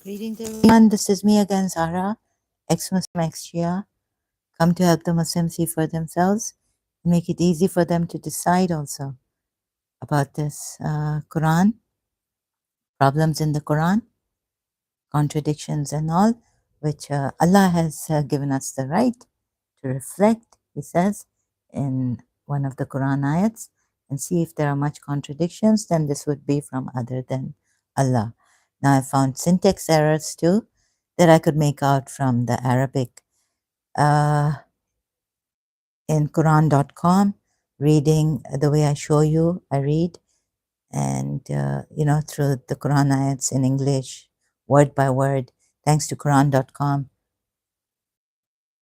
Greetings everyone, this is me again, Zara, ex-Muslim, ex-Shia, come to help the Muslims see for themselves and make it easy for them to decide also about this Quran, problems in the Quran, contradictions and all, which Allah has given us the right to reflect, he says, in one of the Quran ayats, and see if there are much contradictions, then this would be from other than Allah. Now I found syntax errors too that I could make out from the Arabic in Quran.com, reading the way I show you, I read, and through the Quran ayats in English, word by word, thanks to Quran.com.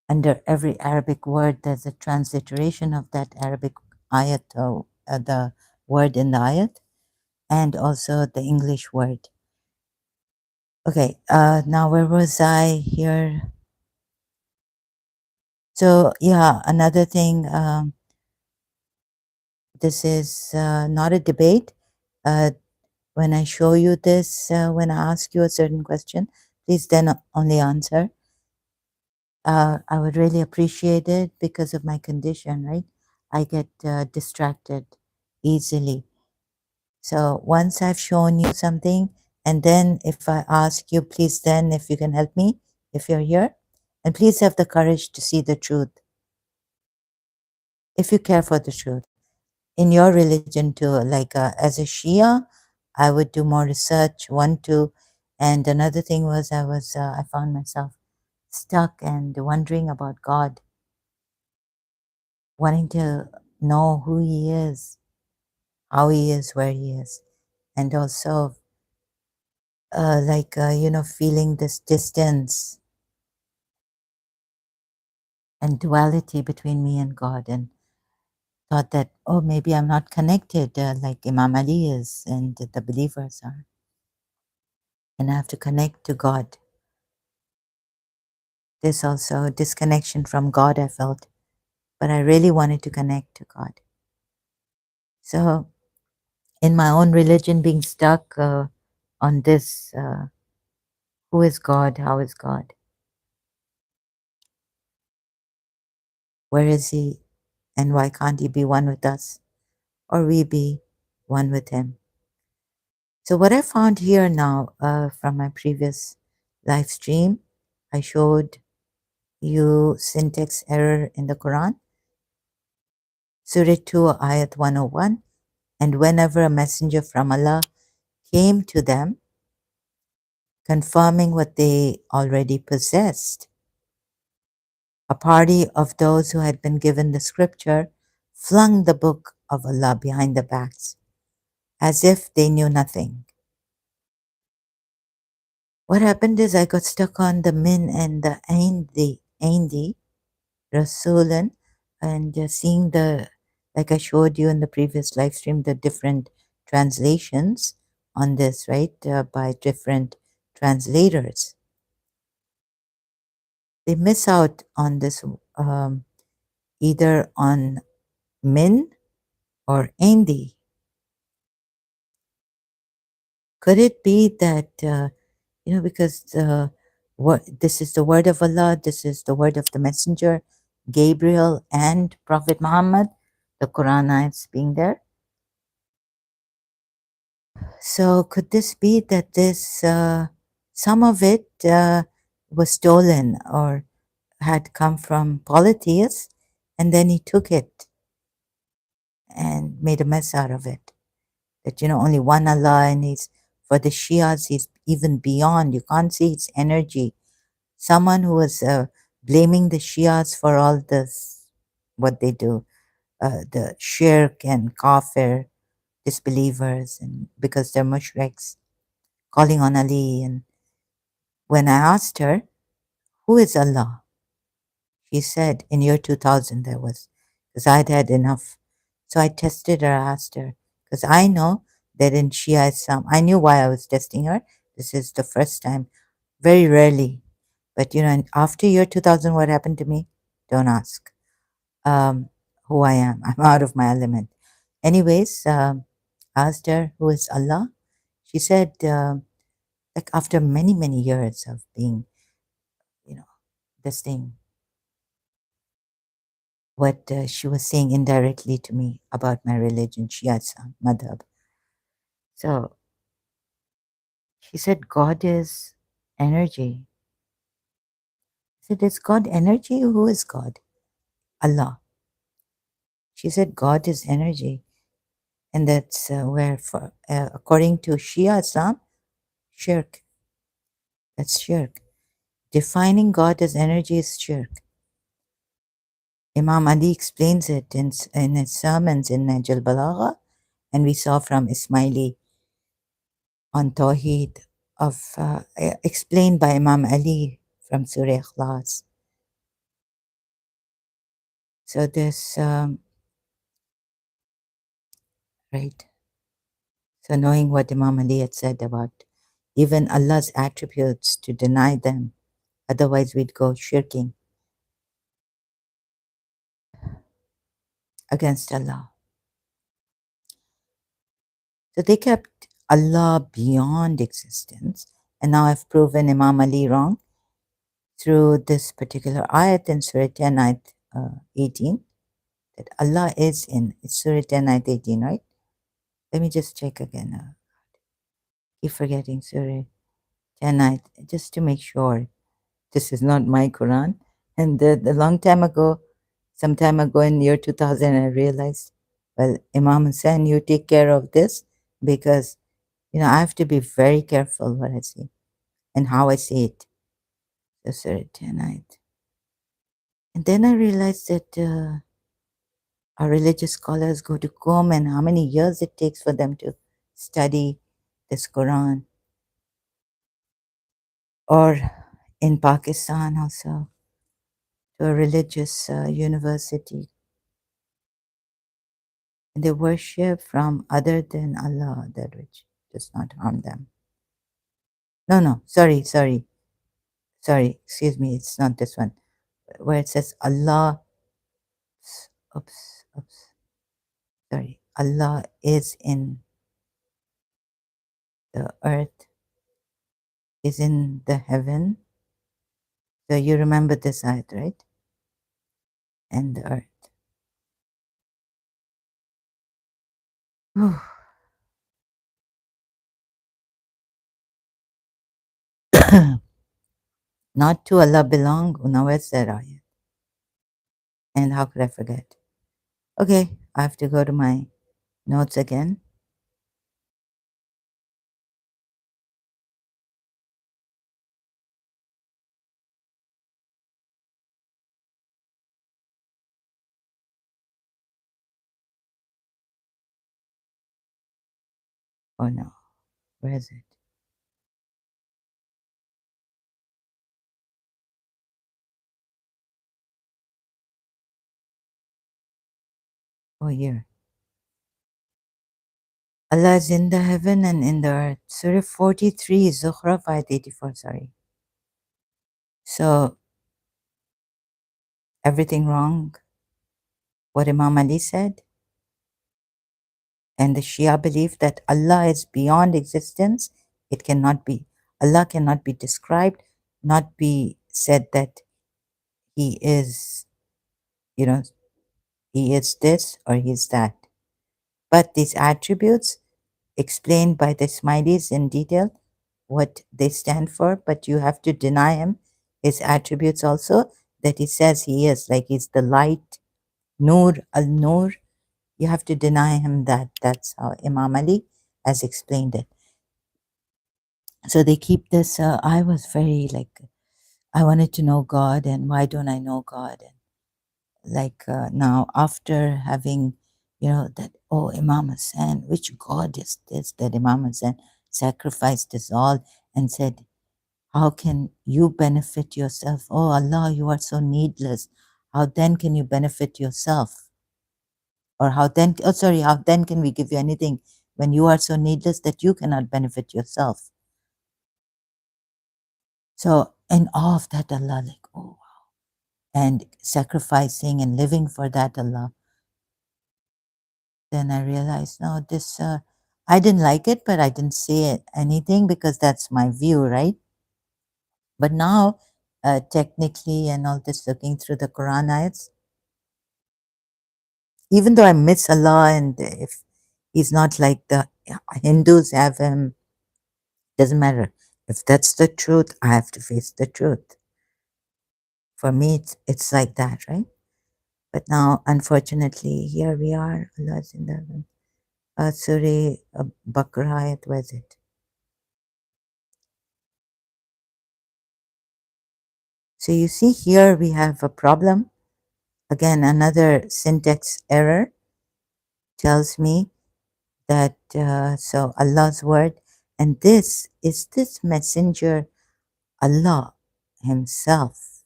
Under every Arabic word, there's a transliteration of that Arabic ayat, or the word in the ayat, and also the English word. Okay, now where was I here? So yeah, another thing, this is not a debate. When I show you this, when I ask you a certain question, please then only answer. I would really appreciate it because of my condition, right? I get distracted easily. So once I've shown you something, and then if I ask you, please then, if you can help me, if you're here, and please have the courage to see the truth, if you care for the truth. In your religion too, like as a Shia, I would do more research, one, two. And another thing was I found myself stuck and wondering about God, wanting to know who he is, how he is, where he is. And also feeling this distance and duality between me and God, and thought that, oh, maybe I'm not connected like Imam Ali is and the believers are. And I have to connect to God. There's also a disconnection from God, I felt, but I really wanted to connect to God. So, in my own religion, being stuck on this who is God, how is God, where is He, and why can't He be one with us, or we be one with Him? So, what I found here now from my previous live stream, I showed you syntax error in the Quran, Surah 2, Ayat 101. And whenever a messenger from Allah came to them, confirming what they already possessed, a party of those who had been given the scripture flung the book of Allah behind their backs, as if they knew nothing. What happened is I got stuck on the min and the aindi, Rasulan, and seeing like I showed you in the previous live stream, the different translations on this, right, by different translators. They miss out on this either on min or indi. Could it be that, because this is the word of Allah, this is the word of the messenger, Gabriel and Prophet Muhammad, the Quran ayats being there. So could this be that some of it was stolen or had come from polytheists, and then he took it and made a mess out of it? That, only one Allah, and for the Shias, he's even beyond. You can't see his energy. Someone who was blaming the Shias for all this, what they do, the shirk and kafir, disbelievers, and because they're mushriks, calling on Ali. And when I asked her, who is Allah? She said, in year 2000 there was, because I'd had enough. So I tested her, asked her, because I know that in Shia Islam, I knew why I was testing her. This is the first time, very rarely. But, after year 2000, what happened to me? Don't ask who I am. I'm out of my element. Anyways, asked her, who is Allah? She said, like after many, many years of being, you know, this thing, what she was saying indirectly to me about my religion, Shia madhab. So she said, God is energy. I said, is God energy? Who is God? Allah. She said, God is energy. And that's where, according to Shia Islam, shirk. That's shirk. Defining God as energy is shirk. Imam Ali explains it in his sermons in Najal Balagha, and we saw from Ismaili on Tawheed explained by Imam Ali from Surah Ikhlas. So this, right? So knowing what Imam Ali had said about even Allah's attributes, to deny them, otherwise we'd go shirking against Allah. So they kept Allah beyond existence, and now I've proven Imam Ali wrong through this particular ayat in Surah 10, ayat 18, that Allah is in. It's Surah 10, ayat 18, right? Let me just check again. Keep forgetting Surah 10, ayat, just to make sure this is not my Quran. And the long time ago, some time ago in year 2000, I realized, well, Imam Hussein, you take care of this, because, you know, I have to be very careful what I say and how I say it. So Surah 10, ayat. And then I realized that our religious scholars go to Qom, and how many years it takes for them to study this Quran. Or in Pakistan also, to a religious university. And they worship from other than Allah, that which does not harm them. No, sorry, excuse me, it's not this one. Where it says Allah, sorry, Allah is in the earth, is in the heaven. So you remember this ayat, right? And the earth. Not to Allah belong. Now where's that ayat? And how could I forget? Okay, I have to go to my notes again. Oh no, where is it? Oh, here. Allah is in the heaven and in the earth. Surah 43, Zukhruf, ayat 84, sorry. So, everything wrong, what Imam Ali said, and the Shia belief that Allah is beyond existence. It cannot be. Allah cannot be described, not be said that He is, you know, He is this or He is that. But these attributes, explained by the Smileys in detail, what they stand for, but you have to deny him his attributes also, that he says he is, like he's the light, Nur, al Nur. You have to deny him that. That's how Imam Ali has explained it. So they keep this. I was very like, I wanted to know God, and why don't I know God? And like now, after having, that, oh, Imam Hussein, which God is this that Imam Hussein sacrificed his all and said, how can you benefit yourself? Oh Allah, you are so needless. How then can you benefit yourself? Or how then, oh sorry, how then can we give you anything when you are so needless that you cannot benefit yourself? So in awe of that Allah, like, oh wow. And sacrificing and living for that Allah. Then I realized, no, this I didn't like it, but I didn't say anything because that's my view, right? But now, technically, and all this looking through the Quran ayats, even though I miss Allah, and if He's not like the Hindus have Him, doesn't matter. If that's the truth, I have to face the truth. For me, it's like that, right? But now, unfortunately, here we are. Allah is in the Surah Baqarah ayat, where is it? So you see here we have a problem. Again, another syntax error tells me that, so Allah's word, and this is this messenger, Allah himself,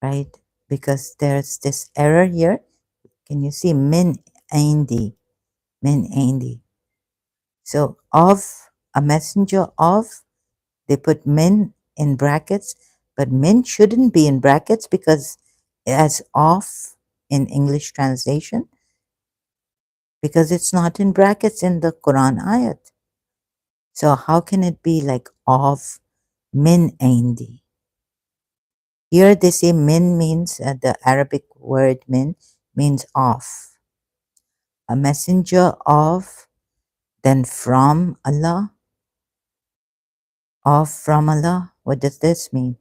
right? Because there's this error here. Can you see min indi, min indi? So of, a messenger of, they put min in brackets, but min shouldn't be in brackets because as of in English translation, because it's not in brackets in the Quran ayat. So how can it be like of min indi? Here they say min means, the Arabic word min means of. A messenger of, then from Allah, of from Allah. What does this mean?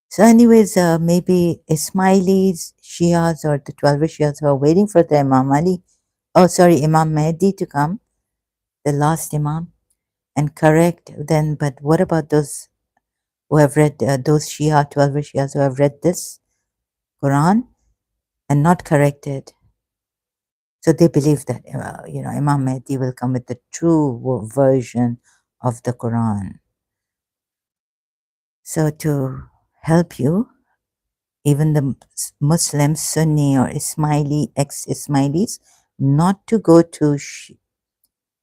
So anyways, maybe Ismailis, Shias, or the 12 Shias who are waiting for the Imam Ali, oh sorry, Imam Mahdi to come, the last Imam, and correct then. But what about those who have read, those Shia, 12 Shias who have read this Quran and not corrected? So they believe that, Imam Mahdi will come with the true version of the Quran. So to help you, even the Muslims, Sunni or Ismaili, ex-Ismailis, not to go to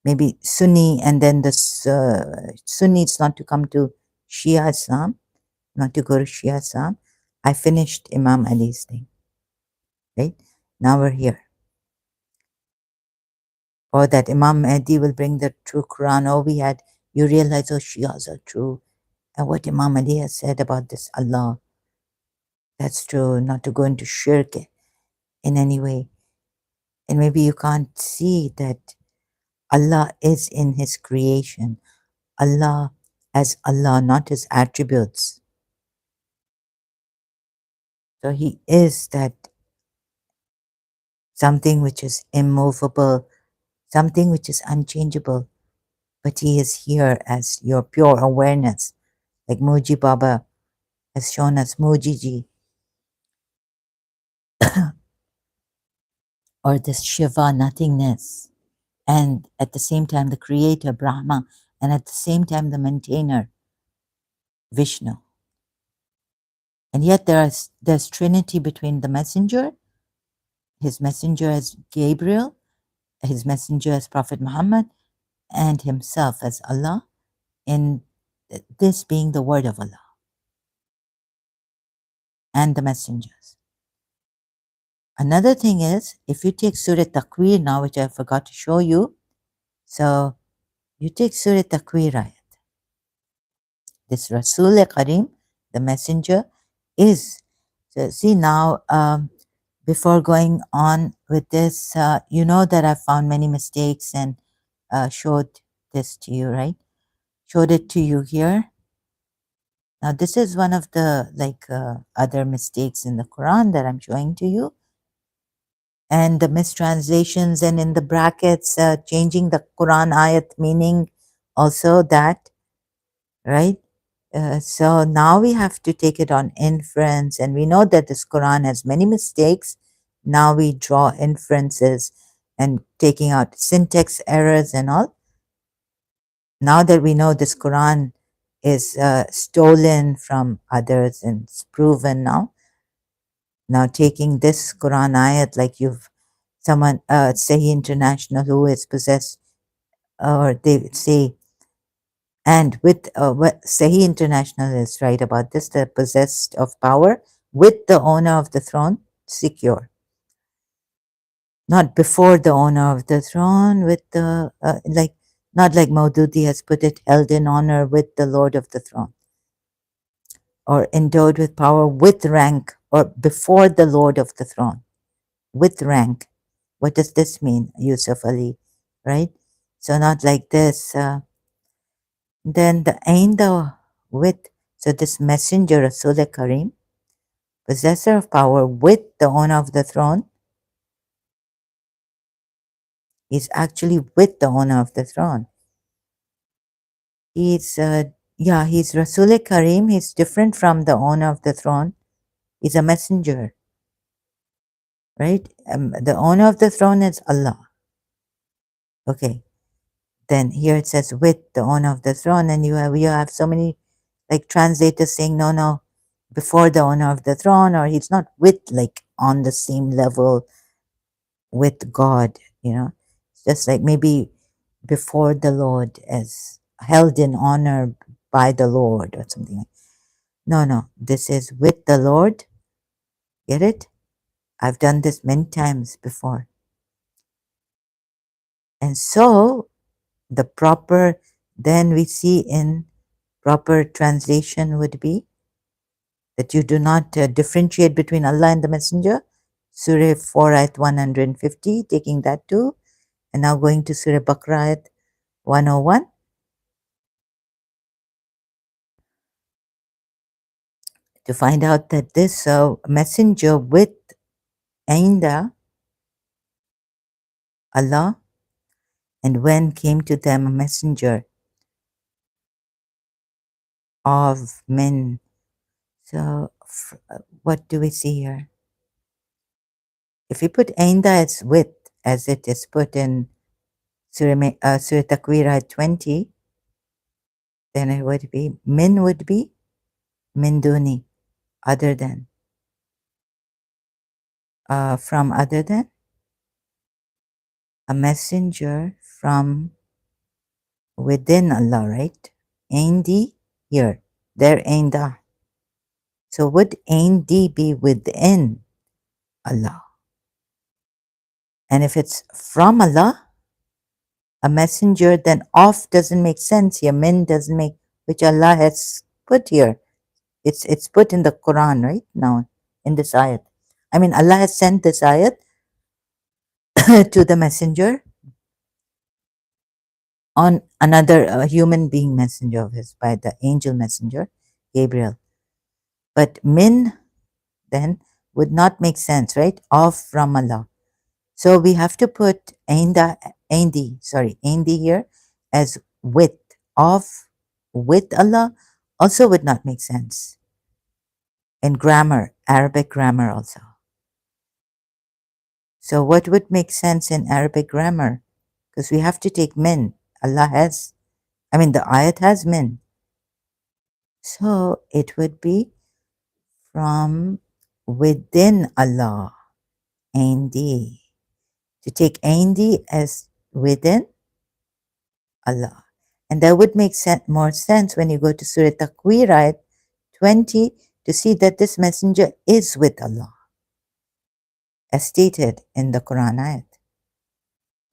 maybe Sunni, and then the Sunnis not to come to Shia Islam, not to go to Shia Islam. I finished Imam Ali's thing, right? Now we're here. Or that Imam Mahdi will bring the true Quran. Oh, you realize, oh, Shias are true. And what Imam Ali has said about this Allah, that's true, not to go into shirk in any way. And maybe you can't see that Allah is in His creation. Allah as Allah, not His attributes. So He is that something which is immovable, something which is unchangeable, but He is here as your pure awareness, like Muji Baba has shown us, Mujiji, or this Shiva, nothingness, and at the same time the creator, Brahma, and at the same time the maintainer, Vishnu. And yet there's trinity between the messenger, his messenger as Gabriel, his messenger as Prophet Muhammad, and himself as Allah, in this being the word of Allah and the messengers. Another thing is, if you take Surah Takwir now, which I forgot to show you, so you take Surah Takwir ayat. This Rasul Karim, the messenger, is. So see now, before going on with this, you know that I found many mistakes and showed this to you, right? Showed it to you here. Now this is one of the other mistakes in the Quran that I'm showing to you. And the mistranslations, and in the brackets, changing the Quran ayat meaning, also that, right? So now we have to take it on inference, and we know that this Quran has many mistakes. Now we draw inferences and taking out syntax errors and all. Now that we know this Quran is stolen from others and it's proven now taking this Quran ayat, like someone, Sahih International, who is possessed, or they say, and with what Sahih International is right about this, the possessed of power with the owner of the throne secure. not before the owner of the throne, with the, like, not like Maududi has put it, held in honor with the Lord of the throne, or endowed with power with rank, or before the Lord of the throne, with rank. What does this mean, Yusuf Ali? Right? So not like this. Then the Ainda with, so this messenger, Rasul Karim, possessor of power with the owner of the throne, is actually with the owner of the throne. He's, yeah, he's Rasul Karim. He's different from the owner of the throne. He's a messenger, right? The owner of the throne is Allah. Okay. Then here it says with the owner of the throne, and you have so many like translators saying no, before the owner of the throne, or he's not with, like, on the same level with God, It's just like maybe before the Lord, as held in honor by the Lord or something. No, this is with the Lord. Get it? I've done this many times before. And so the proper, then we see in proper translation would be that you do not differentiate between Allah and the Messenger. Surah 4 ayat 150, taking that too. And now going to Surah Baqarah ayat 101. To find out that this messenger with Ainda, Allah, and when came to them a messenger of men. So what do we see here? If we put Ainda as with, as it is put in Surah Takwir ayat 20, then it would be, min would be min duni, other than, from other than, a messenger from within Allah, right? Aindi here, there Ainda. So would Aindi be within Allah? And if it's from Allah, a messenger, then off doesn't make sense here. Min doesn't make, which Allah has put here. It's put in the Quran right now in this ayat. I mean, Allah has sent this ayat to the messenger on another human being messenger of his, by the angel messenger Gabriel. But min then would not make sense, right? Of from Allah. So we have to put Aindi here as with, of, with Allah, also would not make sense. In grammar, Arabic grammar also. So what would make sense in Arabic grammar? Because we have to take min. Allah has, I mean, the ayat has min. So it would be from within Allah, Aindi. To take Aindi as within Allah. And that would make more sense when you go to Surah Takwir ayat 20 to see that this messenger is with Allah, as stated in the Quran ayat.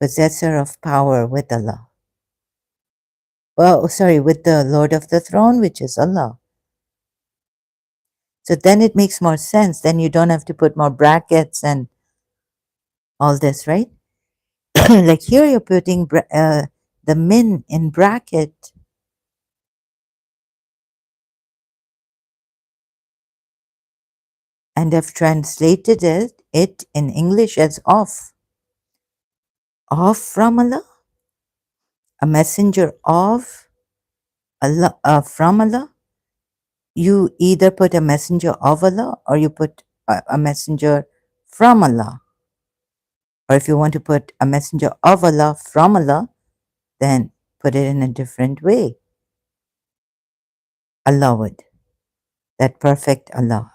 Possessor of power with Allah. Well, sorry, with the Lord of the throne, which is Allah. So then it makes more sense. Then you don't have to put more brackets and all this, right? Like here you're putting the min in bracket. And I've translated it in English as off. Off from Allah, a messenger of Allah, from Allah. You either put a messenger of Allah or you put a messenger from Allah. Or if you want to put a messenger of Allah from Allah, then put it in a different way. Allah would. That perfect Allah,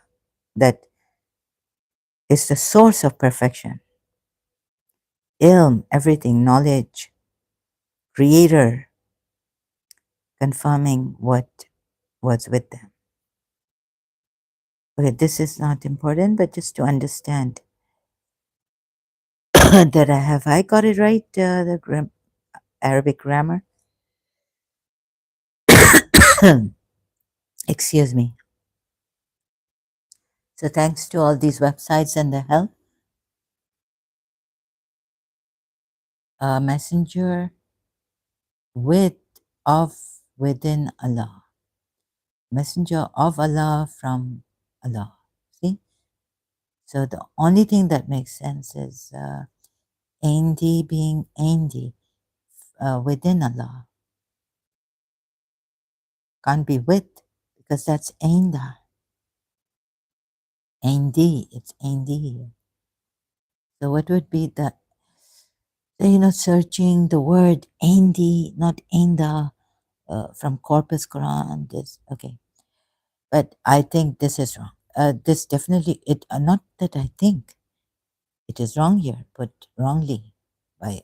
that is the source of perfection. Ilm, everything, knowledge, creator, confirming what was with them. Okay, this is not important, but just to understand. that I have. I got it right, the Arabic grammar. Excuse me. So thanks to all these websites and the help, messenger with of within Allah, messenger of Allah from Allah. See, so the only thing that makes sense is Indi being Indi, within Allah. Can't be with because that's Ainda. Indi, it's Indi here. So what would be the, so, searching the word Indi, not Ainda, from Corpus Quran. This okay, but I think this is wrong. This definitely it. Not that I think it is wrong here, but wrongly by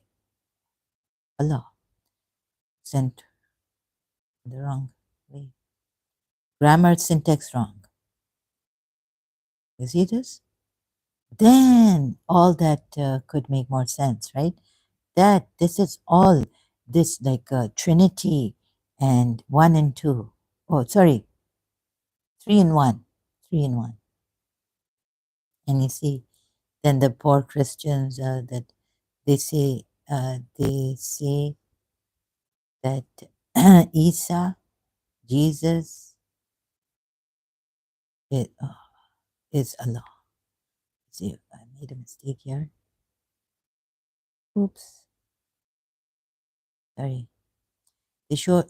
Allah, sent the wrong way. Grammar, syntax wrong. You see this? Then all that could make more sense, right? That this is all this like Trinity and one and two. Oh, sorry, three in one, three in one. And you see, then the poor Christians that they say that Isa, Jesus, is Allah. See, I made a mistake here. Oops, sorry. They show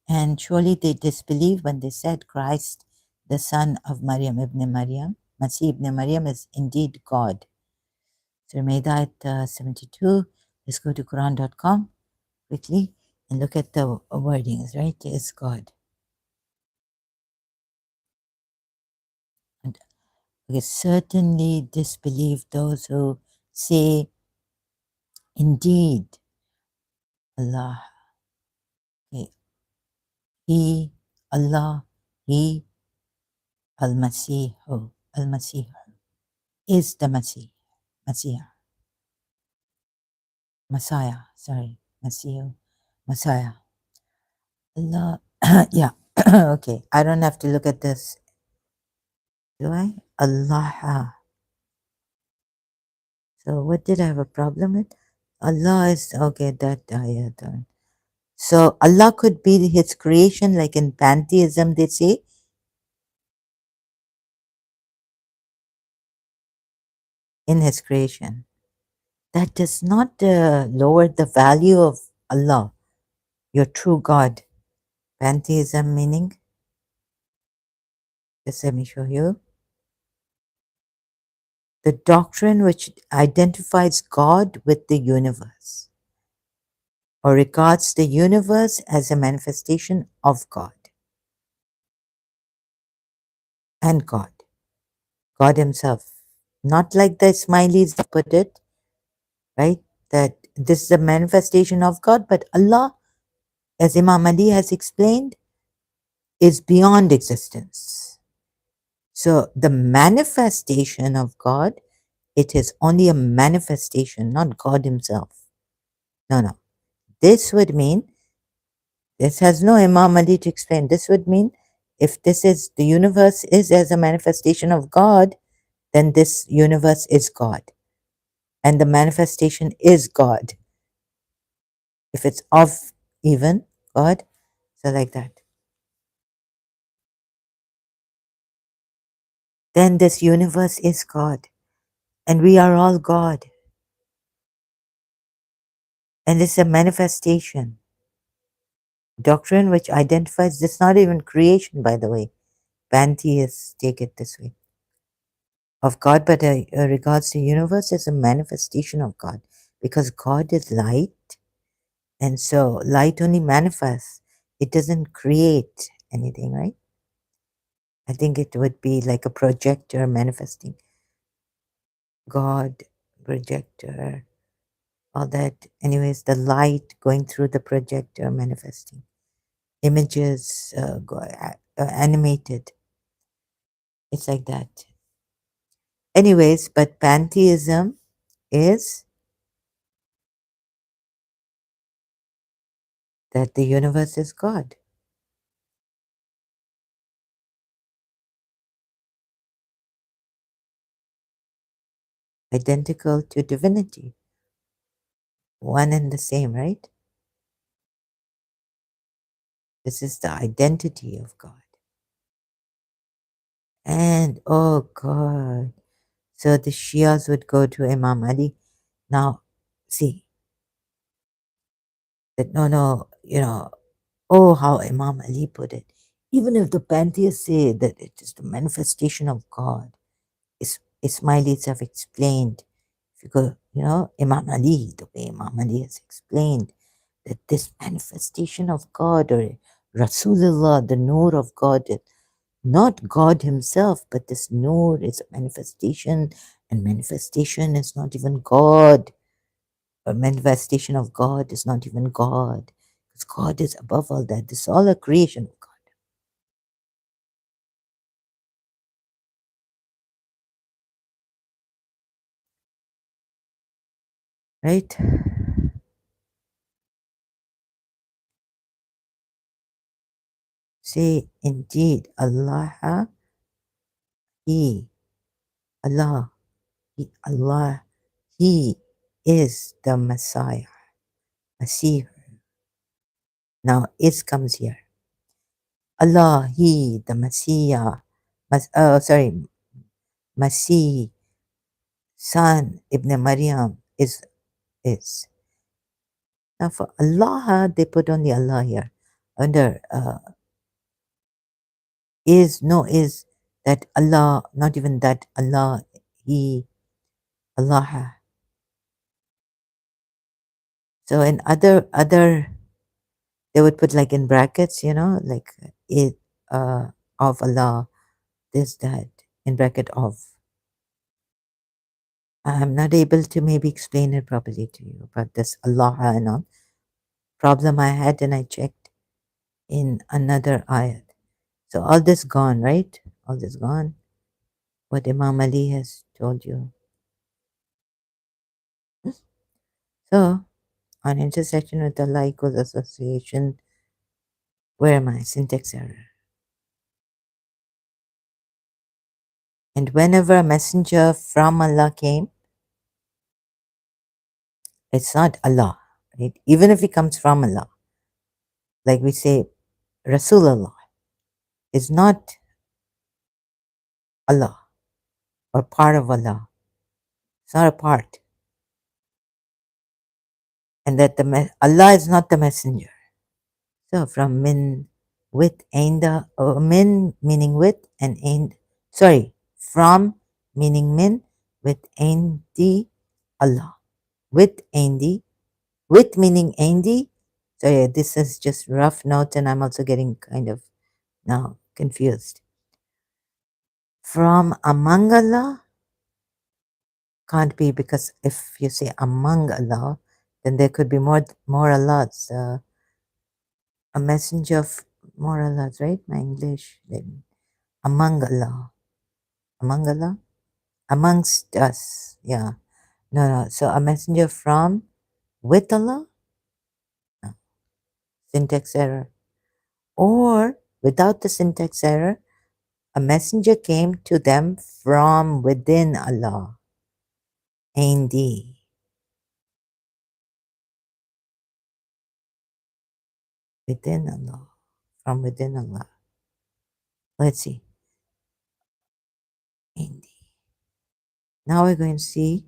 and surely they disbelieved when they said Christ, the son of Maryam ibn Maryam, Masih ibn Maryam is indeed God. So Maidat 72. Let's go to Quran.com quickly and look at the wordings, right? It's God. And okay, certainly disbelieve those who say, indeed, Allah, okay, He, Allah, He, Al-Masih, Al-Masih is the Messiah, sorry, Messiah. Allah, yeah, okay, I don't have to look at this, do I? Allah. So what did I have a problem with? Allah is, okay, that I don't. So Allah could be his creation, like in pantheism, they say, in his creation. That does not lower the value of Allah, your true God. Pantheism meaning, just let me show you. The doctrine which identifies God with the universe or regards the universe as a manifestation of God and God Himself. Not like the Ismailis put it, right? That this is a manifestation of God, but Allah, as Imam Ali has explained, is beyond existence. So the manifestation of God, it is only a manifestation, not God Himself. No. This would mean, this has no Imam Ali to explain. This would mean if this is, the universe is as a manifestation of God, then this universe is God. And the manifestation is God. If it's of even God, so like that. Then this universe is God. And we are all God. And it's a manifestation. Doctrine which identifies this, not even creation, by the way. Pantheists take it this way. Of God, but regards the universe as a manifestation of God. Because God is light, and so light only manifests. It doesn't create anything, right? I think it would be like a projector manifesting. God, projector, all that. Anyways, the light going through the projector manifesting. Images animated. It's like that. Anyways, but pantheism is that the universe is God, identical to divinity, one and the same, right? This is the identity of God. And oh God, so the Shias would go to Imam Ali. Now, see, that no, oh, how Imam Ali put it. Even if the pantheists say that it is the manifestation of God, Ismailis have explained, if you go, Imam Ali, the way Imam Ali has explained, that this manifestation of God or Rasulullah, the Noor of God, not God Himself, but this Noor is a manifestation, and manifestation is not even God. A manifestation of God is not even God, because God is above all that. This is all a creation of God, right? Say, indeed, He, Allah, Allah, He is the Messiah, Masih. Now, is comes here. Allah, He, the Messiah, Masih, Son, Ibn Maryam, is. Now, for Allah, they put only Allah here. Under is that Allah, not even that Allah, He, Allah. So in other they would put like in brackets, like it of Allah, this, that, in bracket of. I'm not able to maybe explain it properly to you, but this Allah and all problem I had, and I checked in another ayat. So all this gone, right? All this gone. What Imam Ali has told you. So on intersection with Allah equals association. Where am I? Syntax error. And whenever a messenger from Allah came, it's not Allah, right? Even if he comes from Allah, like we say, Rasulullah is not Allah or part of Allah. It's not a part. And that Allah is not the messenger. So from min, with, ainda, min meaning with, and aind, sorry, from meaning min, with aindi, Allah. With aindi, with meaning aindi. So yeah, this is just rough notes, and I'm also getting kind of now confused. From among Allah can't be, because if you say among Allah, then there could be more Allahs. A messenger of more Allahs, right? My English. Then among Allah, amongst us. Yeah. No. So a messenger from with Allah, no. Syntax error. Or without the syntax error, a messenger came to them from within Allah. Indi. Within Allah. From within Allah. Let's see. Indi. Now we're going to see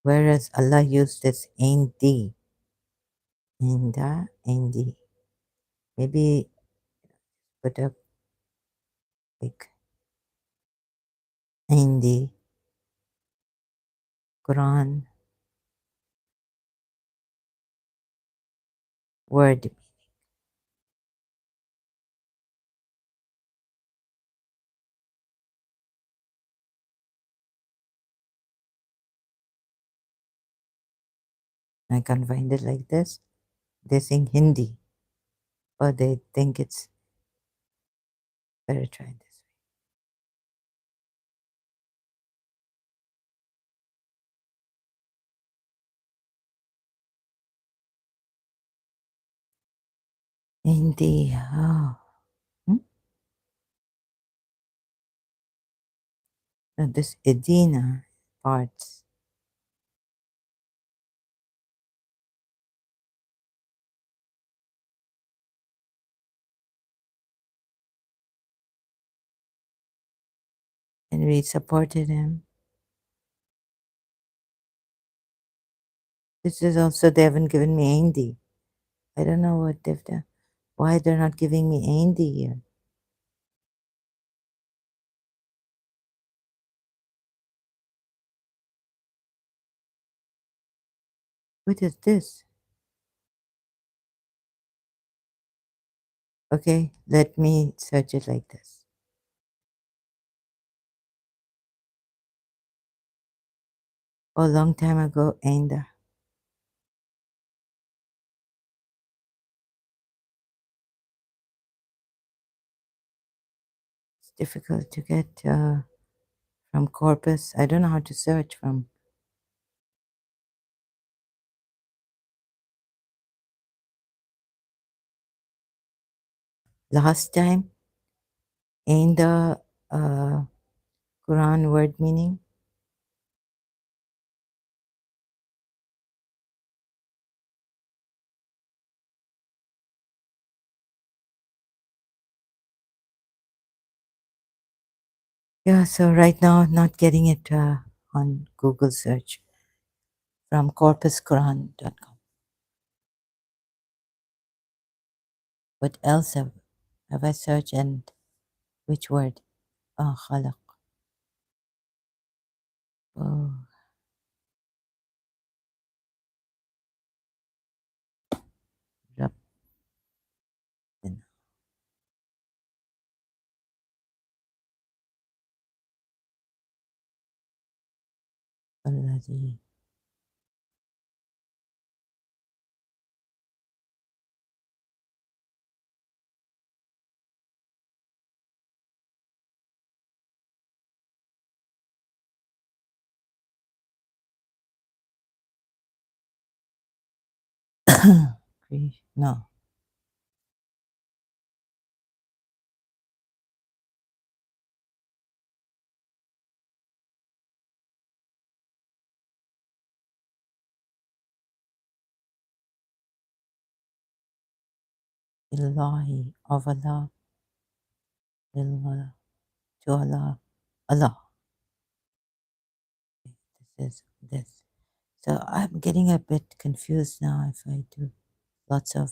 whereas Allah used this Indi. Indi. Maybe put up like Indi. Quran word. I can't find it like this. They sing Hindi, or they think it's better try this. in the hmm? This Edina parts. And we supported him. This is also, they haven't given me Hindi. I don't know what they've done. Why they're not giving me Hindi here. What is this? Okay, let me search it like this. A long time ago, Ainda. It's difficult to get from corpus. I don't know how to search from. Last time, Ainda Quran word meaning. Yeah, so right now, not getting it on Google search from corpusquran.com. What else have I searched and which word? Ah, khalaq. Oh, Rabbina. Alladhi. No, Illahi of Allah, illallah, to Allah, Allah. This is this. So I'm getting a bit confused now if I do lots of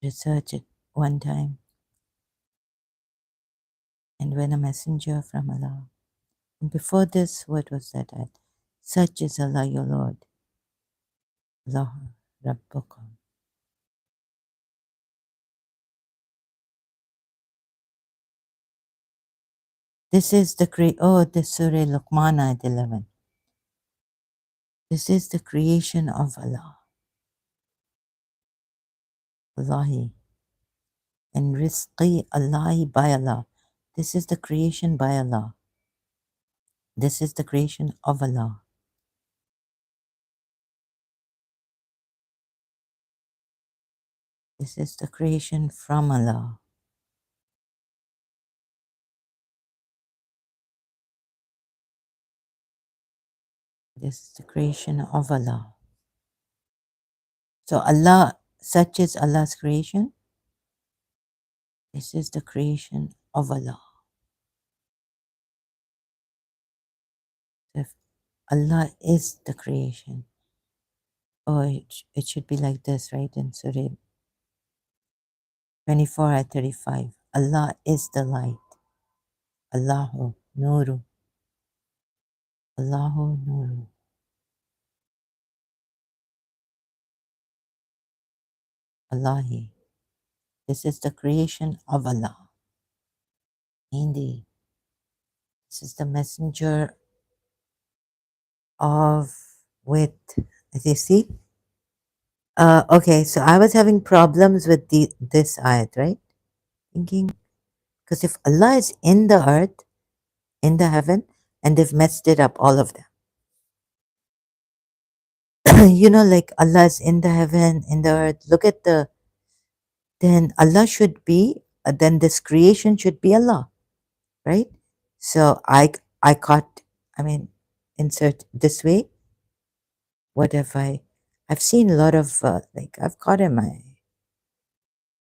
research at one time. And when a messenger from Allah. And before this, what was that at? Such is Allah your Lord. Allah Rabbukum. This is the this Surah Luqman ayat 11. This is the creation of Allah. Allahi. And rizqi Allahi by Allah. This is the creation by Allah. This is the creation of Allah. This is the creation from Allah. This is the creation of Allah. So Allah, such is Allah's creation. This is the creation of Allah. So if Allah is the creation, oh, it should be like this, right? In Surah 24 at 35. Allah is the light. Allahu Nuru. Allahu Nuru. Allahi. This is the creation of Allah. Indeed. This is the messenger of with, as you see. Okay, so I was having problems with this ayat, right? Thinking, because if Allah is in the earth, in the heaven, and they've messed it up, all of them. Like Allah is in the heaven, in the earth. Look at then Allah should be, then this creation should be Allah, right? So I caught, I mean, insert this way. What have I've seen a lot of, like, I've caught him. I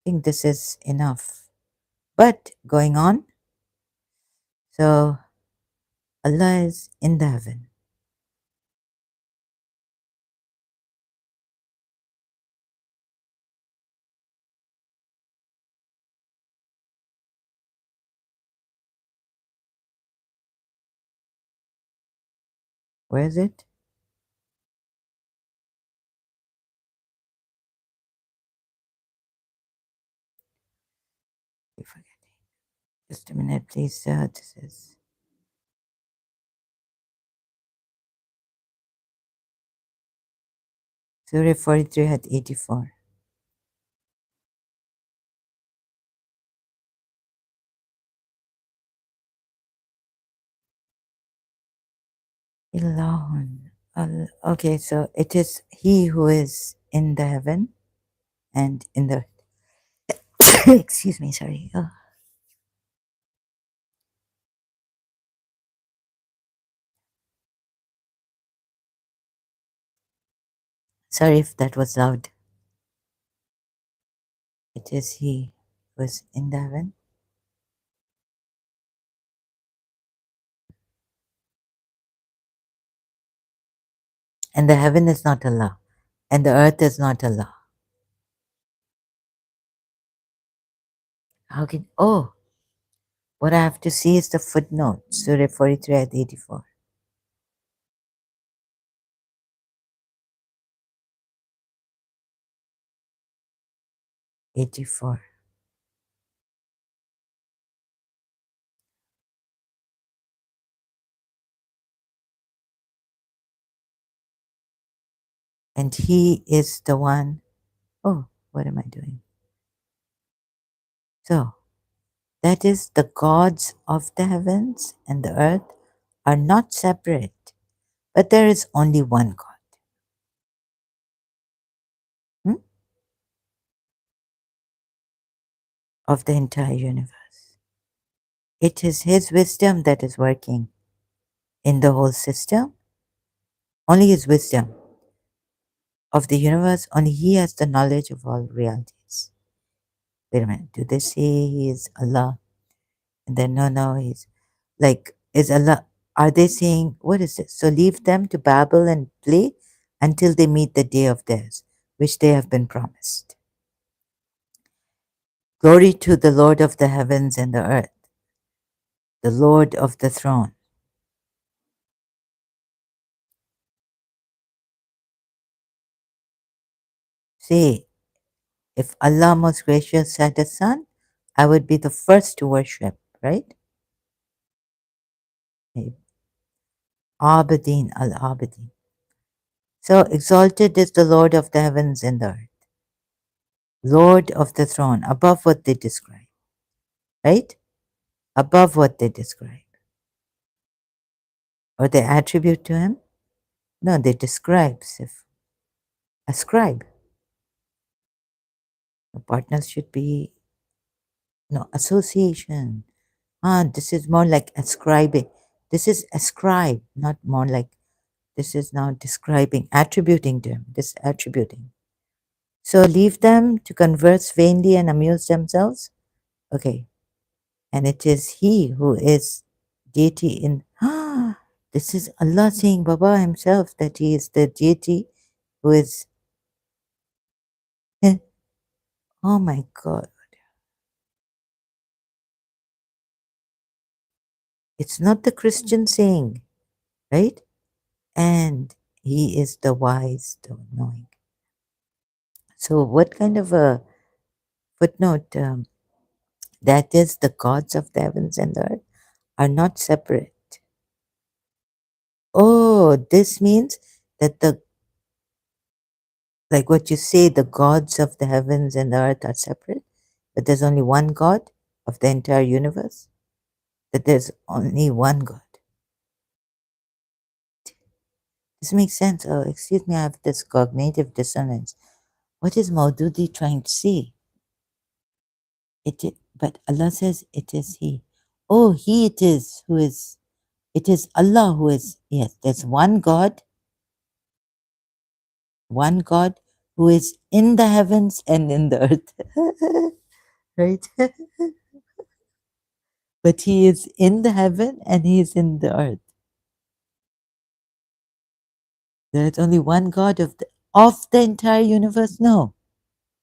think this is enough. But going on, so Allah is in the heaven. Where is it? I forget. Just a minute, please. This is Surah 43 at 84. Ilahun. Okay, so it is He who is in the heaven and in the excuse me, sorry. Oh, sorry if that was loud. It is He who is in the heaven. And the heaven is not Allah. And the earth is not Allah. How can, oh, what I have to see is the footnote, Surah 43 at 84. 84. And He is the one, oh, what am I doing? So, that is the gods of the heavens and the earth are not separate, but there is only one God. Hmm? Of the entire universe. It is His wisdom that is working in the whole system. Only His wisdom of the universe, only He has the knowledge of all realities. Wait a minute, do they say He is Allah? And then, no, He's like, is Allah, are they saying, what is this? So leave them to babble and play until they meet the day of theirs, which they have been promised. Glory to the Lord of the heavens and the earth, the Lord of the throne. Say, if Allah most gracious had a son, I would be the first to worship, right? Abidin al Abidin. So exalted is the Lord of the heavens and the earth, Lord of the throne, above what they describe, right? Above what they describe. Or they attribute to him? No, they describe, ascribe. The partners should be, no, association. This is more like ascribing. This is ascribe, not more like, this is now describing, attributing to him, this attributing. So leave them to converse vainly and amuse themselves. Okay. And it is He who is deity in, this is Allah saying, Baba himself, that He is the deity who is, oh my God. It's not the Christian saying, right? And He is the wise, the knowing. So, what kind of a footnote? That is, the gods of the heavens and the earth are not separate. Oh, this means that like what you say, the gods of the heavens and the earth are separate, but there's only one God of the entire universe, that there's only one God. This makes sense. Oh, excuse me, I have this cognitive dissonance. What is Maududi trying to see? But Allah says it is He. Oh, He it is who is, it is Allah who is, yes, there's one God who is in the heavens and in the earth. Right? But He is in the heaven and He is in the earth. There is only one God of the entire universe? No,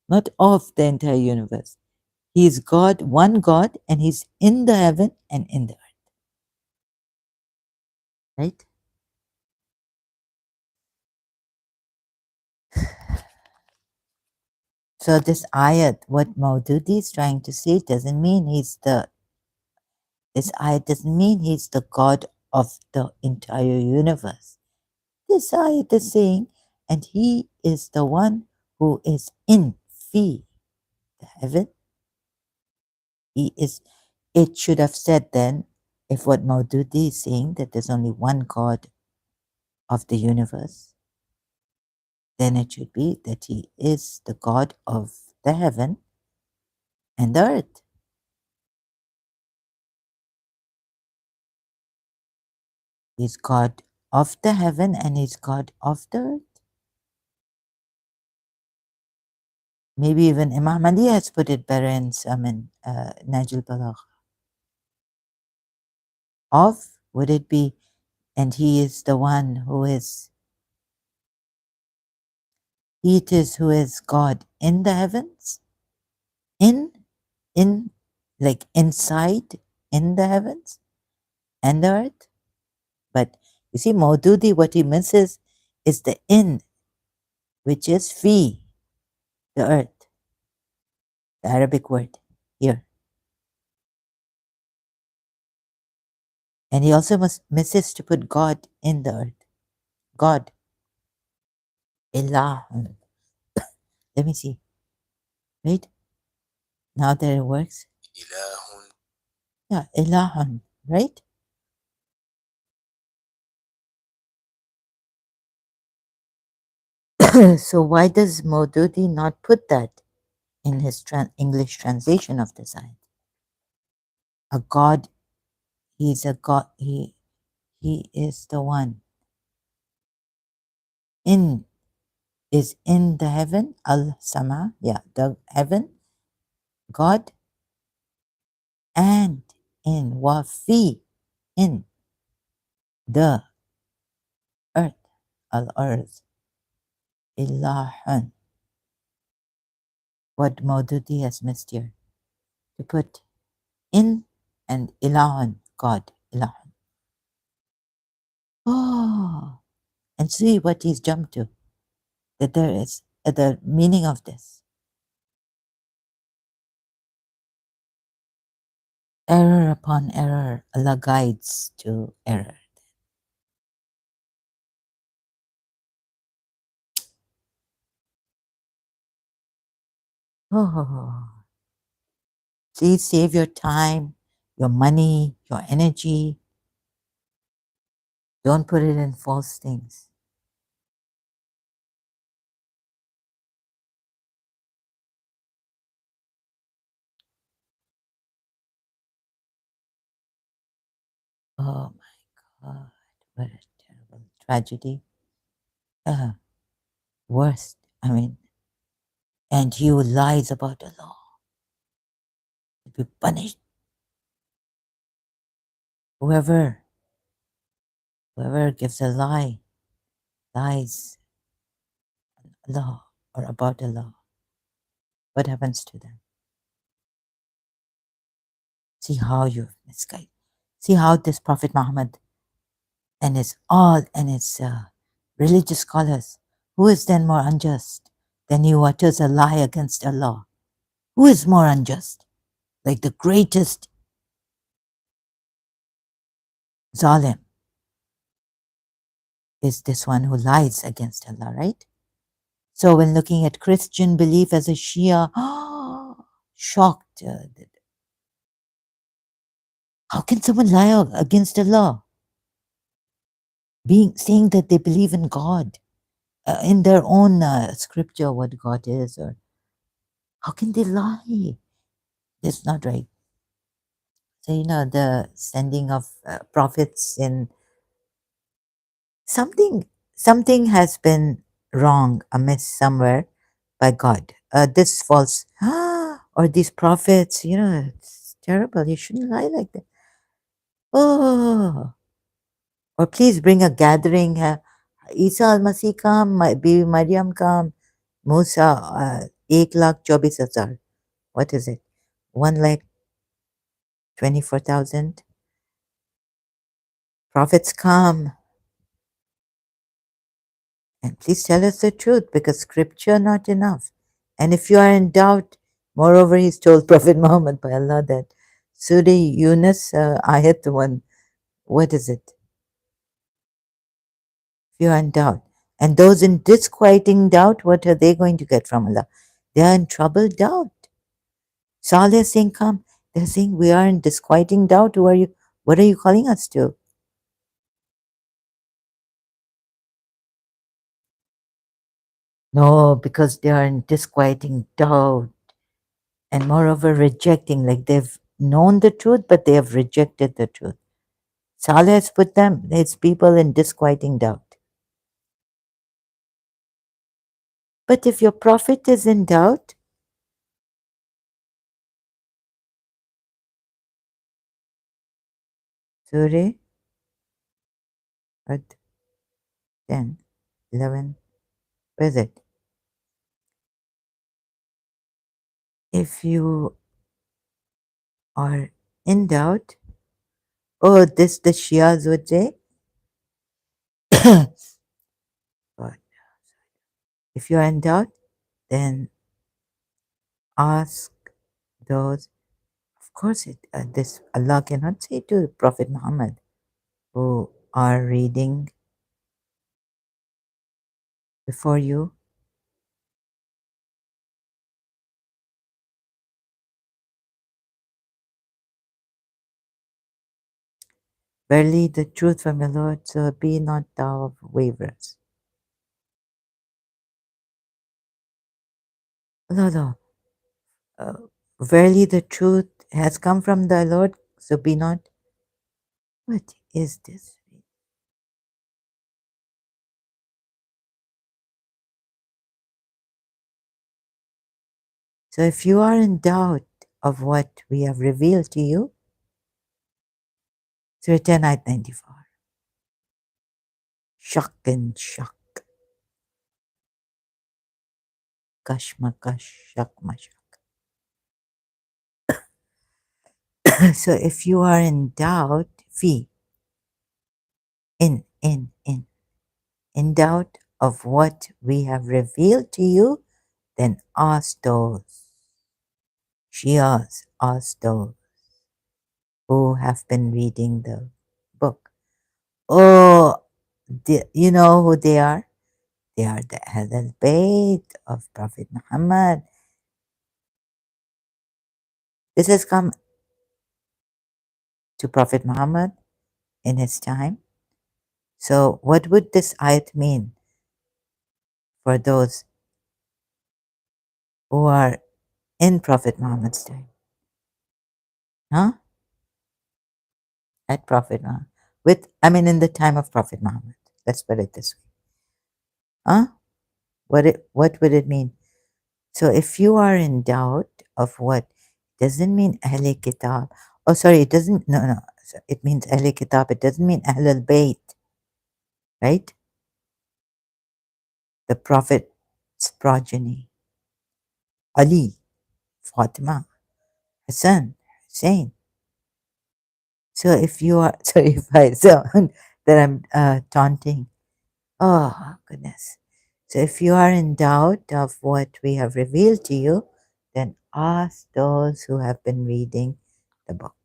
not of the entire universe. He is God, one God, and He's in the heaven and in the earth. Right? So this ayat, what Maududi is trying to say, doesn't mean this ayat doesn't mean He's the God of the entire universe. This ayat is saying, and He is the one who is in fi, the heaven. He is, it should have said then, if what Maududi is saying, that there's only one God of the universe, then it should be that He is the God of the heaven and the earth. He's God of the heaven and He's God of the earth. Maybe even Imam Ali has put it better in some in Najul Balagh. Of, would it be, and He is the one who is, He it is who is God in the heavens, in, like inside, in the heavens and the earth. But you see, Maududi, what he misses is the in, which is fi, the earth, the Arabic word here. And he also misses to put God in the earth. God, Ilah. Let me see. Right? Now that it works. Ilahun. Yeah, Ilahun, right? So why does Maududi not put that in his English translation of this ayat? A God, He's a God, He is the one in, is in the heaven, al-sama, yeah, the heaven, God, and in wafi, in the earth, al-earth, ilahun. What Maududi has missed here, to put in and ilahun, God, ilahun. Oh, and see what he's jumped to, that there is the meaning of this. Error upon error, Allah guides to error. Oh, please save your time, your money, your energy. Don't put it in false things. Oh my God, what a terrible tragedy. Worst, I mean, and he who lies about the law will be punished. Whoever gives a lie, lies on law or about the law, what happens to them? See how you've misguided. See how this Prophet Muhammad and his religious scholars, who is then more unjust than he who utters a lie against Allah? Who is more unjust? Like the greatest zalim is this one who lies against Allah, right? So when looking at Christian belief as a Shia, shocked. How can someone lie against Allah? being saying that they believe in God, in their own scripture, what God is, or how can they lie? That's not right. So the sending of prophets in something something has been wrong, amiss somewhere by God. This false or these prophets, it's terrible. You shouldn't lie like that. Oh, or please bring a gathering. Isa al-Masih kam, Bibi Maryam kam, Musa, 1,24,000. What is it? 1,24,000 prophets come. And please tell us the truth, because scripture not enough. And if you are in doubt, moreover, he's told Prophet Muhammad by Allah that Surah Yunus, ayat 1, what is it? If you are in doubt. And those in disquieting doubt, what are they going to get from Allah? They are in troubled doubt. Saleh is saying, come. They're saying, we are in disquieting doubt. Who are you? What are you calling us to? No, because they are in disquieting doubt. And moreover, rejecting, like they've known the truth, but they have rejected the truth. Saleh has put them, his people, in disquieting doubt. But if your prophet is in doubt, Surah at 10, 11, where is it? If you are in doubt, oh, this the Shias would say. But if you are in doubt, then ask those. Of course, this Allah cannot say to Prophet Muhammad, who are reading before you. Verily the truth from the Lord, so be not thou of waverers. No, no. Verily the truth has come from the Lord, so be not. What is this? So if you are in doubt of what we have revealed to you, Surah 10, ayat 94. Shak and shak, kashmakash, shakmashak. So if you are in doubt, fi, in doubt of what we have revealed to you, then ask those, Shias, ask those who have been reading the book. Oh, you know who they are? They are the Ahlul Bayt of Prophet Muhammad. This has come to Prophet Muhammad in his time. So, what would this ayat mean for those who are in Prophet Muhammad's time? Huh? At Prophet Muhammad. In the time of Prophet Muhammad. Let's put it this way. Huh? What would it mean? So if you are in doubt of what, doesn't mean Ahl Kitab. Oh, sorry, it doesn't. No, no. So it means Ahl Kitab. It doesn't mean Ahl al Bayt, right? The Prophet's progeny, Ali, Fatima, Hassan, Hussein. So if you are, so if I sound that I'm taunting, oh goodness. So if you are in doubt of what we have revealed to you, then ask those who have been reading the book.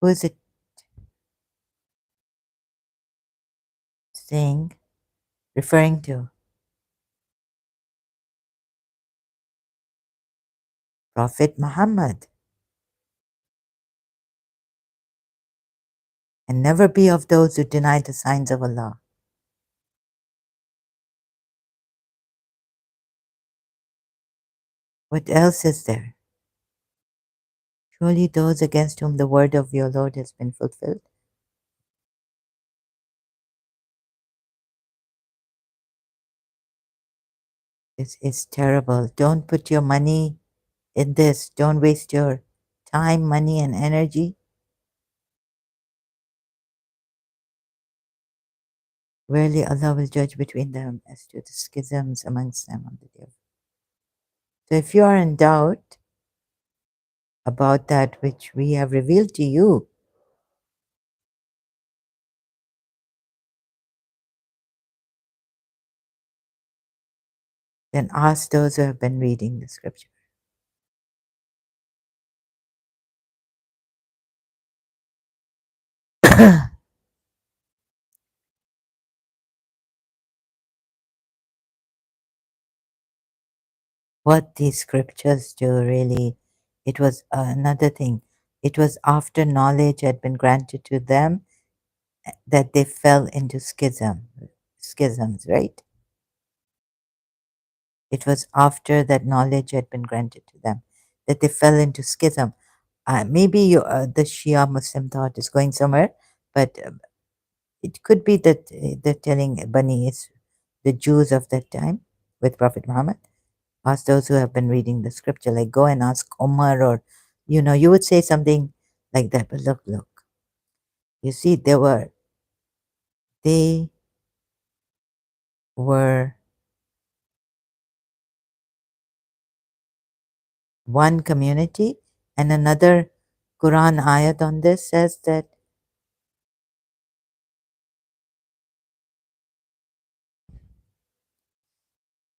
Who is it saying, referring to? Prophet Muhammad. and never be of those who deny the signs of Allah. What else is there? Surely those against whom the word of your Lord has been fulfilled. This is terrible. Don't put your money in this. Don't waste your time, money, and energy. Verily, Allah will judge between them as to the schisms amongst them on the day of. So, if you are in doubt about that which we have revealed to you, then ask those who have been reading the scripture. What these scriptures do really, it was another thing. It was after knowledge had been granted to them that they fell into schisms, right? It was after that knowledge had been granted to them that they fell into schism. Maybe the Shia Muslim thought is going somewhere, but it could be that they're telling Bani is the Jews of that time with Prophet Muhammad. Ask those who have been reading the scripture, like go and ask Omar, or you would say something like that. But look, you see, they were one community, and another Quran ayat on this says that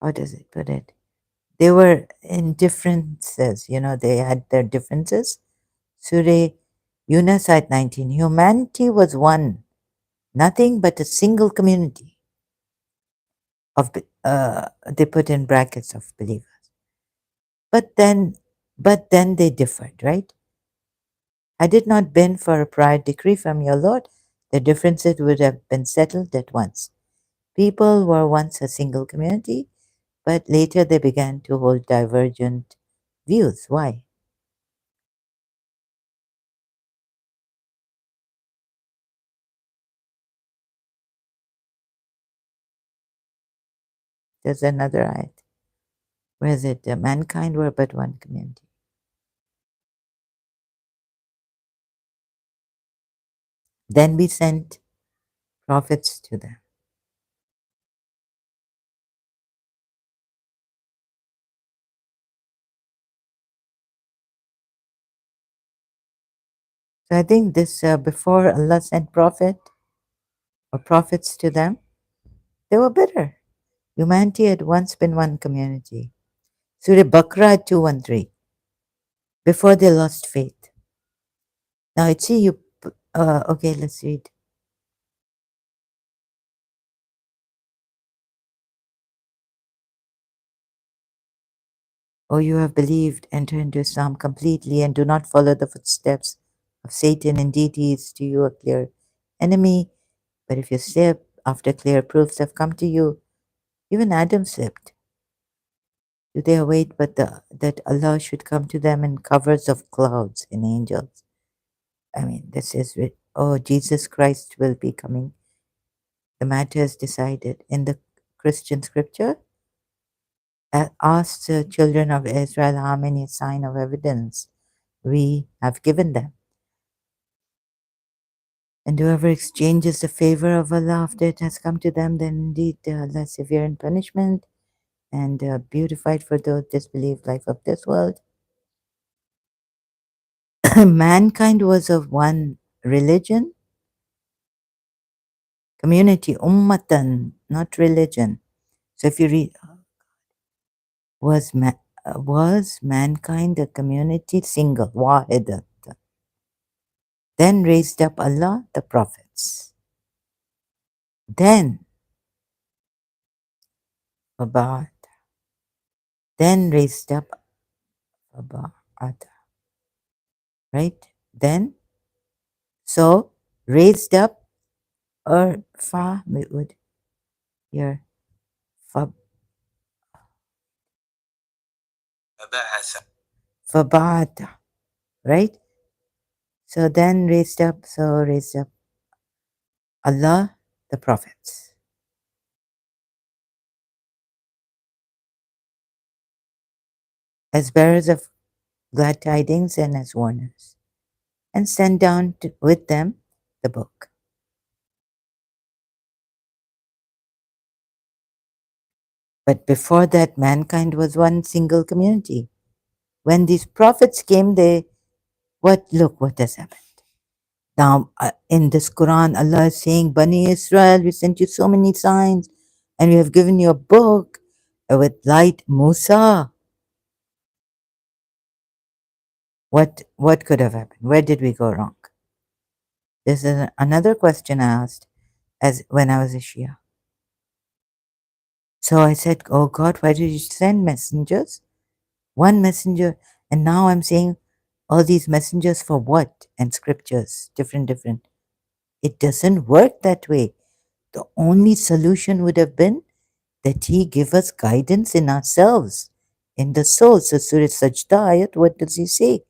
how does it put it? They were in differences, they had their differences. Surah Yunus ayat 19, humanity was one, nothing but a single community of they put in brackets of believers. But then they differed, right? Had it not been for a prior decree from your Lord, the differences would have been settled at once. People were once a single community, but later they began to hold divergent views. Why? There's another ayat. Where is it? Mankind were but one community. Then we sent prophets to them. So I think this before Allah sent prophet or prophets to them, they were bitter. Humanity had once been one community. Surah Baqarah 213. Before they lost faith. Now I see you. Okay, let's read. O you have believed, enter into Islam completely and do not follow the footsteps of Satan. Indeed, he is to you a clear enemy. But if you slip after clear proofs have come to you, even Adam slipped. Do they await but that Allah should come to them in covers of clouds and angels? I mean, this is, oh, Jesus Christ will be coming. The matter is decided. In the Christian scripture, ask the children of Israel how many sign of evidence we have given them. And whoever exchanges the favor of Allah after it has come to them, then indeed Allah is severe in punishment and beautified for those disbelieved life of this world. Mankind was of one religion, community, ummatan, not religion. So if you read, was mankind a community single, wahidat, then raised up Allah the prophets. Then, about, then raised up about, right? Then, so raised up, or fa would your fa fabata, right? So then raised up Allah, the prophets, as bearers of glad tidings and as warners, and sent down with them the book. But before that, mankind was one single community. When these prophets came, look what has happened. Now, in this Quran, Allah is saying, Bani Israel, we sent you so many signs, and we have given you a book with light. Musa, what could have happened? Where did we go wrong? This is another question I asked as when I was a Shia. So I said, oh God, why did you send messengers? One messenger. And now I'm saying all these messengers for what? And scriptures, different. It doesn't work that way. The only solution would have been that he give us guidance in ourselves, in the soul. So Surah Sajda ayat, what does he say?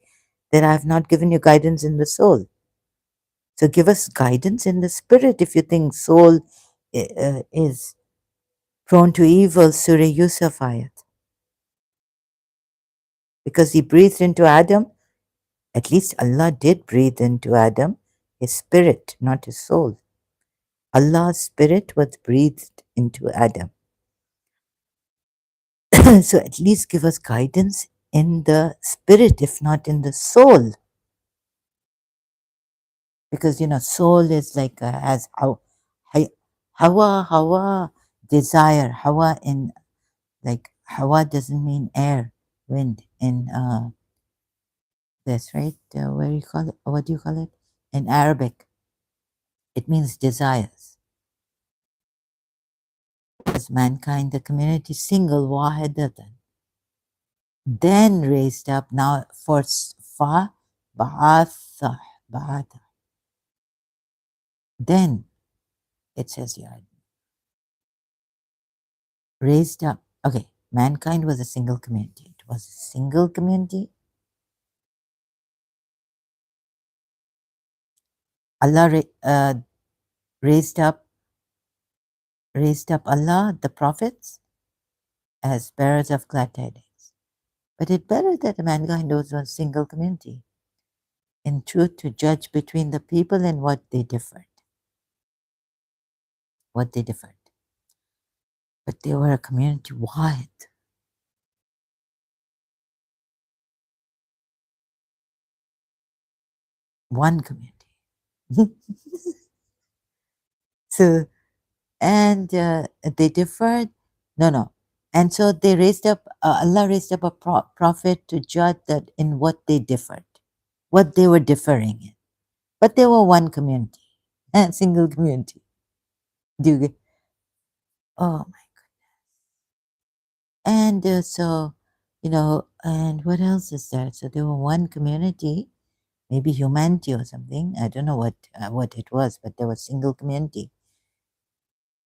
That I have not given you guidance in the soul. So give us guidance in the spirit if you think soul is prone to evil, Surah Yusuf ayat. Because he breathed into Adam, at least Allah did breathe into Adam, his spirit, not his soul. Allah's spirit was breathed into Adam. So at least give us guidance in the spirit, if not in the soul. Because, soul is like, has hawa, desire. Hawa in, like, hawa doesn't mean air, wind in this, right? Where you call it, what do you call it? In Arabic, it means desires. As mankind, the community single, wahidatan, then raised up, now for fa, ba'atha, ba'atha. Then it says here, raised up. Okay, mankind was a single community. It was a single community. Allah raised up Allah, the prophets, as bearers of glad tidings. But it better that mankind was a single community, in truth, to judge between the people and what they differed. What they differed. But they were a community wide. One community. So, and they differed. No. And so they raised up, Allah raised up a prophet to judge that in what they differed, what they were differing in. But they were one community, a single community. Do you get? Oh my. And so, and what else is there? So they were one community, maybe humanity or something. I don't know what it was, but they were single community.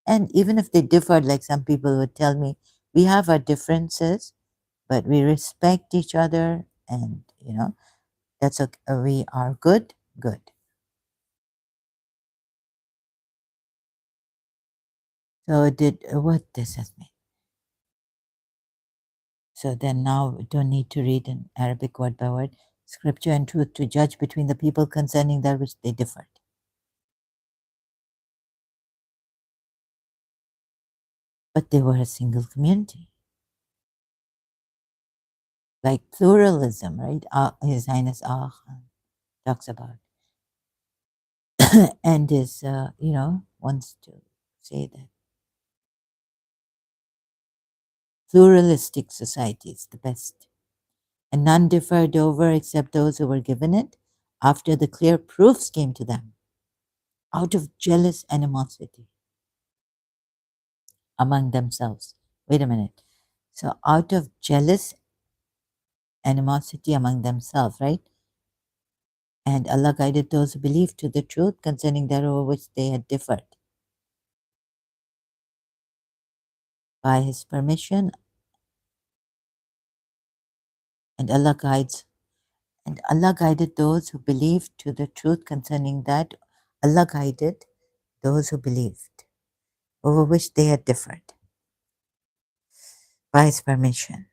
And even if they differed, like some people would tell me, we have our differences, but we respect each other, and that's okay. We are good. So did what this has meant. So then now we don't need to read in Arabic word by word, scripture and truth to judge between the people concerning that which they differed. But they were a single community. Like pluralism, right? His Highness Ah talks about. And is, wants to say that pluralistic society is the best. And none differed over except those who were given it after the clear proofs came to them, out of jealous animosity among themselves. Wait a minute. So, out of jealous animosity among themselves, right? And Allah guided those who believed to the truth concerning that over which they had differed. By His permission, and Allah guides, and Allah guided those who believed to the truth concerning that. Allah guided those who believed, over which they had differed, by His permission.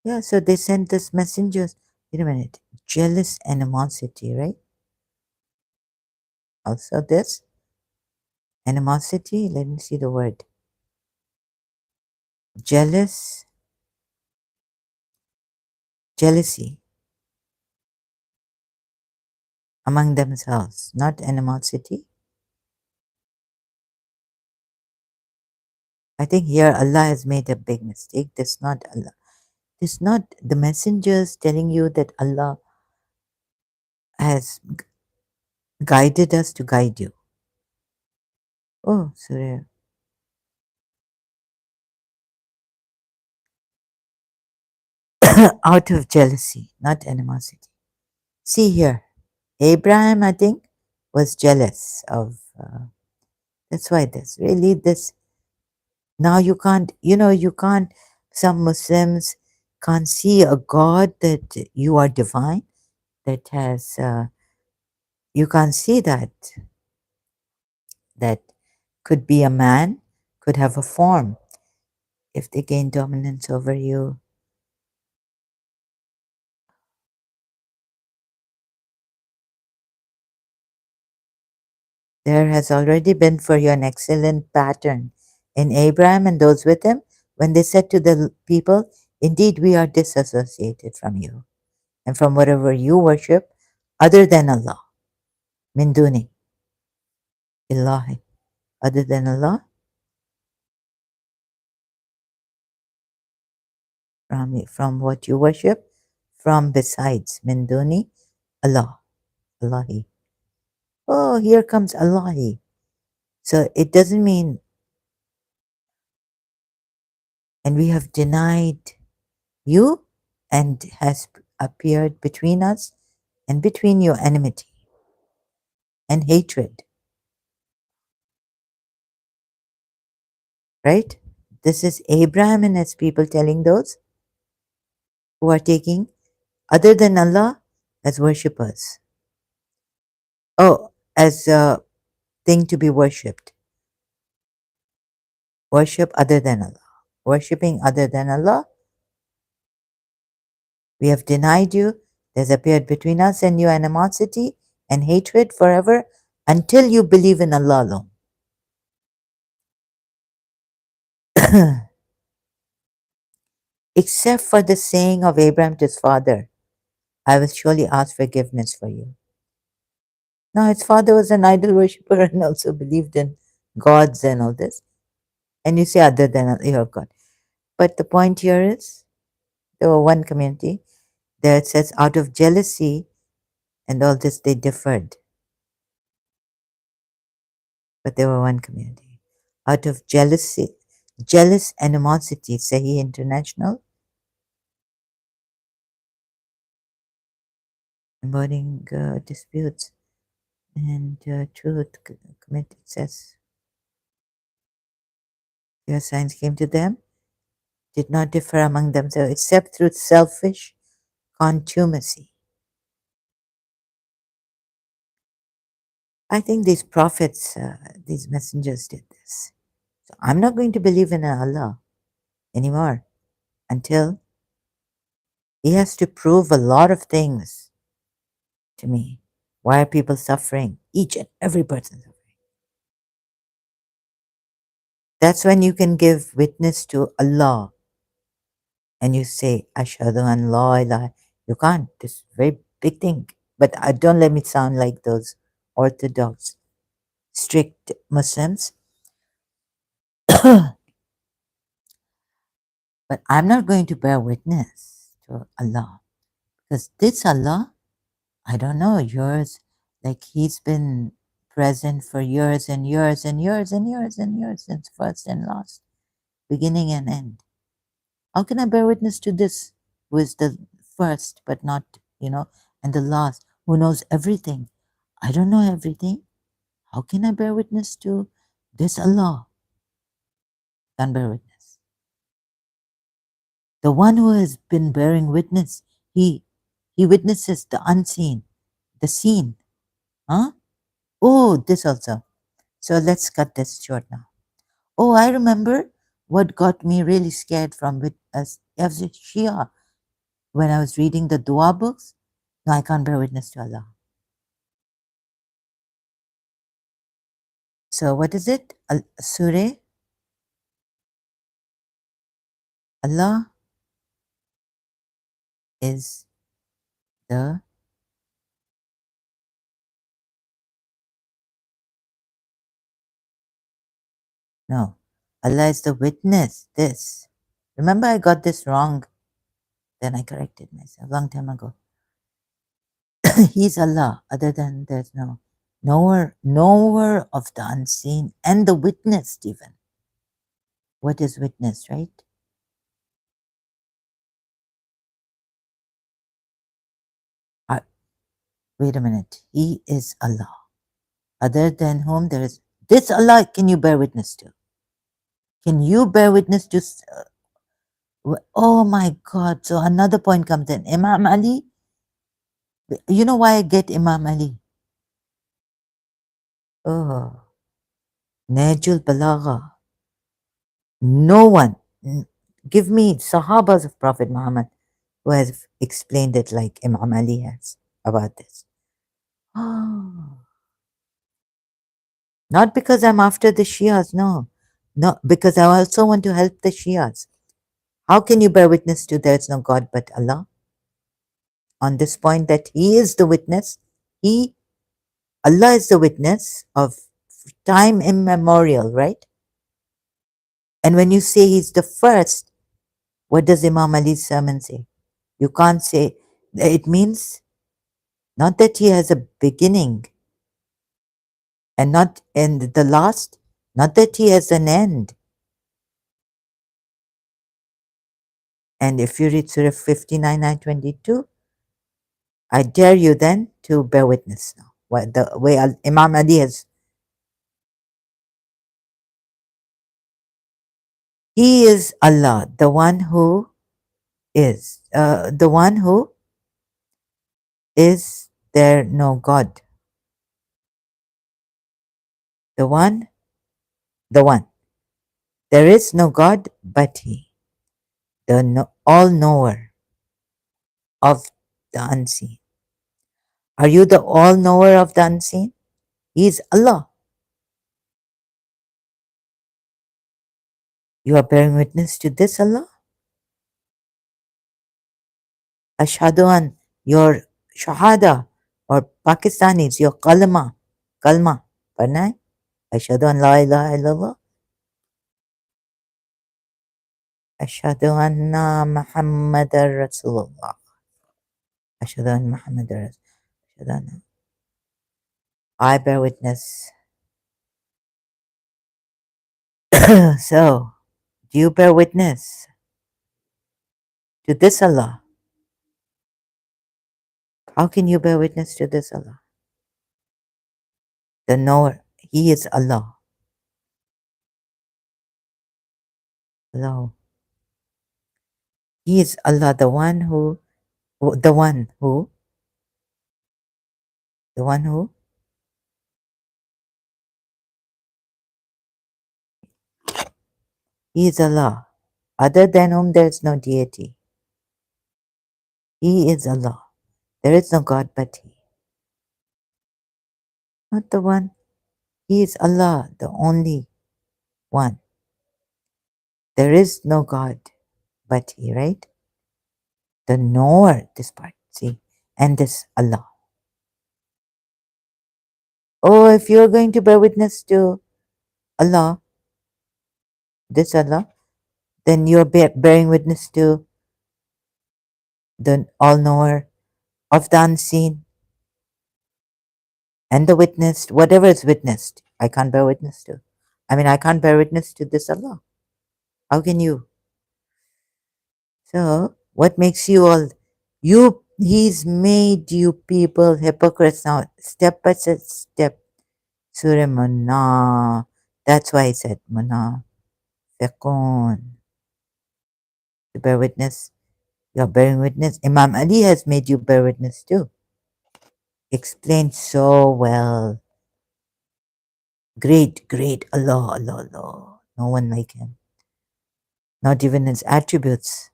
Yeah, so they sent us messengers. Wait a minute. Jealous animosity, right? Also, this animosity, let me see the word. Jealous, jealousy among themselves, not animosity. I think here Allah has made a big mistake. This not Allah. This not the messengers telling you that Allah has guided us to guide you. Oh, Surya. Out of jealousy, not animosity. See here, Abraham, I think, was jealous of. That's why this really this. Now you can't, you can't. Some Muslims can't see a God that you are divine. That has you can't see that. That could be a man, could have a form. If they gain dominance over you, there has already been for you an excellent pattern in Abraham and those with him when they said to the people, indeed, we are disassociated from you and from whatever you worship other than Allah. Min duni illahi. Other than Allah, from what you worship, from besides. Min duni Allah. Allahi. Oh, here comes Allahi. So it doesn't mean, and we have denied you and has appeared between us and between you enmity and hatred, right? This is Abraham and his people telling those who are taking other than Allah as worshippers. Oh, as a thing to be worshipped. Worship other than Allah. Worshipping other than Allah. We have denied you. There's appeared between us and you animosity and hatred forever until you believe in Allah alone. Except for the saying of Abraham to his father, I will surely ask forgiveness for you. Now, his father was an idol worshipper and also believed in gods and all this. And you say, other than your God. But the point here is, there were one community. There it says, out of jealousy and all this, they differed. But they were one community. Out of jealousy, jealous animosity, Sahih International, embodying disputes and truth, commit excess. Your signs came to them, did not differ among themselves except through selfish contumacy. I think these prophets, these messengers did this. So I'm not going to believe in Allah anymore until He has to prove a lot of things to me. Why are people suffering? Each and every person suffering. That's when you can give witness to Allah and you say, Ashhadu an la ilaha. You can't. This is a very big thing. But don't let me sound like those orthodox, strict Muslims. But I'm not going to bear witness to Allah because this Allah, I don't know, yours, like He's been present for years and years and years and years and years since first and last, beginning and end. How can I bear witness to this, who is the first, but not, and the last, who knows everything. I don't know everything. How can I bear witness to this Allah? Can't bear witness. The one who has been bearing witness, he witnesses the unseen, the seen. Huh? Oh, this also. So let's cut this short now. Oh, I remember what got me really scared from as a Shia when I was reading the dua books. No, I can't bear witness to Allah. So what is it? Surah? Allah is the no. Allah is the witness. This. Remember I got this wrong. Then I corrected myself long time ago. He's Allah. Other than there's no knower of the unseen and the witnessed even. What is witness, right? Uh, Wait a minute. He is Allah. Other than whom there is this Allah can you bear witness to? Can you bear witness to oh my God. So another point comes in. Imam Ali, you know why I get Imam Ali? Oh, Najul Balagha. No one, give me Sahabas of Prophet Muhammad who has explained it like Imam Ali has about this. Oh, not because I'm after the Shias, no. No, because I also want to help the Shias. How can you bear witness to there is no God but Allah? On this point that He is the witness, He, Allah is the witness of time immemorial, right? And when you say He's the first, what does Imam Ali's sermon say? You can't say, it means not that He has a beginning and not in the last, not that He has an end. And if you read Surah 59, 922, I dare you then to bear witness now. The way Imam Ali has, He is Allah, the one who is, the one who is there no God. The one, the one. There is no God but He, the all knower of the unseen. Are you the all knower of the unseen? He is Allah. You are bearing witness to this Allah? Ashhadu an, your shahada, or Pakistanis, your kalma, padna hai? Ashhadu an la ilaha illallah. Ashhadu anna Muhammadar Rasulullah. Ashhadu anna Muhammadar Rasulullah. I bear witness. So, do you bear witness to this Allah? How can you bear witness to this Allah? The knower. He is Allah. Allah. He is Allah, the one who, the one who, the one who, He is Allah, other than whom there is no deity. He is Allah. There is no God but He. Not the one. He is Allah, the only one. There is no God but He, right? The knower, this part, see, and this Allah. Oh, if you're going to bear witness to Allah, this Allah, then you're bearing witness to the all knower of the unseen and the witnessed, whatever is witnessed. I can't bear witness to. I can't bear witness to this Allah. How can you? So, what makes you all He's made you people hypocrites now, step by step. Surah Munna. That's why he said Munna. Fiqun. To bear witness. You're bearing witness. Imam Ali has made you bear witness too. Explained so well. Great, great. Allah, Allah, Allah. No one like him. Not even his attributes.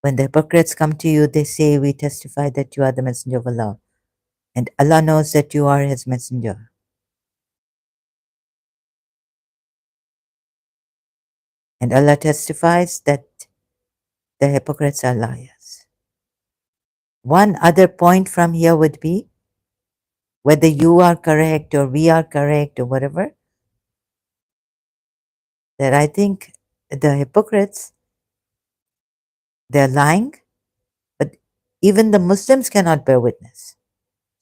When the hypocrites come to you, they say, we testify that you are the messenger of Allah. And Allah knows that you are his messenger. And Allah testifies that the hypocrites are liars. One other point from here would be whether you are correct or we are correct or whatever, that I think the hypocrites, they're lying, but even the Muslims cannot bear witness.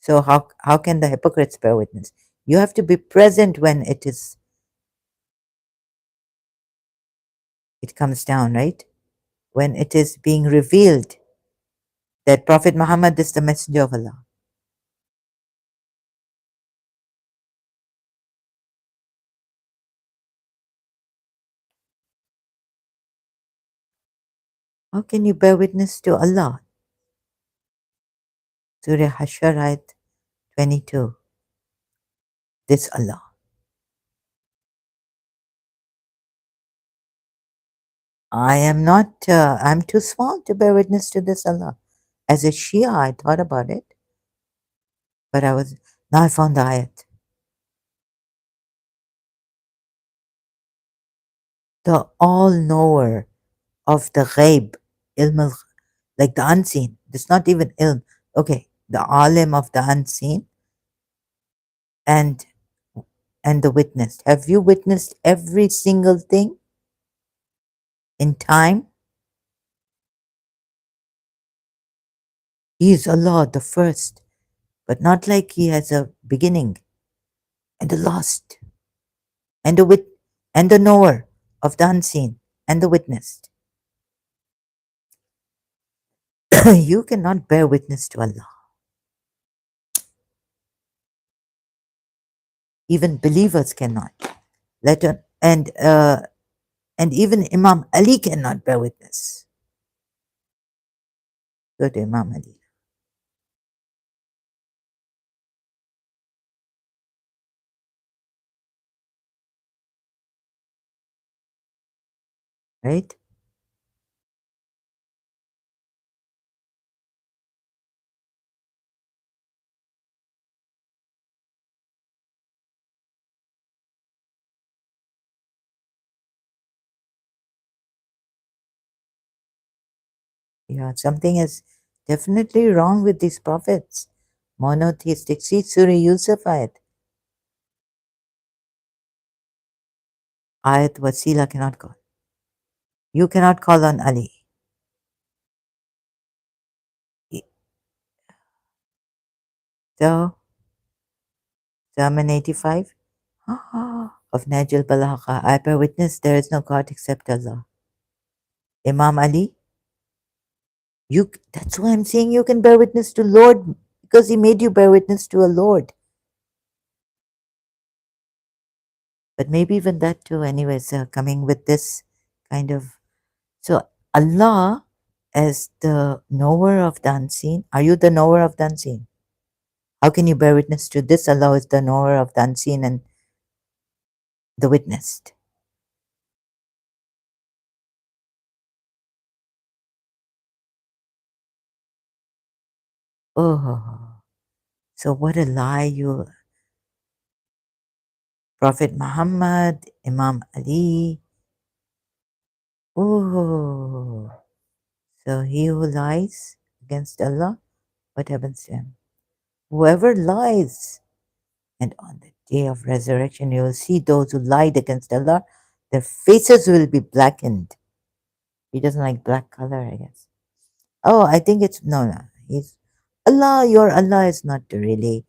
So how can the hypocrites bear witness? You have to be present when it comes down, right? When it is being revealed that Prophet Muhammad is the messenger of Allah. How can you bear witness to Allah? Surah Hashar ayat 22. This Allah. I am not, I'm too small to bear witness to this Allah. As a Shia, I thought about it, but now I found the ayat. The all-knower of the ghaib, ilm like the unseen. It's not even ilm. Okay, the alim of the unseen and the witnessed. Have you witnessed every single thing in time? He is Allah, the first, but not like he has a beginning and a last, and and the knower of the unseen and the witnessed. You cannot bear witness to Allah. Even believers cannot. Let a- and even Imam Ali cannot bear witness. Go to Imam Ali, right? Yeah, something is definitely wrong with these prophets. Monotheistic. See Surah Yusuf ayat. Ayat Wasila cannot call. You cannot call on Ali. So, Sermon 85 of Najil Balagha. I bear witness there is no God except Allah. Imam Ali, that's why I'm saying you can bear witness to Lord, because he made you bear witness to a Lord. But maybe even that too, anyways, coming with this kind of. So, Allah as the knower of the unseen. Are you the knower of the unseen? How can you bear witness to this? Allah is the knower of the unseen and the witnessed. Oh, so what a lie you. Prophet Muhammad, Imam Ali. Oh, so he who lies against Allah, what happens to him? Whoever lies, and on the day of resurrection, you will see those who lied against Allah, their faces will be blackened. He doesn't like black color, I guess. Oh, I think it's no. He's Allah. Your Allah is not really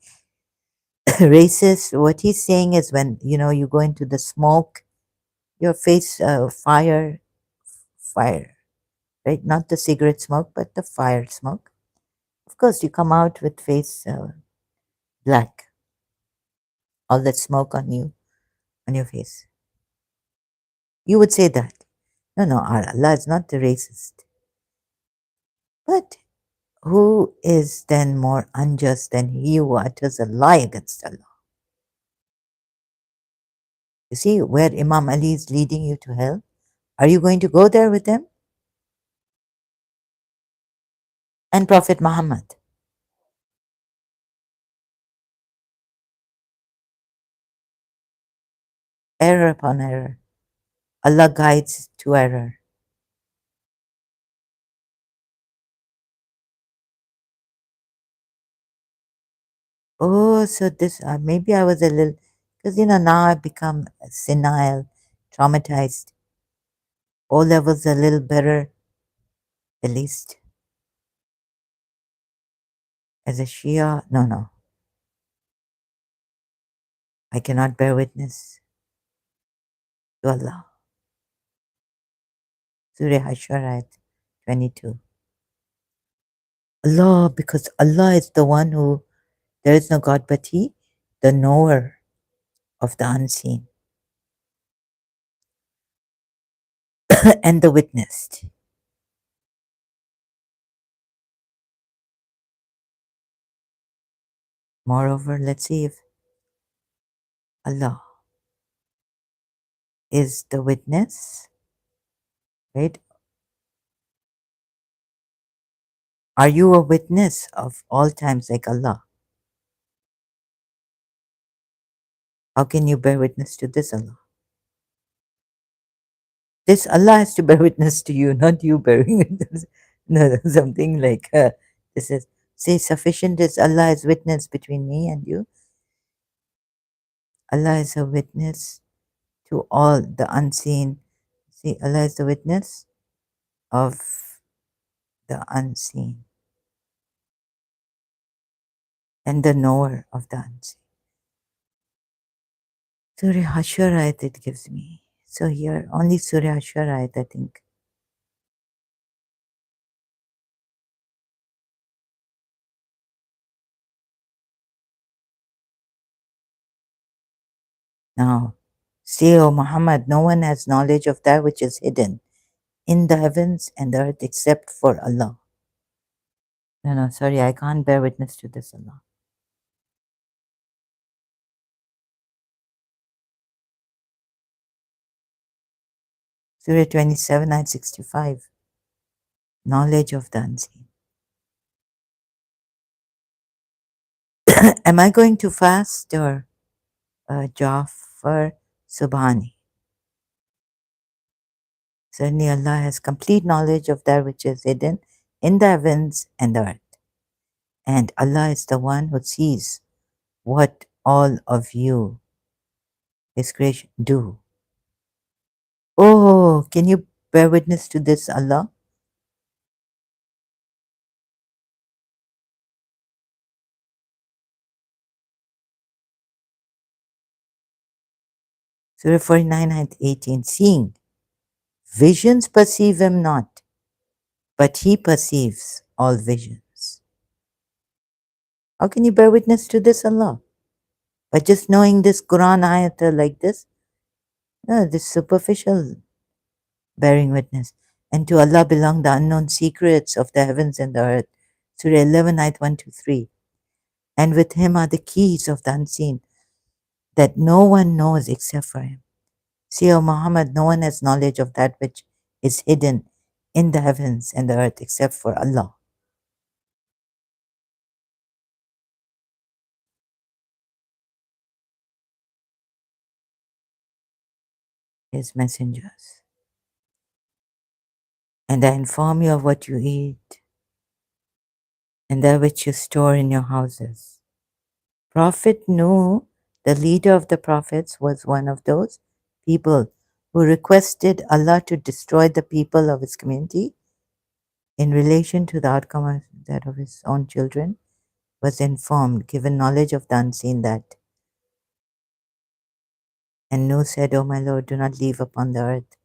racist. What he's saying is when you go into the smoke, your face fire. right? Not the cigarette smoke, but the fire smoke. Of course, you come out with face black, all that smoke on your face. You would say that. No, no, our Allah is not the racist. But who is then more unjust than he who utters a lie against Allah? You see where Imam Ali is leading you to hell? Are you going to go there with them? And Prophet Muhammad. Error upon error. Allah guides to error. Oh, so this, maybe I was a little, because now I've become senile, traumatized. O levels a little better, at least. As a Shia, no, no. I cannot bear witness to Allah. Surah Hashar ayat 22. Allah, because Allah is the one who, there is no God but He, the knower of the unseen and the witnessed. Moreover, let's see if Allah is the witness, right? Are you a witness of all times like Allah? How can you bear witness to this Allah? This Allah has to bear witness to you, not you bearing witness. No, something like this is, say, sufficient is Allah is witness between me and you. Allah is a witness to all the unseen. See, Allah is the witness of the unseen and the knower of the unseen. Surah Hashar ayat it gives me. So here, only Surah Hashar ayat, I think. Now, say, O Muhammad, no one has knowledge of that which is hidden in the heavens and the earth except for Allah. No, no, sorry, I can't bear witness to this Allah. Surah 27, ayat 65. Knowledge of the unseen. Am I going to fast or Jafar Subhani? Certainly, Allah has complete knowledge of that which is hidden in the heavens and the earth. And Allah is the one who sees what all of you, His creation, do. Oh, can you bear witness to this, Allah? Surah 49, ayat 18. Seeing, visions perceive Him not, but He perceives all visions. How can you bear witness to this, Allah? By just knowing this Quran ayat like this? No, this superficial bearing witness. And to Allah belong the unknown secrets of the heavens and the earth. Surah 11, ayat 1 to 3. And with Him are the keys of the unseen that no one knows except for Him. See, O Muhammad, no one has knowledge of that which is hidden in the heavens and the earth except for Allah. His messengers. And I inform you of what you eat and that which you store in your houses. Prophet Nuh, the leader of the prophets, was one of those people who requested Allah to destroy the people of his community in relation to the outcome of that of his own children, was informed, given knowledge of the unseen that. And Nuh said, O my Lord, do not leave upon the earth.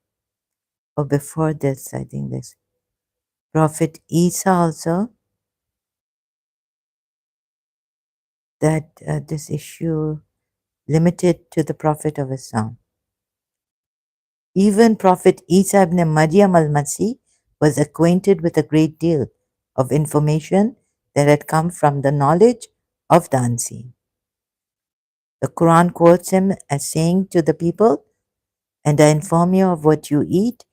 Or before this, I think this. Prophet Isa also, that this issue limited to the Prophet of Islam. Even Prophet Isa ibn Maryam al-Masih was acquainted with a great deal of information that had come from the knowledge of the unseen. The Quran quotes him as saying to the people, "And I inform you of what you eat."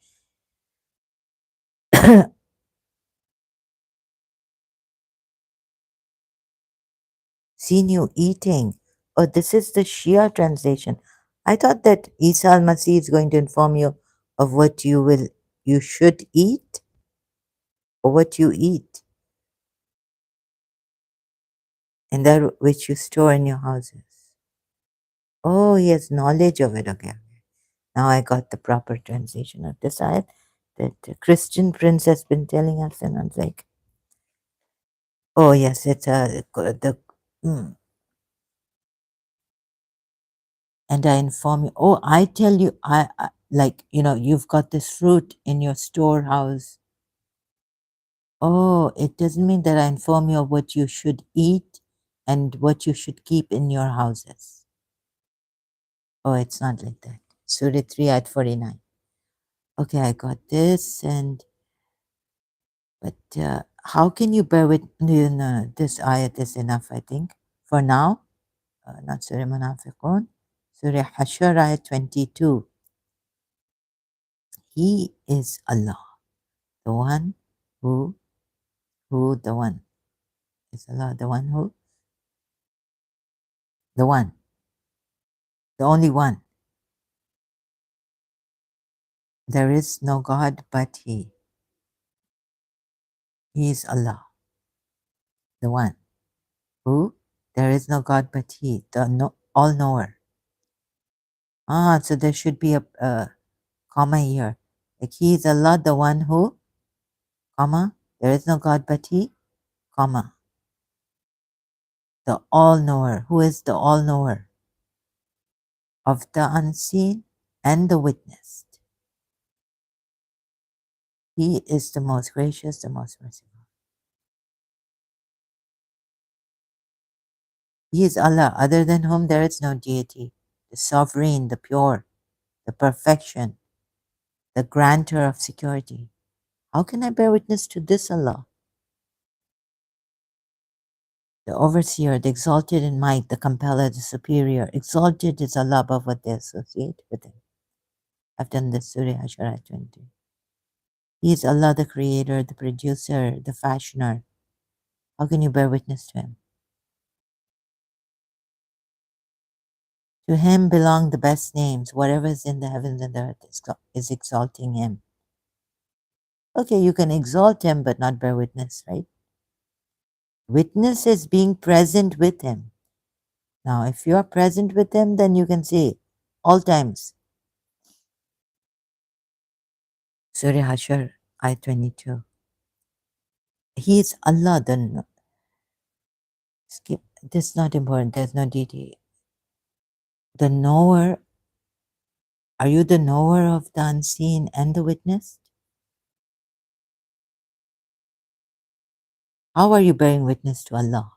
Seen you eating. Oh, this is the Shia translation. I thought that Isa al-Masih is going to inform you of what you should eat, or what you eat, and that which you store in your houses. Oh, he has knowledge of it. Okay. Now I got the proper translation of this ayat that the Christian prince has been telling us, and I was like, oh yes, it's mm. And I inform you. Oh, I tell you, I like, you've got this fruit in your storehouse. Oh, it doesn't mean that I inform you of what you should eat and what you should keep in your houses. Oh, it's not like that. Surah 3 at 49. Okay, I got this, but how can you bear with this ayat is enough, I think, for now. Not Surah Munafiqun. Surah Hashar ayat 22. He is Allah, the one who, the one. Is Allah the one who? The one, the only one. There is no God but He. He is Allah, the one who? There is no God but He, the all-knower. So there should be a comma here. Like He is Allah, the one who, comma, there is no God but He, comma, the all-knower. Who is the all-knower? Of the unseen and the witnessed. He is the most gracious, the most merciful. He is Allah, other than whom there is no deity, the sovereign, the pure, the perfection, the grantor of security. How can I bear witness to this Allah? The overseer, the exalted in might, the compeller, the superior. Exalted is Allah above what they associate with Him. I've done this Surah Hashar 20. He is Allah, the creator, the producer, the fashioner. How can you bear witness to Him? To Him belong the best names. Whatever is in the heavens and the earth is exalting Him. Okay, you can exalt Him but not bear witness, right? Witness is being present with Him. Now, if you are present with Him, then you can say all times. Surah Hashar, ayat 22. He is Allah, skip, this is not important, there's no deity. The knower, are you the knower of the unseen and the witnessed? How are you bearing witness to Allah?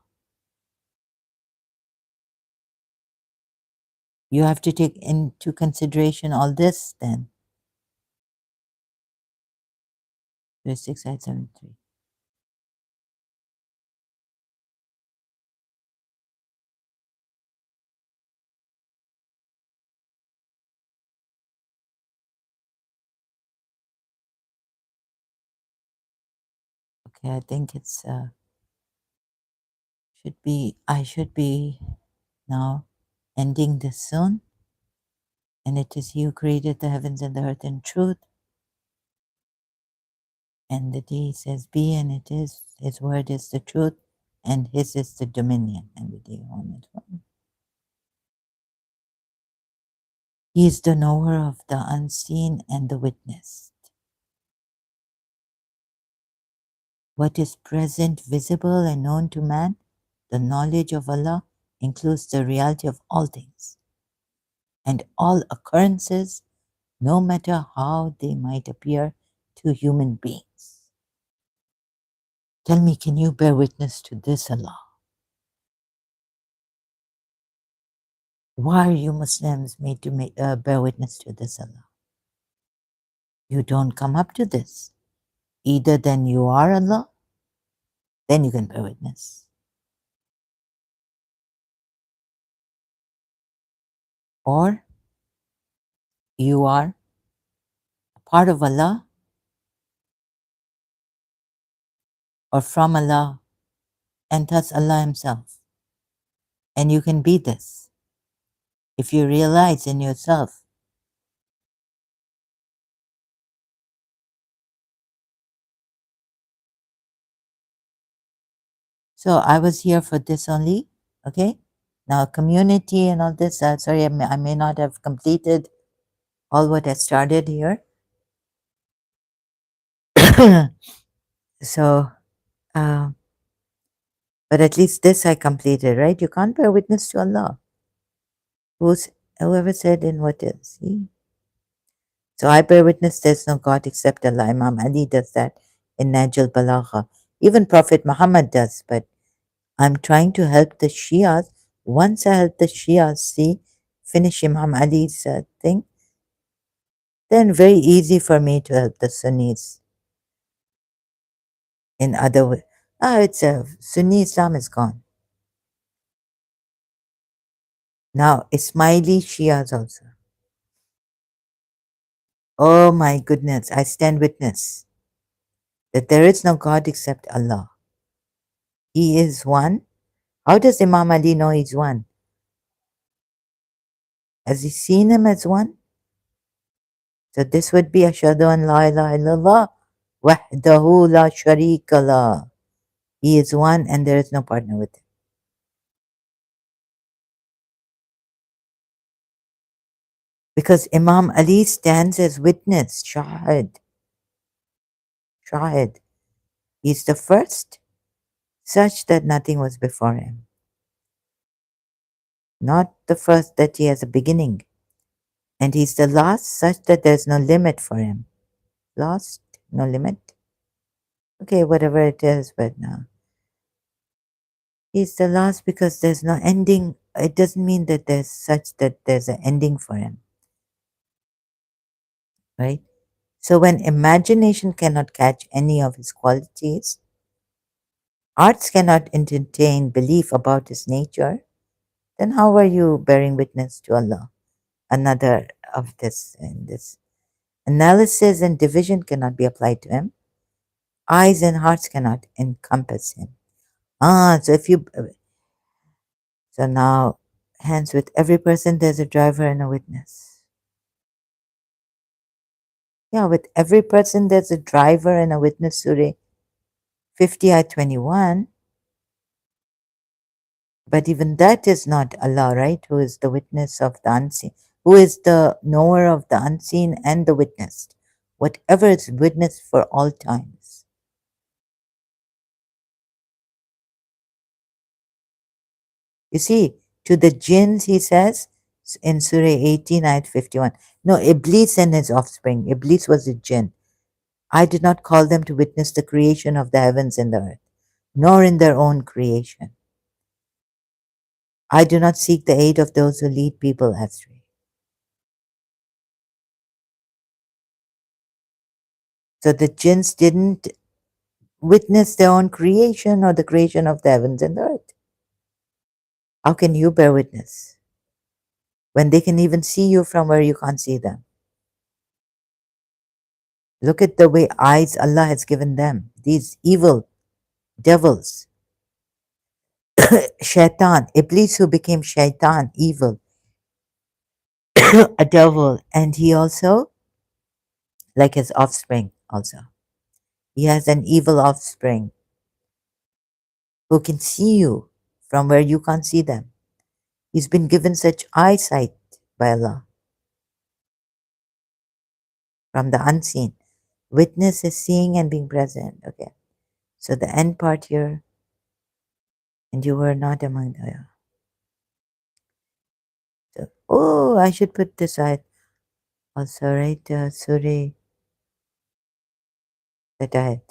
You have to take into consideration all this then. Verse 6, ayat 73. Okay, I think it's I should be now ending this soon. And it is He who created the heavens and the earth in truth. And the day says be, and it is. His word is the truth, and His is the dominion, and the day on it. He is the knower of the unseen and the witnessed. What is present, visible, and known to man, the knowledge of Allah includes the reality of all things and all occurrences, no matter how they might appear to human beings. Tell me, can you bear witness to this, Allah? Why are you Muslims made to bear witness to this, Allah? You don't come up to this. Either then you are Allah, then you can bear witness. Or you are a part of Allah or from Allah and thus Allah Himself. And you can be this if you realize in yourself. So I was here for this only, okay? Now, community and all this, sorry, I may not have completed all what I started here. So, uh, but at least this I completed, right? You can't bear witness to Allah. Whoever said in what is? See? So I bear witness there's no God except Allah. Imam Ali does that in Najl Balagha. Even Prophet Muhammad does, but I'm trying to help the Shias. Once I help the Shias see, finish Imam Ali's thing, then very easy for me to help the Sunnis in other way. It's Sunni Islam is gone. Now, Ismaili Shias also. Oh my goodness, I stand witness that there is no God except Allah. He is one. How does Imam Ali know he's one? Has he seen him as one? So this would be Ashhadu an la ilaha illallah wahdahu la sharika lah. He is one and there is no partner with him. Because Imam Ali stands as witness, shahid. Shahid. He's the first, such that nothing was before him. Not the first that he has a beginning. And he's the last, such that there's no limit for him. Last, no limit. Okay, whatever it is, but no. He's the last because there's no ending. It doesn't mean that there's such that there's an ending for him. Right? So when imagination cannot catch any of his qualities, arts cannot entertain belief about his nature, then how are you bearing witness to Allah? Another of this and this. Analysis and division cannot be applied to him. Eyes and hearts cannot encompass him. So if you so now hence with every person there's a driver and a witness. Yeah, with every person there's a driver and a witness. Surah 50 ayat 21. But even that is not Allah, right? Who is the witness of the unseen, who is the knower of the unseen and the witnessed. Whatever is witnessed for all times. You see, to the jinns, he says in Surah 18, ayat 51. No, Iblis and his offspring. Iblis was a jinn. I did not call them to witness the creation of the heavens and the earth, nor in their own creation. I do not seek the aid of those who lead people astray. So the jinns didn't witness their own creation or the creation of the heavens and the earth. How can you bear witness when they can even see you from where you can't see them? Look at the way eyes Allah has given them, these evil devils. Shaitan, Iblis who became Shaitan, evil, a devil, and he also, like his offspring, also. He has an evil offspring who can see you from where you can't see them. He's been given such eyesight by Allah from the unseen. Witness is seeing and being present. Okay. So the end part here, and you were not among the. Yeah. So, oh, I should put this ayat also, right? Surah, that ayat.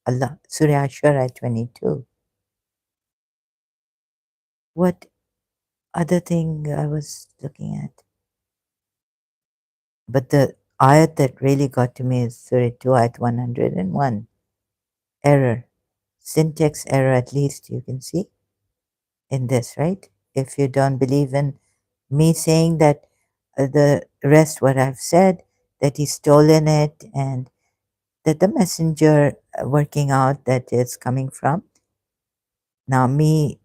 Allah, Surah Ashura 22. What other thing I was looking at? But the ayat that really got to me is Surah 2, ayat 101. Error. Syntax error, at least you can see in this, right? If you don't believe in me saying that the rest, what I've said, that he's stolen it and that the messenger working out that is coming from. Now, me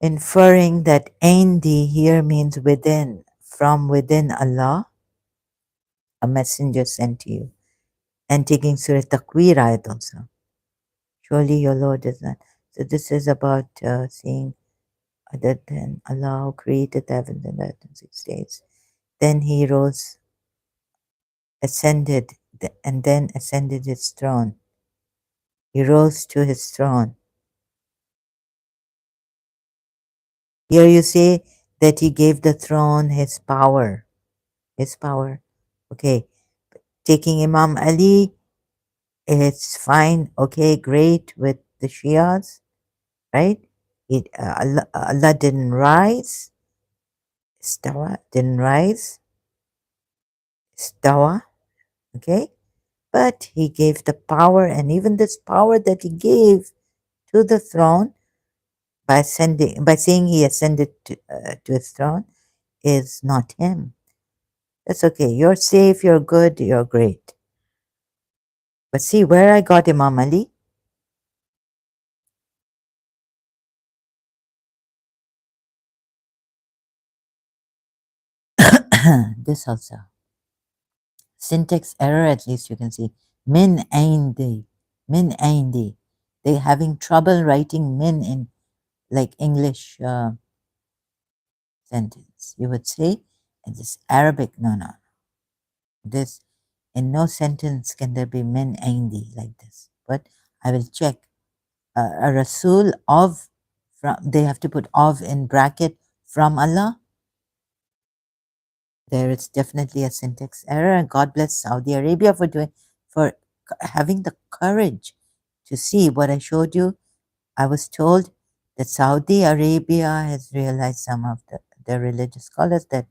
inferring that Aindi here means within, from within Allah, a messenger sent to you. And taking Surah Takwir ayat also. Surely your Lord is not. So this is about seeing other than Allah who created the heavens and earth in 6 days. Then he rose, ascended, and then ascended his throne. He rose to his throne. Here you say that he gave the throne his power. His power. Okay. Taking Imam Ali, it's fine. Okay, great with the Shias, right? Allah didn't rise. Stawa didn't rise. Stawa. Okay. But he gave the power, and even this power that he gave to the throne by saying he ascended to his throne is not him. That's okay. You're safe, you're good, you're great. But see where I got Imam Ali? This also. Syntax error, at least you can see. Min aindi. Min aindi. They're having trouble writing min in like English sentence. You would say, and this Arabic, no. This, in no sentence can there be min aindi like this. But I will check. A Rasul of, from, they have to put of in bracket from Allah. There is definitely a syntax error, and God bless Saudi Arabia for having the courage to see what I showed you. I was told that Saudi Arabia has realized, some of the religious scholars, that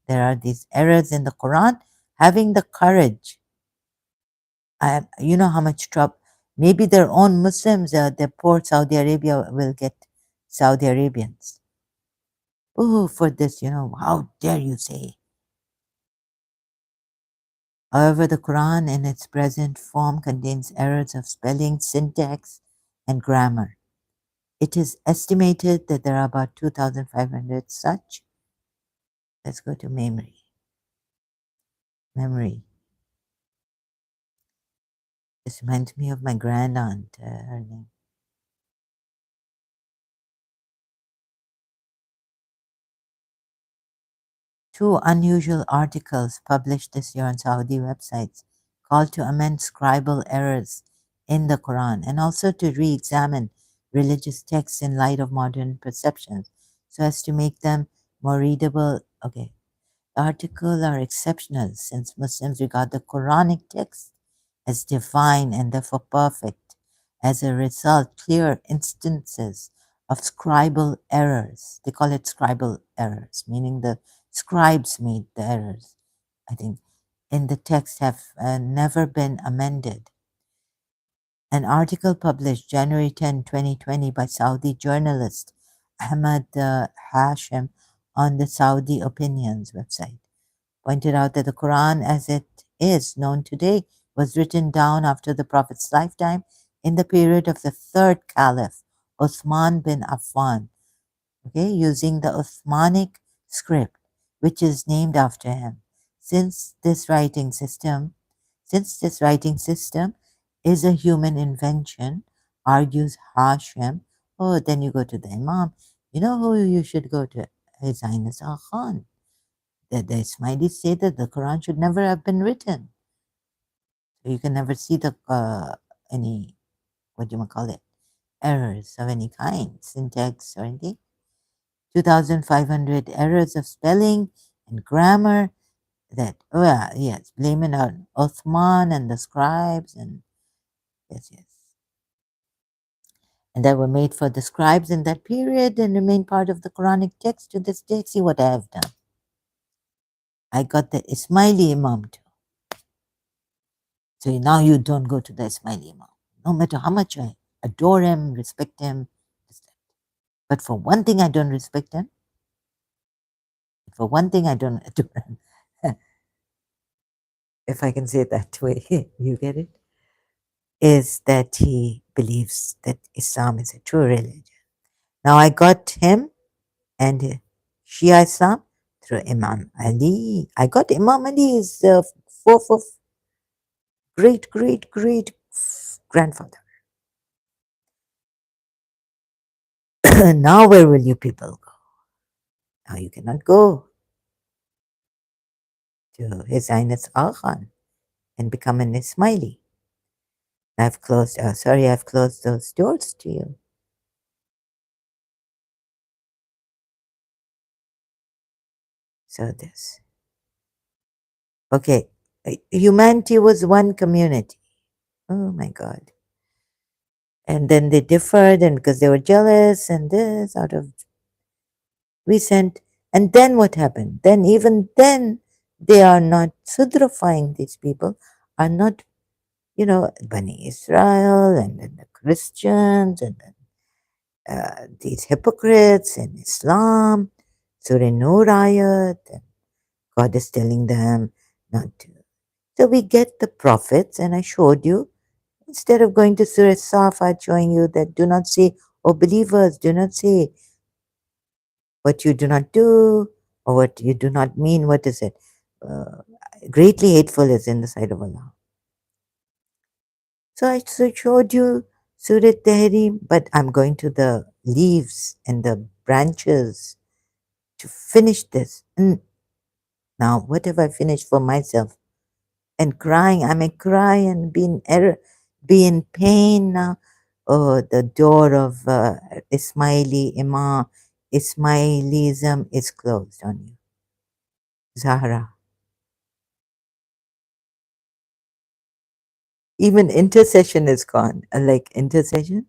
there are these errors in the Quran. Having the courage, you know how much trouble. Maybe their own Muslims, the poor Saudi Arabia will get Saudi Arabians. Oh, for this, how dare you say. However, the Quran in its present form contains errors of spelling, syntax, and grammar. It is estimated that there are about 2,500 such. Let's go to memory. Memory. This reminds me of my grandaunt, her name. Two unusual articles published this year on Saudi websites call to amend scribal errors in the Quran and also to re examine religious texts in light of modern perceptions so as to make them more readable. Okay. The articles are exceptional since Muslims regard the Quranic text as divine and therefore perfect. As a result, clear instances of scribal errors, they call it scribal errors, meaning the scribes made the errors, I think, in the text have never been amended. An article published January 10, 2020 by Saudi journalist Ahmad Hashim on the Saudi Opinions website pointed out that the Quran as it is known today was written down after the Prophet's lifetime in the period of the third Caliph, Uthman bin Affan, okay, using the Uthmanic script, which is named after him. Since this writing system is a human invention, argues Hashim. Oh, then you go to the Imam. You know who you should go to? His Highness Al Khan. The Ismailis say that the Quran should never have been written. So you can never see the any, what do you call it, errors of any kind, syntax or anything. 2,500 errors of spelling and grammar. that, oh yeah, yes, blame it on Uthman and the scribes, and yes, yes. And that were made for the scribes in that period and remain part of the Quranic text to this day. See what I have done. I got the Ismaili Imam too. So now you don't go to the Ismaili Imam, no matter how much I adore him, respect him. But for one thing, I don't respect him. For one thing, I don't adore him. If I can say it that way, you get it? Is that he believes that Islam is a true religion. Now I got him and Shia Islam through Imam Ali. I got Imam Ali's fourth of great grandfather. Now where will you people go? Now you cannot go to His Highness Al Khan and become an Ismaili. I've closed, sorry, I've closed those doors to you. So this. Okay, humanity was one community. Oh my God. And then they differed, and because they were jealous, and this out of recent. And then what happened? Then, even then, they are not sudrafying, these people are not, Bani Israel, and then the Christians, and then these hypocrites in Islam, Surah Nur ayat, and God is telling them not to. So we get the prophets, and I showed you, instead of going to Surah Safat, showing you that do not say, oh believers, do not say what you do not do, or what you do not mean. What is it? Uh, Greatly hateful is in the sight of Allah. So I showed you Surah Tahrim, but I'm going to the leaves and the branches to finish this. And now, what have I finished for myself? And crying, I may cry and be in pain now. Oh, the door of Ismaili Imam, Ismailism is closed on you. Zahra. Even intercession is gone. Like intercession.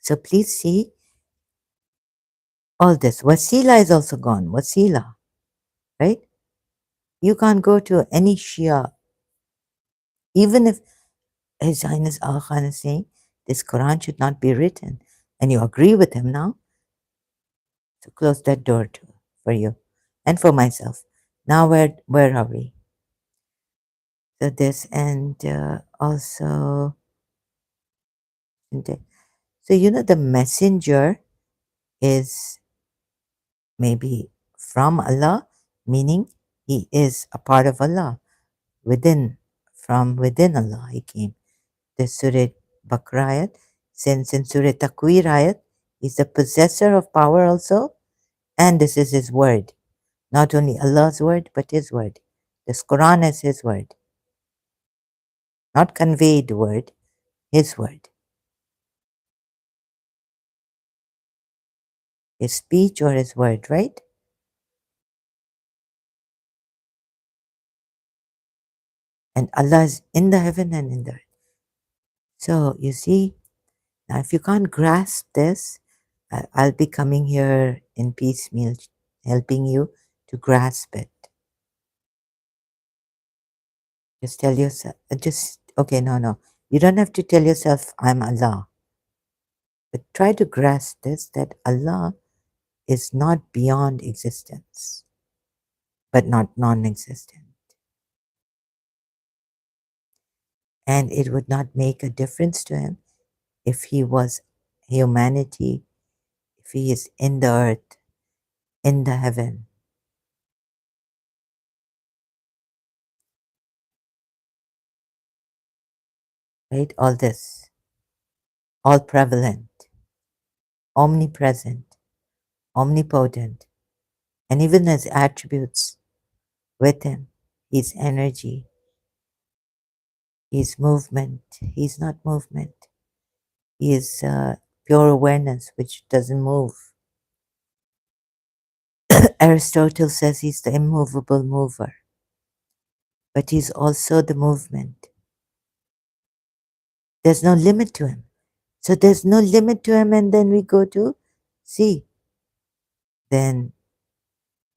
So please see all this. Wasila is also gone. Wasila, right? You can't go to any Shia, even if His Highness Al Khan is saying this Quran should not be written, and you agree with him now. So close that door too for you and for myself. Now where are we? So this, and also, so the messenger is maybe from Allah, meaning he is a part of Allah, from within Allah he came. The Surah Baqarah ayat, since in Surah Takwir ayat, he's the possessor of power also, and this is his word. Not only Allah's word, but his word. This Quran is his word. Not conveyed word, his word. His speech or his word, right? And Allah is in the heaven and in the earth. So you see, now if you can't grasp this, I'll be coming here in piecemeal, helping you to grasp it. Just tell yourself, okay, no. You don't have to tell yourself, I'm Allah. But try to grasp this, that Allah is not beyond existence, but not non existent. And it would not make a difference to him if he was humanity, if he is in the earth, in the heaven. Right? All this, all prevalent, omnipresent, omnipotent, and even his attributes with him, his energy, his movement. He's not movement. He is pure awareness, which doesn't move. Aristotle says he's the immovable mover, but he's also the movement. There's no limit to him. So there's no limit to him, and then we go to see. Then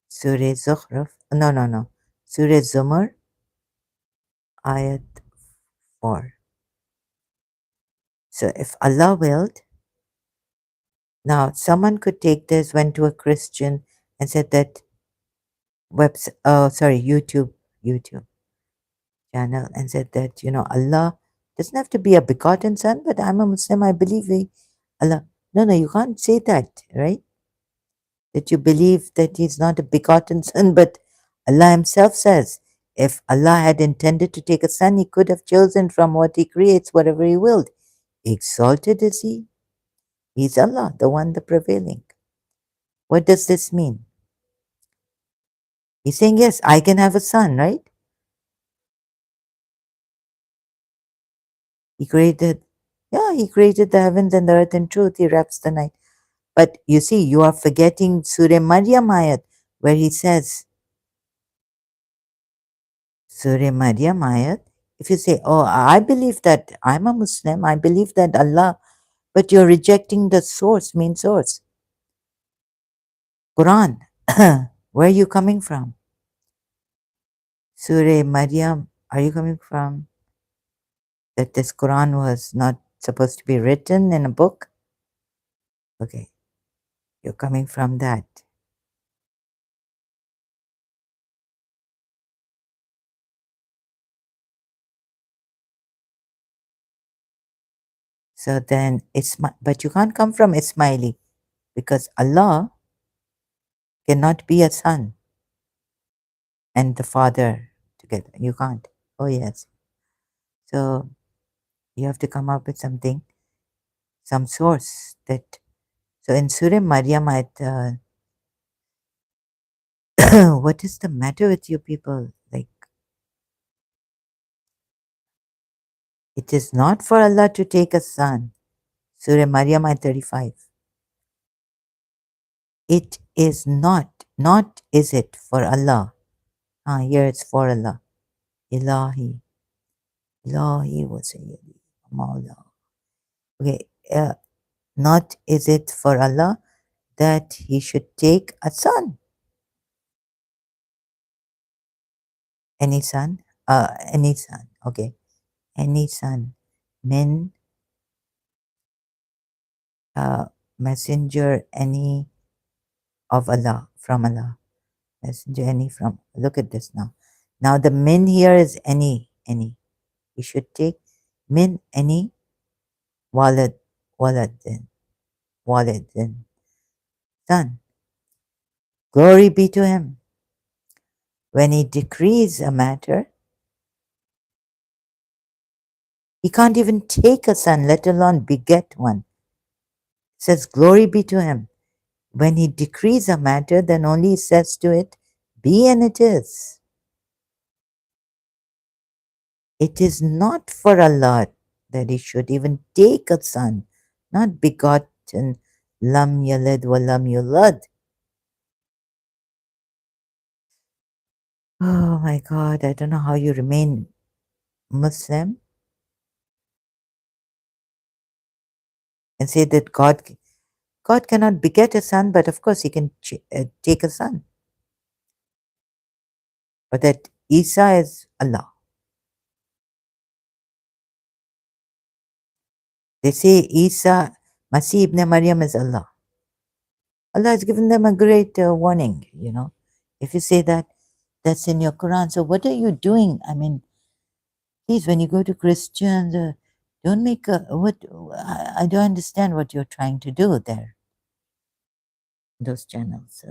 Surah Zukhruf, no. Surah Zumar, ayat 4. So if Allah willed, now someone could take this, went to a Christian and said that YouTube channel and said that, Allah doesn't have to be a begotten son, but I'm a Muslim, I believe Allah. No, you can't say that, right? That you believe that he's not a begotten son, but Allah himself says, if Allah had intended to take a son, he could have chosen from what he creates, whatever he willed. Exalted is he. He's Allah, the one, the prevailing. What does this mean? He's saying, yes, I can have a son, right? He created, he created the heavens and the earth in truth. He wraps the night. But you see, you are forgetting Surah Maryam ayat, where he says, Surah Maryam ayat, if you say, oh, I believe that I'm a Muslim, I believe that Allah, but you're rejecting the source, main source. Quran, where are you coming from? Surah Maryam, are you coming from that this Quran was not supposed to be written in a book? Okay, you're coming from that. So then but you can't come from Ismaili because Allah cannot be a son and the father together. You can't. Oh, yes. So you have to come up with something, some source that. So in Surah Maryam, what is the matter with you people? Like, it is not for Allah to take a son. Surah Maryam, ayat 35. It is not is it for Allah. Here it's for Allah. Ilahi. Ilahi wa Sayyidi. Mawla. Okay, not is it for Allah that he should take a son. Any son? Any son. Okay. Any son. Min, messenger, any of Allah, from Allah. Messenger, any from. Look at this now. Now the min here is any. You should take min, any, walad, waladin, son. Glory be to him. When he decrees a matter, he can't even take a son, let alone beget one. It says, glory be to him. When he decrees a matter, then only he says to it, be, and it is. It is not for Allah that he should even take a son, not begotten, lam yalid wa lam yulad. Oh my God, I don't know how you remain Muslim and say that God cannot beget a son, but of course he can take a son. But that Isa is Allah. They say Isa, Masih ibn Maryam is Allah. Allah has given them a great warning, If you say that, that's in your Quran. So what are you doing? I mean, please, when you go to Christians, don't make I don't understand what you're trying to do there. Those channels.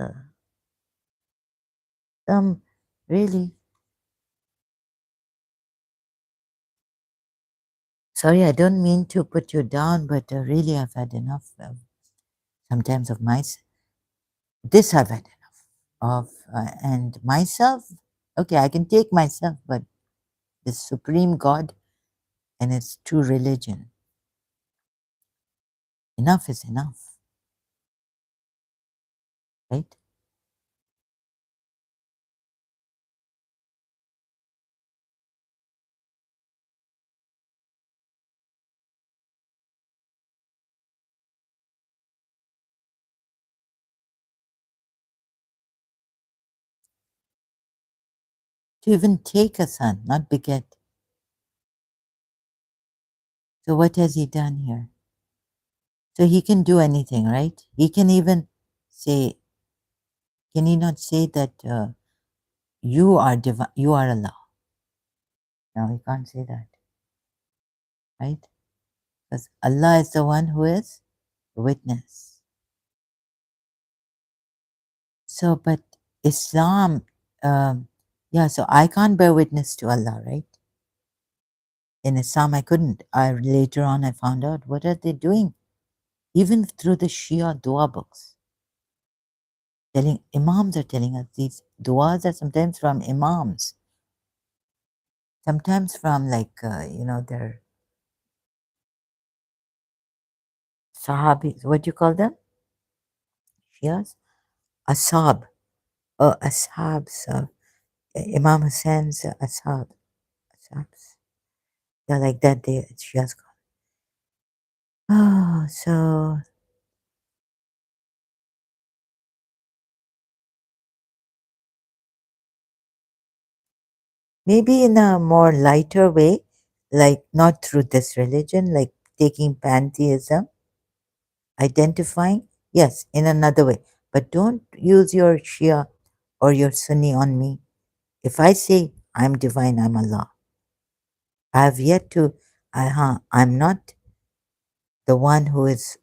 Really. Sorry, I don't mean to put you down, but really I've had enough sometimes of this I've had enough of, and myself. Okay, I can take myself, but the supreme God and its true religion. Enough is enough, right? to even take a son, not beget. So what has he done here? So he can do anything, right? He can even say, can he not say that you are divine, you are Allah? No, he can't say that, right? Because Allah is the one who is witness. So, but Islam, yeah, so I can't bear witness to Allah, right? In Islam, I couldn't. Later on, I found out what are they doing? Even through the Shia dua books, telling Imams are telling us these duas are sometimes from Imams, sometimes from like their Sahabis. What do you call them? Shias, Ashab, Ashabs. Imam Hussein's Ashabs. Yeah, like that. Shias call. Oh, so maybe in a more lighter way, like not through this religion, like taking pantheism, identifying, yes, in another way. But don't use your Shia or your Sunni on me. If I say I'm divine, I'm Allah, I have yet to, I'm not the one who is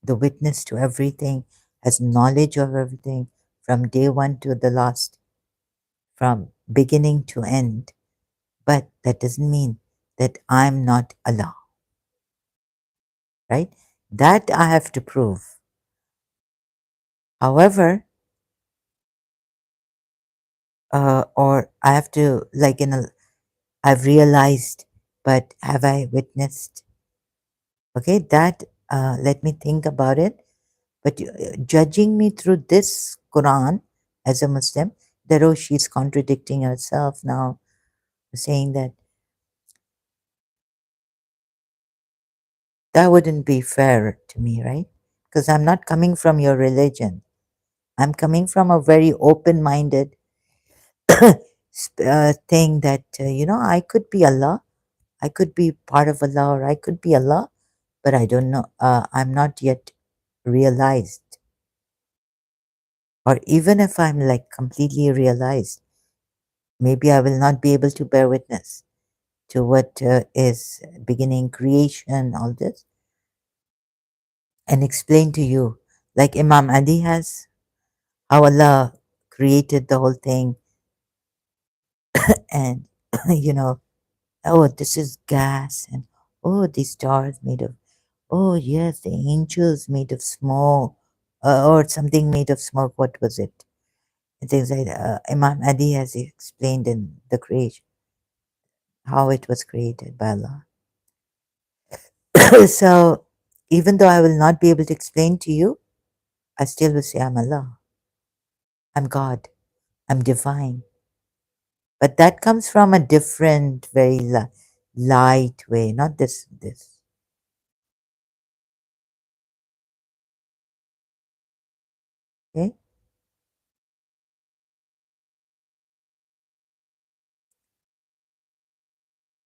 the witness to everything, has knowledge of everything from day one to the last, from beginning to end. But that doesn't mean that I'm not Allah, right? That I have to prove. However, or I have to, like I've realized, but have I witnessed? Okay, that, let me think about it. But judging me through this Quran as a Muslim, that oh, she's contradicting herself now, saying that that wouldn't be fair to me, right? Because I'm not coming from your religion. I'm coming from a very open minded thing that, I could be Allah, I could be part of Allah, or I could be Allah, but I don't know. I'm not yet realized. Or even if I'm like completely realized, maybe I will not be able to bear witness to what is beginning creation, all this, and explain to you, like Imam Ali has, how Allah created the whole thing, and oh, this is gas, and oh, these stars made of, oh, yes, the angels made of smoke, or something made of smoke. What was it? And things like Imam Ali has explained in the creation, how it was created by Allah. So, even though I will not be able to explain to you, I still will say I'm Allah, I'm God, I'm divine. But that comes from a different, very light way, not this. Okay?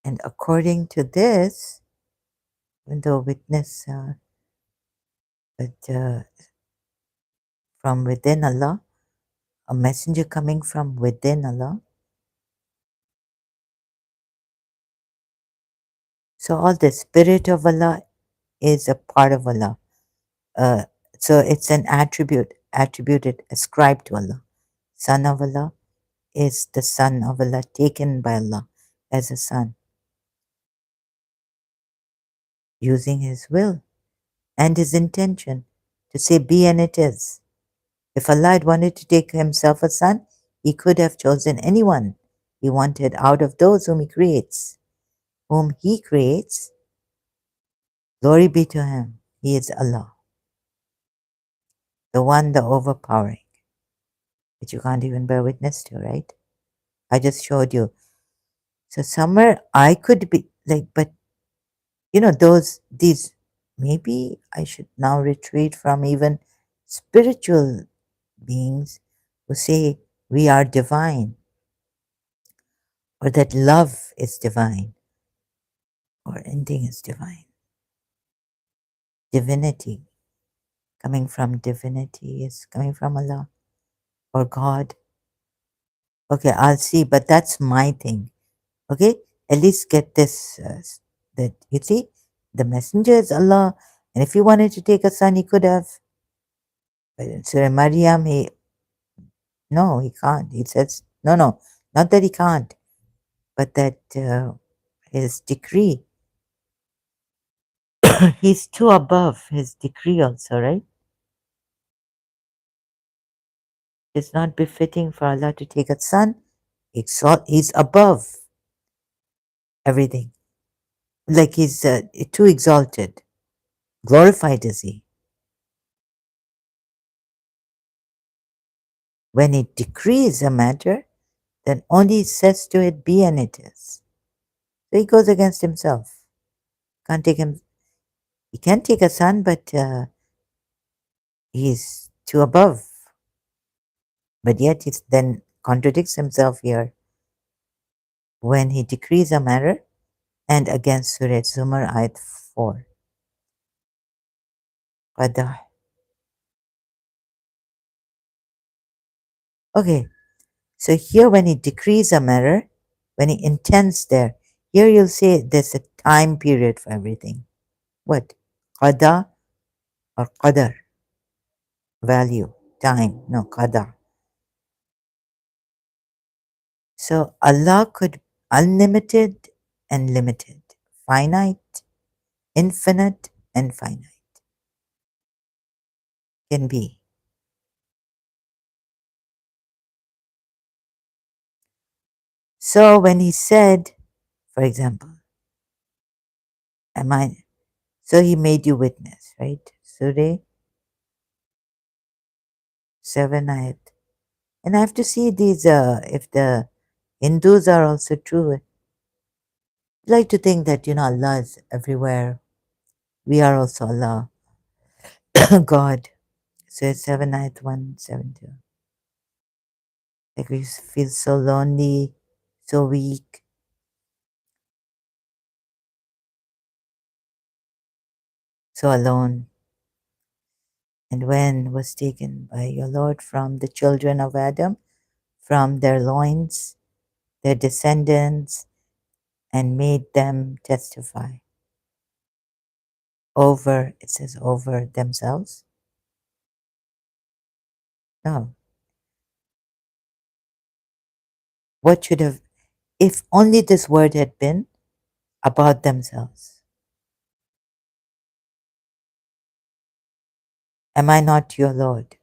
And according to this, when the witness that from within Allah, a messenger coming from within Allah. So all the spirit of Allah is a part of Allah. Uh, so it's an attribute attributed, ascribed to Allah. Son of Allah is the son of Allah, taken by Allah as a son, using his will and his intention to say be and it is. If Allah had wanted to take himself a son, he could have chosen anyone he wanted out of those whom he creates. Whom he creates, glory be to him, he is Allah, the one, the overpowering, which you can't even bear witness to, right? I just showed you. So somewhere I could be like, but these, maybe I should now retreat from even spiritual beings who say we are divine. or that love is divine, or anything is divine. Divinity, coming from divinity, is coming from Allah or God. Okay, I'll see, but that's my thing. Okay, at least get this that you see, the messenger is Allah, and if he wanted to take a son, he could have. But in Surah Maryam, no, he can't. He says, no, no, not that he can't, but that his decree, he's too above his decree also, right? It's not befitting for Allah to take a son. He's above everything. Like he's too exalted. Glorified is he. When he decrees a matter, then only says to it be and it is. So he goes against himself. Can't take him. He can take a son, but he's too above. But yet he then contradicts himself here when he decrees a matter and against Surah Zumar ayat 4. Qadah. Okay, so here when he decrees a matter, when he intends there, here you'll say there's a time period for everything. What? Qada or qadar? Value, time, no qada. So Allah could unlimited and limited, finite, infinite, and finite can be. So when he said, for example, am I, so he made you witness, right? Surah 7 ayat. And I have to see these, if the Hindus are also true. I like to think that, Allah is everywhere. We are also Allah, God. So it's 7 ayat 172. Like we feel so lonely, so weak. So alone. And when was taken by your Lord from the children of Adam, from their loins, their descendants, and made them testify over, it says over themselves. No. What should have, if only this word had been about themselves. Am I not your Lord?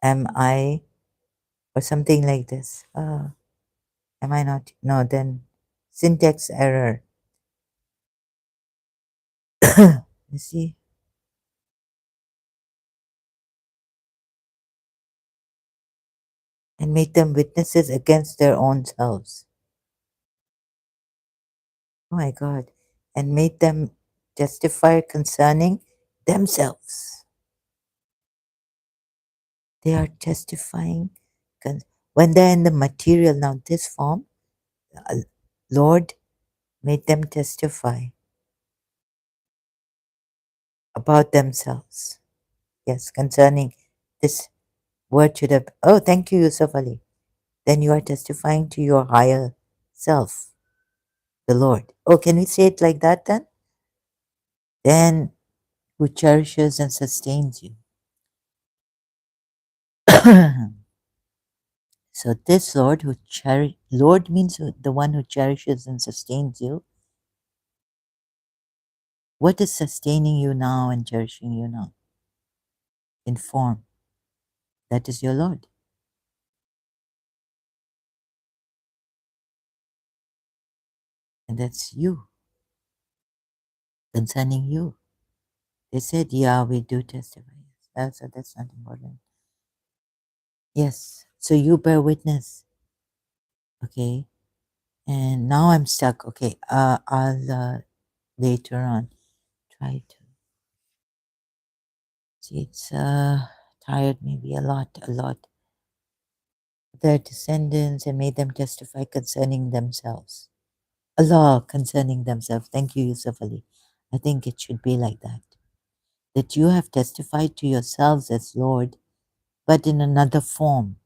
Am I, or something like this. Am I not? No, then syntax error. You see? And make them witnesses against their own selves. Oh my God. And made them testify concerning themselves. They are testifying when they're in the material. Now, this form, Lord made them testify about themselves. Yes, concerning this word should have. Oh, thank you, Yusuf Ali. Then you are testifying to your higher self, the Lord. Oh, can we say it like that then? Then who cherishes and sustains you. So this Lord Lord means the one who cherishes and sustains you. What is sustaining you now and cherishing you now? In form. That is your Lord. And that's you. Concerning you. They said, yeah, we do testify. That's not important. Yes. So you bear witness. Okay. And now I'm stuck. Okay. I'll later on try to see. It's tired maybe a lot, their descendants and made them testify concerning themselves. Allah concerning themselves. Thank you, Yusuf Ali. I think it should be like that. That you have testified to yourselves as Lord, but in another form,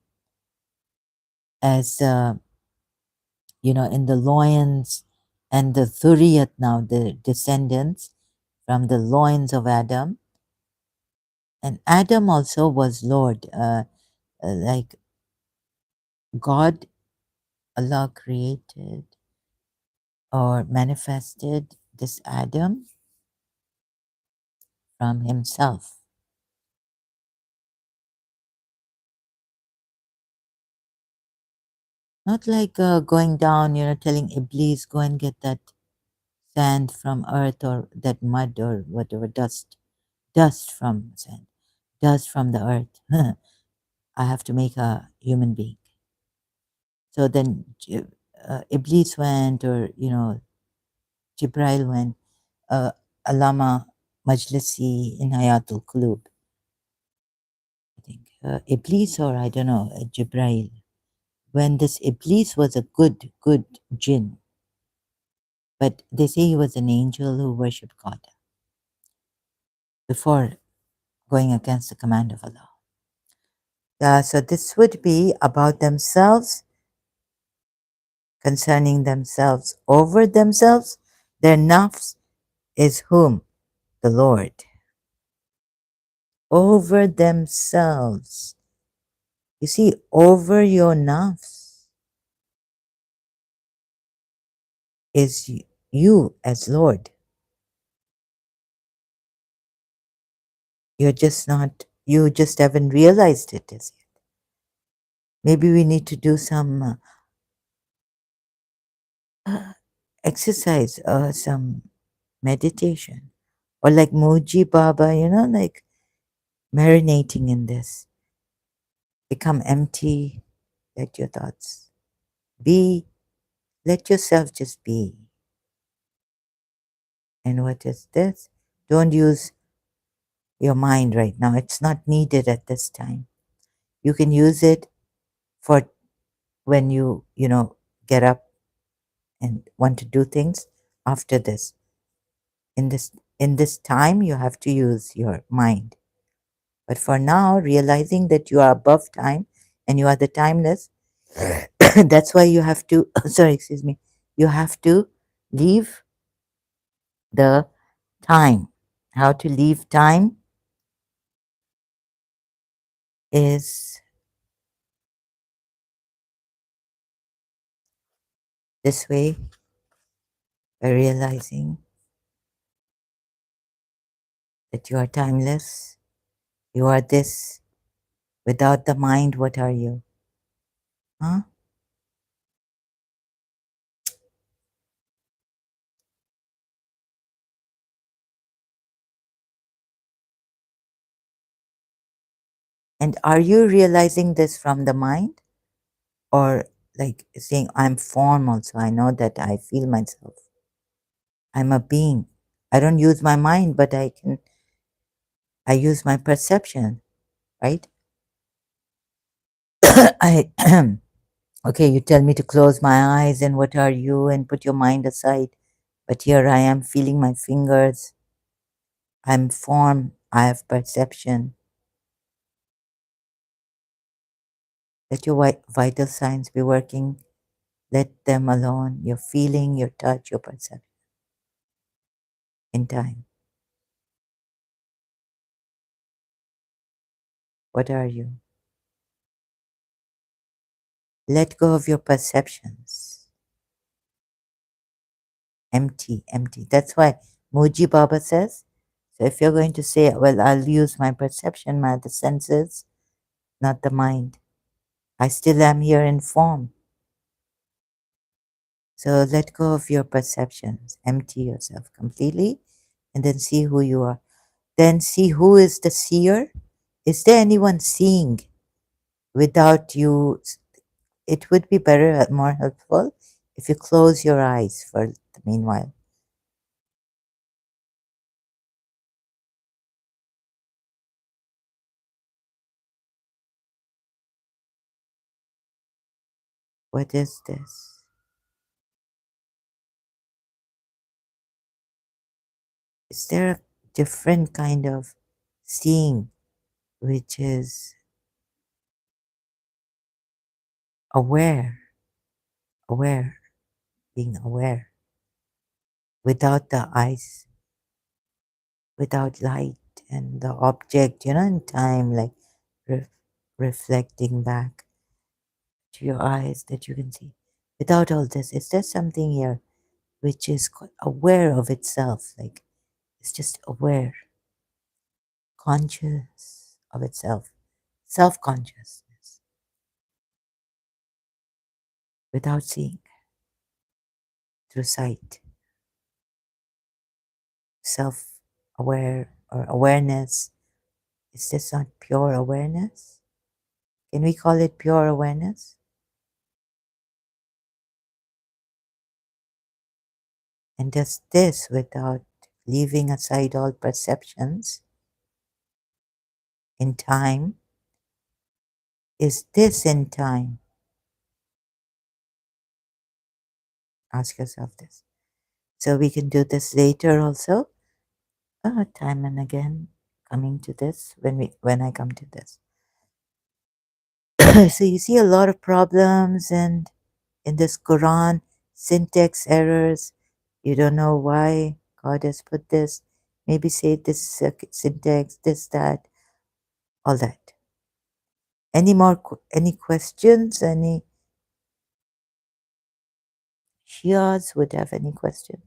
as in the loins and the thuriyat now, the descendants from the loins of Adam. And Adam also was Lord, like God, Allah created or manifested this Adam from himself. Not like going down, telling Iblis, go and get that sand from earth or that mud or whatever, dust from sand, dust from the earth. I have to make a human being. So then Iblis went, or, Jibrail went, uh, Alama Majlisi in Hayatul Qulub, I think. Iblis, or I don't know, Jibrail. When this Iblis was a good jinn, but they say he was an angel who worshipped God before going against the command of Allah. So this would be about themselves, concerning themselves, over themselves. Their nafs is whom? The Lord. Over themselves. You see, over your nafs is you as Lord. You just haven't realized it as yet. Maybe we need to do some exercise or some meditation. Or like Muji Baba, like marinating in this. Become empty. Let your thoughts be. Let yourself just be. And what is this? Don't use your mind right now. It's not needed at this time. You can use it for when you get up and want to do things after this. In this time, you have to use your mind. But for now, realizing that you are above time and you are the timeless, that's why you have to, sorry, excuse me, you have to leave the time. How to leave time is this way, by realizing that you are timeless. You are this. Without the mind, what are you? Huh? And are you realizing this from the mind? Or like saying, I'm form also. I know that I feel myself. I'm a being. I don't use my mind, but I use my perception, right? I okay, you tell me to close my eyes and what are you, and put your mind aside. But here I am feeling my fingers. I'm form. I have perception. Let your vital signs be working. Let them alone. Your feeling, your touch, your perception in time. What are you? Let go of your perceptions. Empty, empty. That's why Muji Baba says, so if you're going to say, well, I'll use my perception, the senses, not the mind. I still am here in form. So let go of your perceptions. Empty yourself completely and then see who you are. Then see who is the seer. Is there anyone seeing without you? It would be better, more helpful, if you close your eyes for the meanwhile. What is this? Is there a different kind of seeing which is aware, aware, being aware without the eyes, without light and the object, in time, like re- reflecting back to your eyes that you can see. Without all this, is there something here which is aware of itself? Like it's just aware, conscious of itself, self consciousness, without seeing, through sight, self aware or awareness. Is this not pure awareness? Can we call it pure awareness? And does this, without leaving aside all perceptions in time, is this in time? Ask yourself this. So we can do this later also, time and again, coming to this when I come to this. So you see a lot of problems and in this Quran, syntax errors. You don't know why God has put this. Maybe say this syntax, this, that, all that. Any more, any questions? Any Shias would have any questions?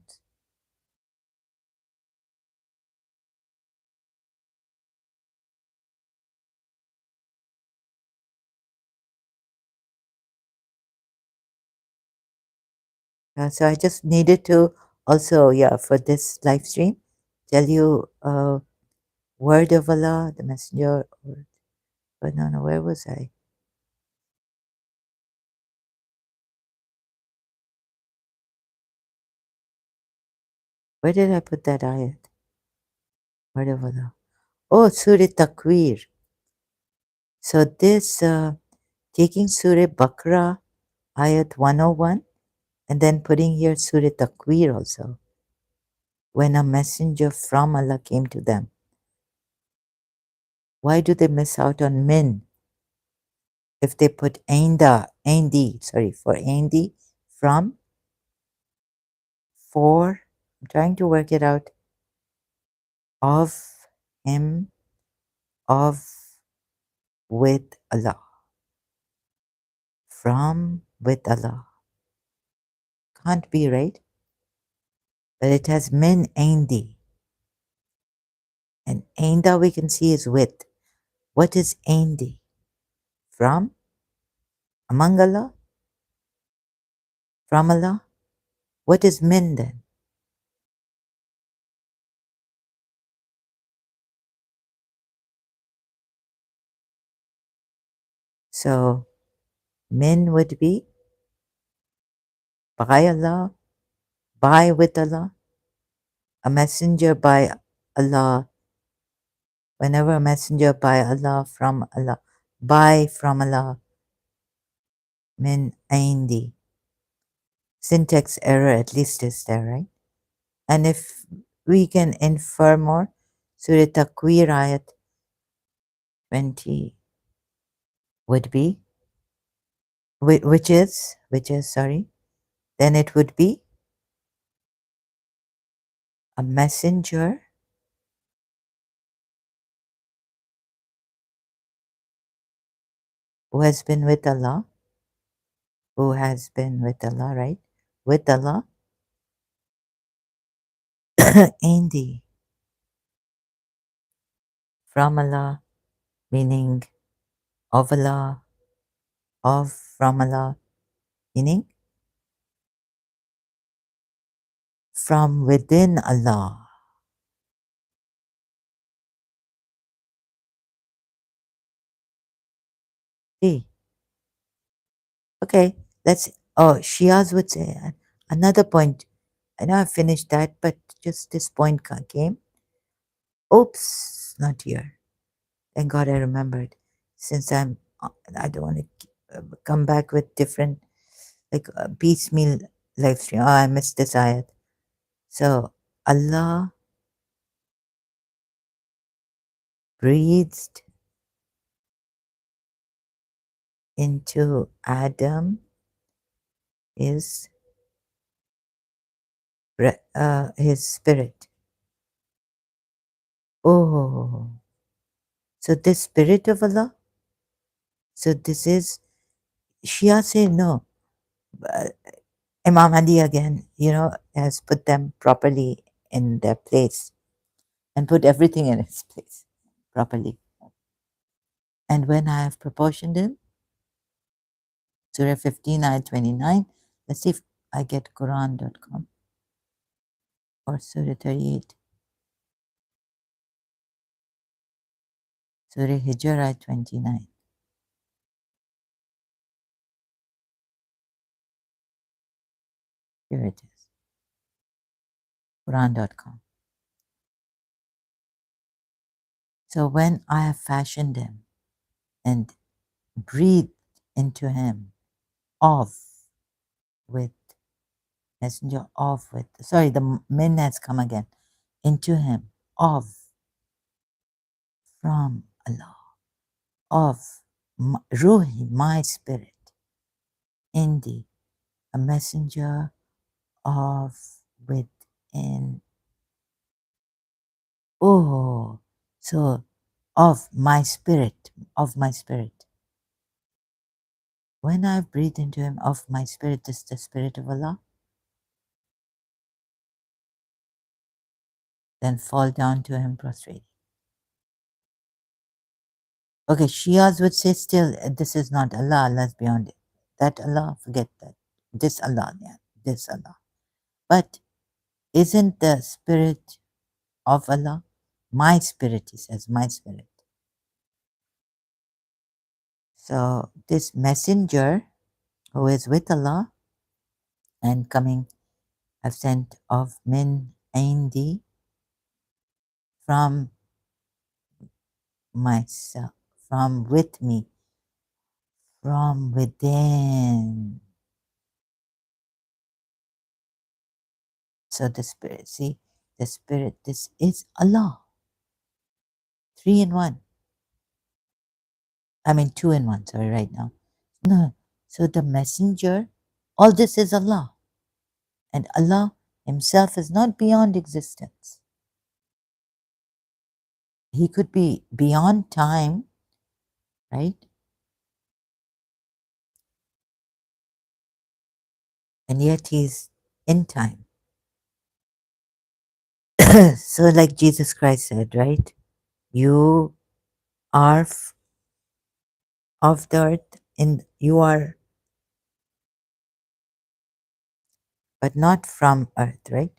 So I just needed to also, yeah, for this live stream, tell you word of Allah, the messenger, but no, where was I? Where did I put that ayat? Word of Allah. Oh, Surah Takwir. So this, taking Surah Baqarah, ayat 101, and then putting here Surah Takwir also. When a messenger from Allah came to them. Why do they miss out on min? If they put for Aindi, from, for, I'm trying to work it out, of him, of, with Allah, from, with Allah. Can't be, right? But it has min Aindi. And Ainda we can see is with. What is Aindi? From? Among Allah? From Allah? What is min then? So min would be by Allah, by with Allah, a messenger by Allah, whenever a messenger by Allah, from Allah, by from Allah, min Aindi. Syntax error at least is there, right? And if we can infer more, Surah Takwir ayat 20 would be, which is, sorry, then it would be a messenger who has been with Allah, right? With Allah, Indi, from Allah, meaning of Allah, of from Allah, meaning from within Allah. See, okay, Shias would say another point. I know I finished that, but just this point came. Oops, not here. Thank God I remembered. Since I don't want to come back with different. like a piecemeal live stream. Oh, I missed this ayat. So Allah breathed into Adam his spirit. Oh, so this spirit of Allah. So this is Shia say no. Uh, Imam Ali again, has put them properly in their place and put everything in its place properly. And when I have proportioned him, Surah 15, Ayat 29, let's see if I get Quran.com or Surah 38, Surah Hijr, Ayat 29. Here it is, Quran.com. So when I have fashioned him and breathed into him of with messenger of with, sorry, the min has come again, into him of from Allah, of Ruhi, my spirit, Indi, a messenger of within. Oh, so of my spirit, of my spirit. When I breathe into him of my spirit, this is the spirit of Allah, then fall down to him prostrate. Okay, Shias would say still, this is not Allah, Allah's beyond it. That Allah, forget that. This Allah, yeah, this Allah. But isn't the spirit of Allah my spirit, he says, my spirit. So this messenger who is with Allah and coming, I've sent of min indi from myself, from with me, from within. So the spirit, see, the spirit, this is Allah. 3 in 1. I mean 2 in 1, sorry, right now. No. So the messenger, all this is Allah. And Allah himself is not beyond existence. He could be beyond time, right? And yet he's in time. So like Jesus Christ said, right? You are of the earth, and you are, but not from earth, right?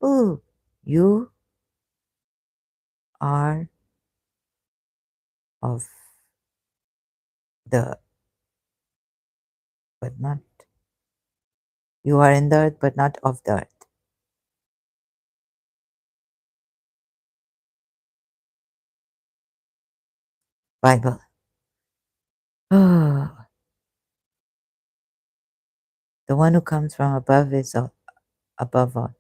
Oh, you are of the, but not, you are in the earth, but not of the earth. Bible. Oh, the one who comes from above is above all.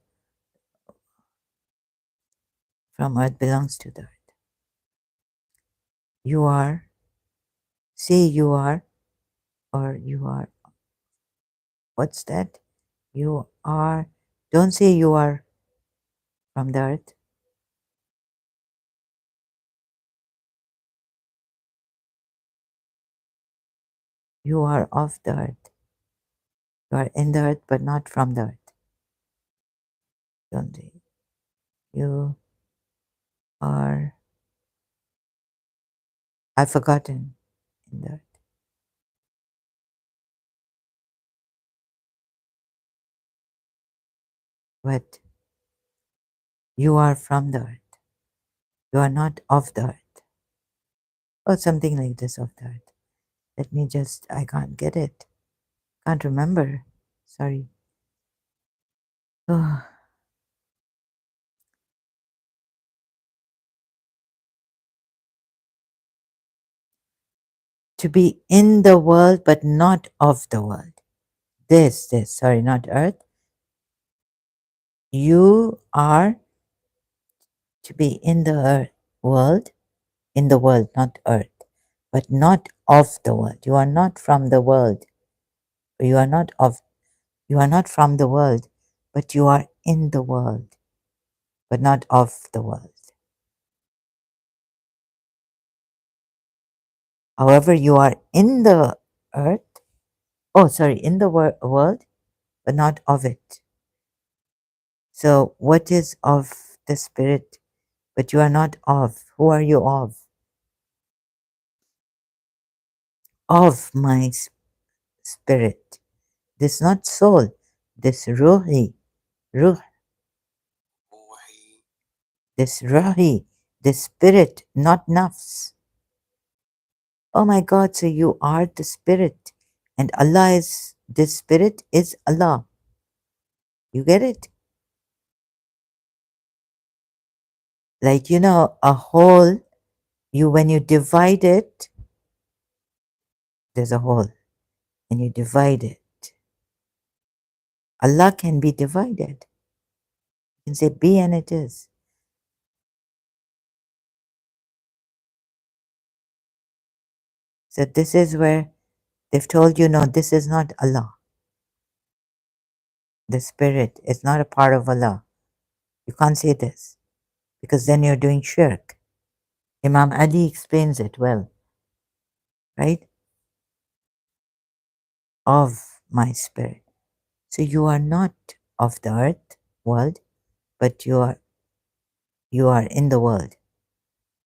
From earth belongs to the earth. You are, say you are, or you are, what's that? You are, don't say you are from the earth. You are of the earth. You are in the earth, but not from the earth. Don't say. You are, I've forgotten, in the earth. But you are from the earth. You are not of the earth. Or something like this, of the earth. Let me just, I can't get it. Can't remember. Sorry. Oh, to be in the world, but not of the world. sorry, not earth. You are to be in the world, not earth, but not of the world. You are not from the world. You are not of, you are not from the world, but you are in the world, but not of the world. However, you are in the earth, in the world, but not of it. So, what is of the spirit, but you are not of? Who are you of? Of my spirit. This not soul, this ruh, this ruhi, this spirit, not nafs. Oh my God, so you are the spirit, and Allah is, this spirit is Allah. You get it? Like, a whole, when you divide it, there's a hole, and you divide it. Allah can be divided. You can say be and it is. So this is where they've told you, no, this is not Allah. The spirit is not a part of Allah. You can't say this, because then you're doing shirk. Imam Ali explains it well, right? Of my spirit. So you are not of the earth world, but you are in the world.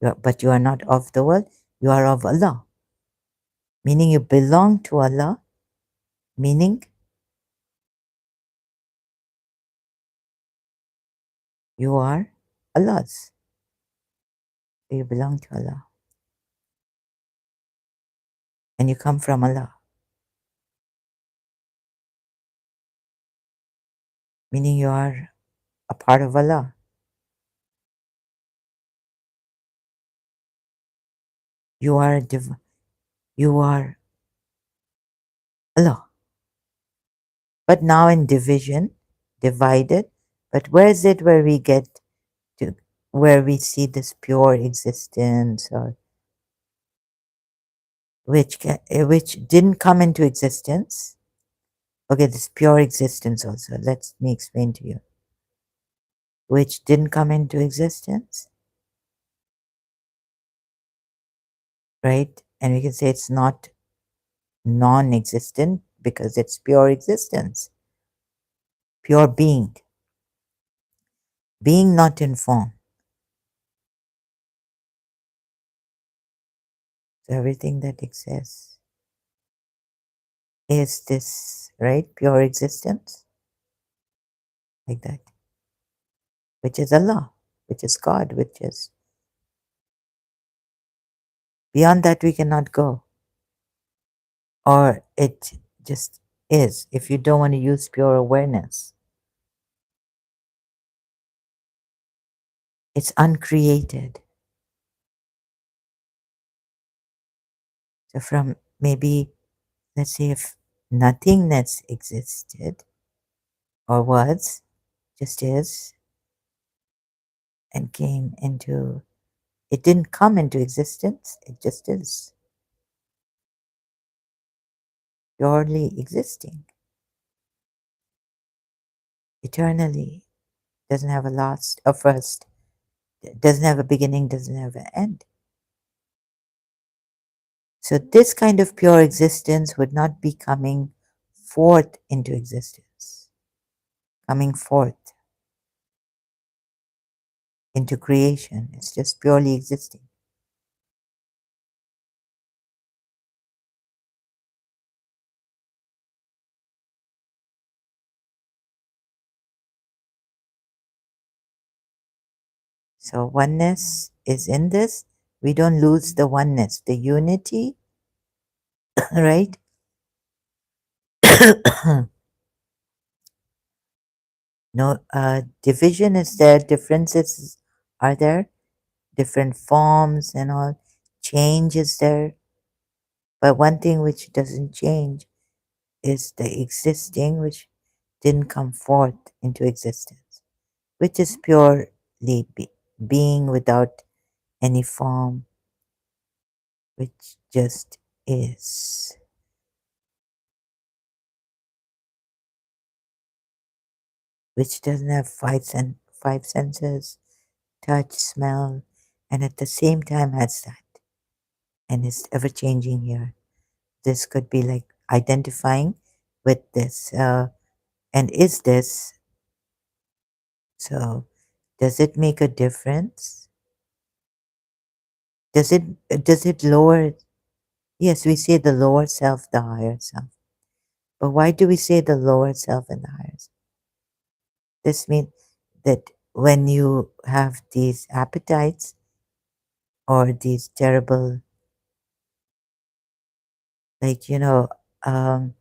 But you are not of the world, you are of Allah. Meaning you belong to Allah, meaning you are Allah's. You belong to Allah. And you come from Allah. Meaning you are a part of Allah. You are you are Allah. But now in division, divided, but where is it where we get to, where we see this pure existence, or which didn't come into existence? Okay, this pure existence also. Let me explain to you. Which didn't come into existence, right? And we can say it's not non-existent because it's pure existence, pure being not in form. So everything that exists is this, right? Pure existence, like that, which is Allah, which is God, which is beyond that we cannot go. Or it just is, if you don't want to use pure awareness. It's uncreated. So from maybe, let's say, if nothingness existed or was, just is, and came into, it didn't come into existence, it just is, purely existing, eternally, doesn't have a last, a first, doesn't have a beginning, doesn't have an end. So this kind of pure existence would not be coming forth into existence, coming forth into creation. It's just purely existing. So oneness is in this. We don't lose the oneness, the unity, right? No division is there, differences are there, different forms and all. Change is there. But one thing which doesn't change is the existing which didn't come forth into existence, which is purely being without any form, which just is, which doesn't have five senses, touch, smell, and at the same time has that, and is ever changing here. This could be like identifying with this, and is this, so does it make a difference? Does it lower? Yes, we say the lower self, the higher self. But why do we say the lower self and the higher self? This means that when you have these appetites or these terrible, like, um,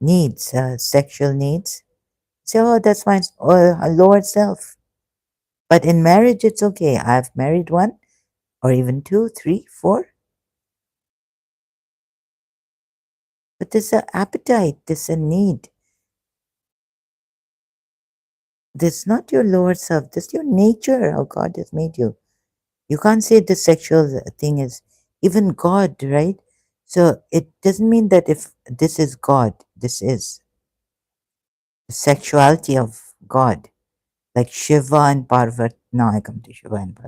needs, sexual needs, say, oh, that's my lower self. But in marriage, it's okay. I've married one or even two, three, four. But there's an appetite, there's a need. This not your lower self, this your nature, how God has made you. You can't say the sexual thing is even God, right? So it doesn't mean that if this is God, this is the sexuality of God, like Shiva and Parvati. Now I come to Shiva and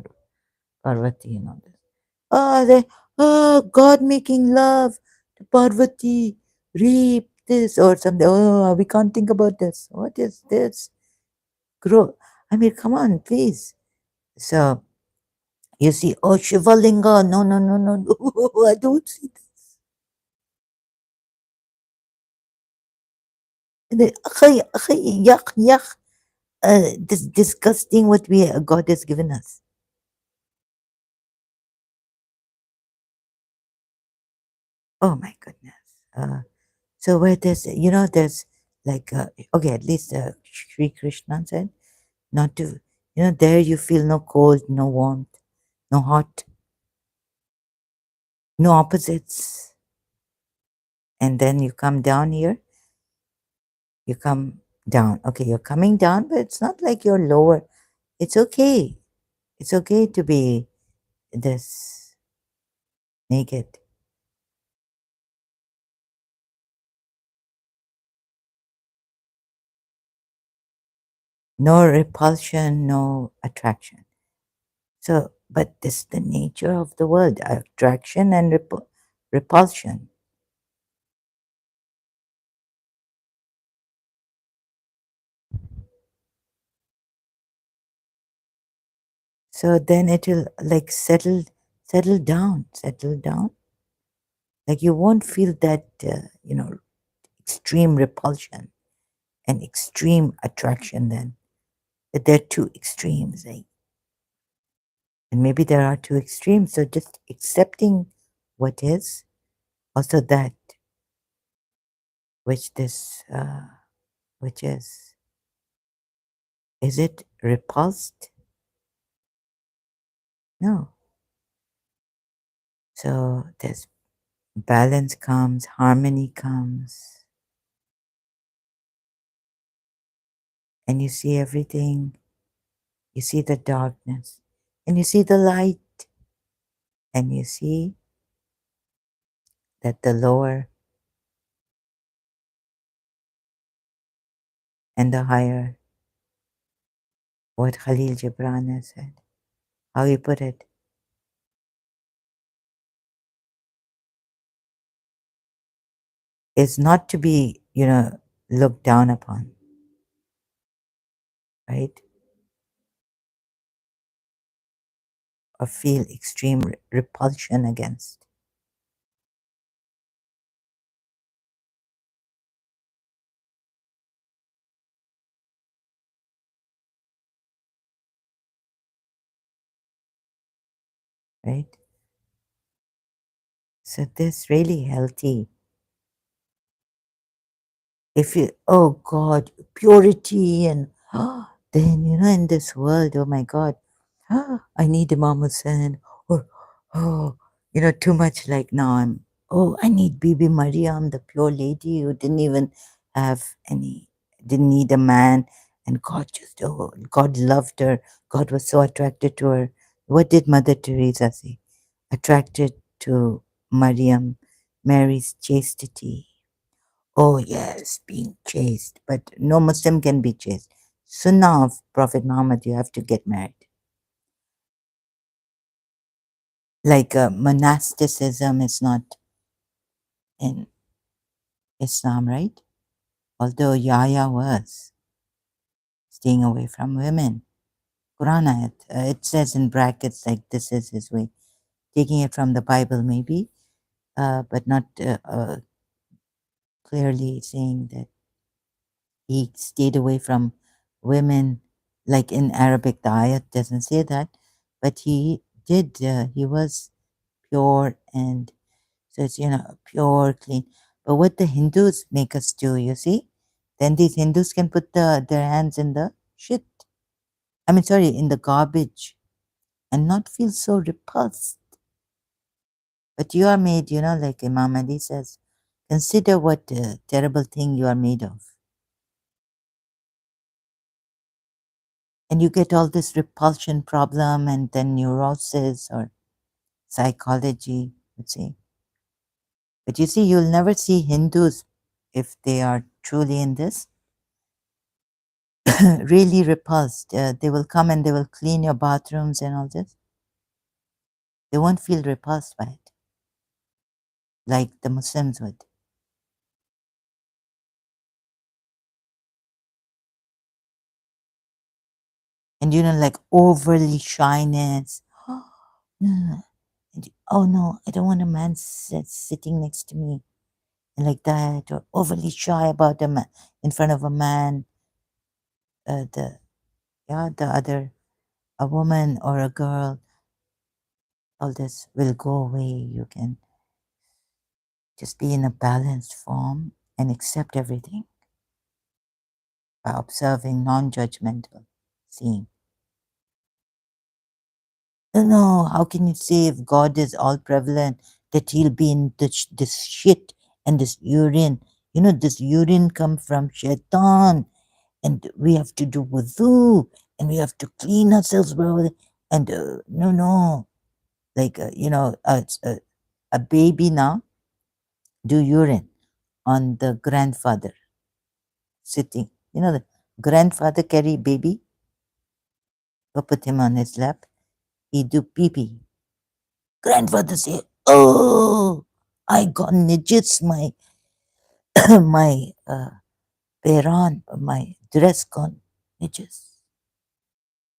Parvati and all this. Oh, God making love to Parvati, reap this or something. Oh, we can't think about this. What is this? Grow. I mean, come on, please. So you see, oh, Shiva Linga. No, no, no, no, no. I don't see the yuck, yuck, this disgusting what we God has given us. Oh my goodness. So where there's, there's like, okay, at least Sri Krishna said not to, there you feel no cold, no warmth, no hot, no opposites. And then you come down here, you come down. Okay, you're coming down, but it's not like you're lower. It's okay. It's okay to be this naked. No repulsion, no attraction. So, but this is the nature of the world, attraction and repulsion. So then it will like settle down. Like you won't feel that, extreme repulsion and extreme attraction then. That they're two extremes, like, and maybe there are two extremes. So just accepting what is, also that which this, which is it repulsed? No. So there's balance comes, harmony comes, and you see everything. You see the darkness, and you see the light, and you see that the lower and the higher, what Khalil Gibran has said, how he put it, is not to be, looked down upon, right? Or feel extreme repulsion against, right? So this really healthy. If you, oh God, purity and then, in this world, oh my God, I need Imam Hussain, or, oh, too much like now I'm Oh, I need Bibi Mariam, the pure lady who didn't even have any, didn't need a man. And God just, oh, God loved her. God was so attracted to her. What did Mother Teresa say? Attracted to Mariam, Mary's chastity. Oh, yes, being chaste. But no Muslim can be chaste. Sunnah of Prophet Muhammad, you have to get married. Like monasticism is not in Islam, right? Although Yahya was staying away from women. Quran ayat, it says in brackets like this is his way. Taking it from the Bible maybe, but not clearly saying that he stayed away from women. Like in Arabic, the ayat doesn't say that, but he did. He was pure, and so it's, pure, clean. But what the Hindus make us do, you see, then these Hindus can put their hands in the shit. I mean, sorry, in the garbage and not feel so repulsed. But you are made, like Imam Ali says, consider what a terrible thing you are made of. And you get all this repulsion problem and then neurosis or psychology, let's say. But you see, you'll never see Hindus, if they are truly in this, really repulsed. They will come and they will clean your bathrooms and all this. They won't feel repulsed by it, like the Muslims would. And like overly shyness. And oh no, I don't want a man sitting next to me and like that, or overly shy about a man in front of a man. The other, a woman or a girl, all this will go away. You can just be in a balanced form and accept everything by observing, non-judgmental, seeing. No, how can you say if God is all prevalent that he'll be in this shit and this urine? This urine come from shaitan, and we have to do wudu, and we have to clean ourselves, bro. And no, like it's a baby now do urine on the grandfather sitting. The grandfather carry baby, put him on his lap. He do pee pee. Grandfather say, "Oh, I got nijits. My my peran, my dress gone nijits.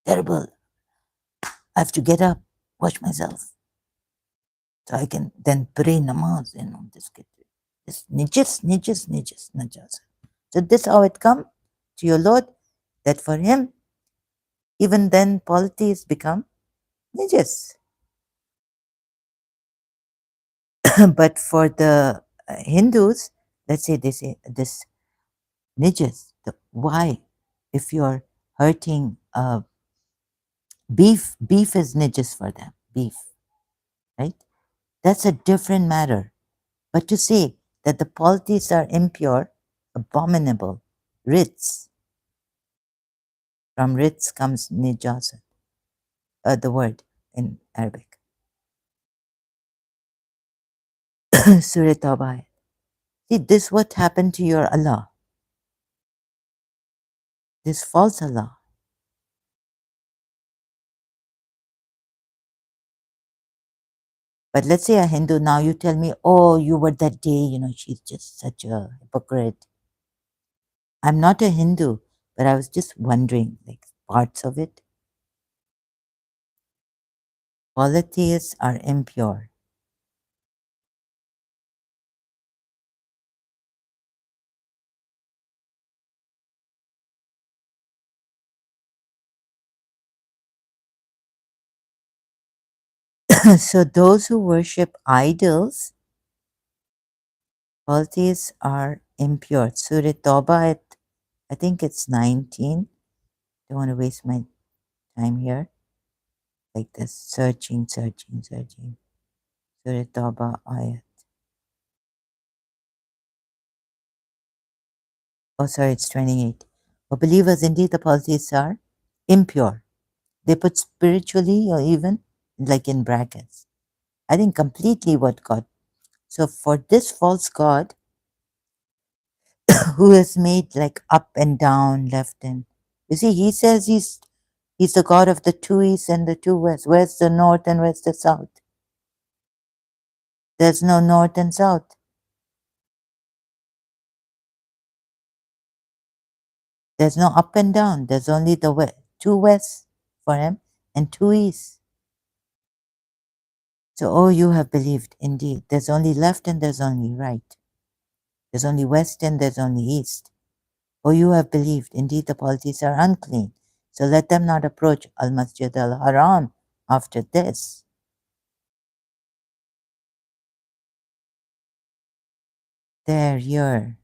Terrible. I have to get up, wash myself, so I can then pray namaz and all this. This nijis. So this how it come to your Lord, that for him, even then polities become nijis. But for the Hindus, let's say they say this nijis. Why? If you're hurting beef is nijis for them. Beef, right? That's a different matter. But to say that the polities are impure, abominable, rits, from rits comes nijasat, the word in Arabic. Surah Tawbah. See, this what happened to your Allah, this false Allah. But let's say a Hindu, now you tell me, oh, you were that day, she's just such a hypocrite. I'm not a Hindu, but I was just wondering, like parts of it. Polytheists are impure. So those who worship idols, polytheists are impure. Surah Tawbah, I think it's 19. Don't want to waste my time here. Like this, searching. Surah Tawbah ayat. Oh, sorry, it's 28. For believers, indeed, the polytheists are impure. They put spiritually or even like in brackets. I think completely what God. So for this false God who is made like up and down, left and you see, he says he's the God of the two east and the two west. Where's the north and where's the south? There's no north and south. There's no up and down. There's only the two west for him and two east. So, oh, you have believed, indeed. There's only left and there's only right. There's only west and there's only east. Oh, you have believed, indeed, the polytheists are unclean. So let them not approach Al Masjid al Haram after this. There, you're.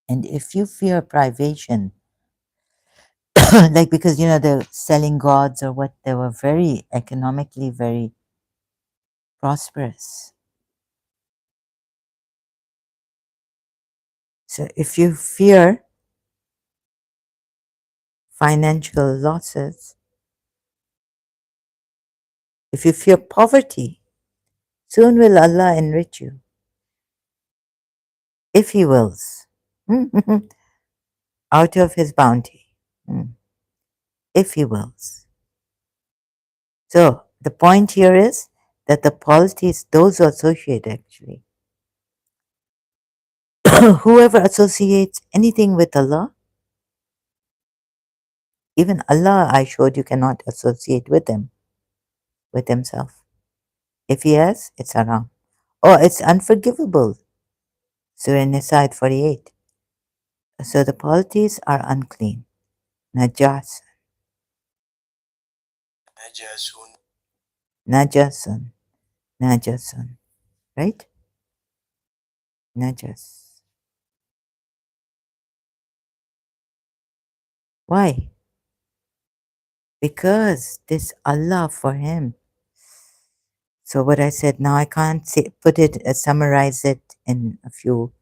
And if you fear privation, like because they're selling gods or what, they were very economically very prosperous. So if you fear financial losses, if you fear poverty, soon will Allah enrich you, if He wills, out of His bounty, if He wills. So the point here is that the polytheists, those who associate actually, whoever associates anything with Allah, even Allah, I showed you cannot associate with Him, with Himself. If He has, it's haram. Oh, it's unforgivable. Surah Nisa 48. So the polytheists are unclean. Najas, najasun, najasun, right? Najas. Why? Because this Allah for him. So what I said now, I can't say, put it, summarize it in a few.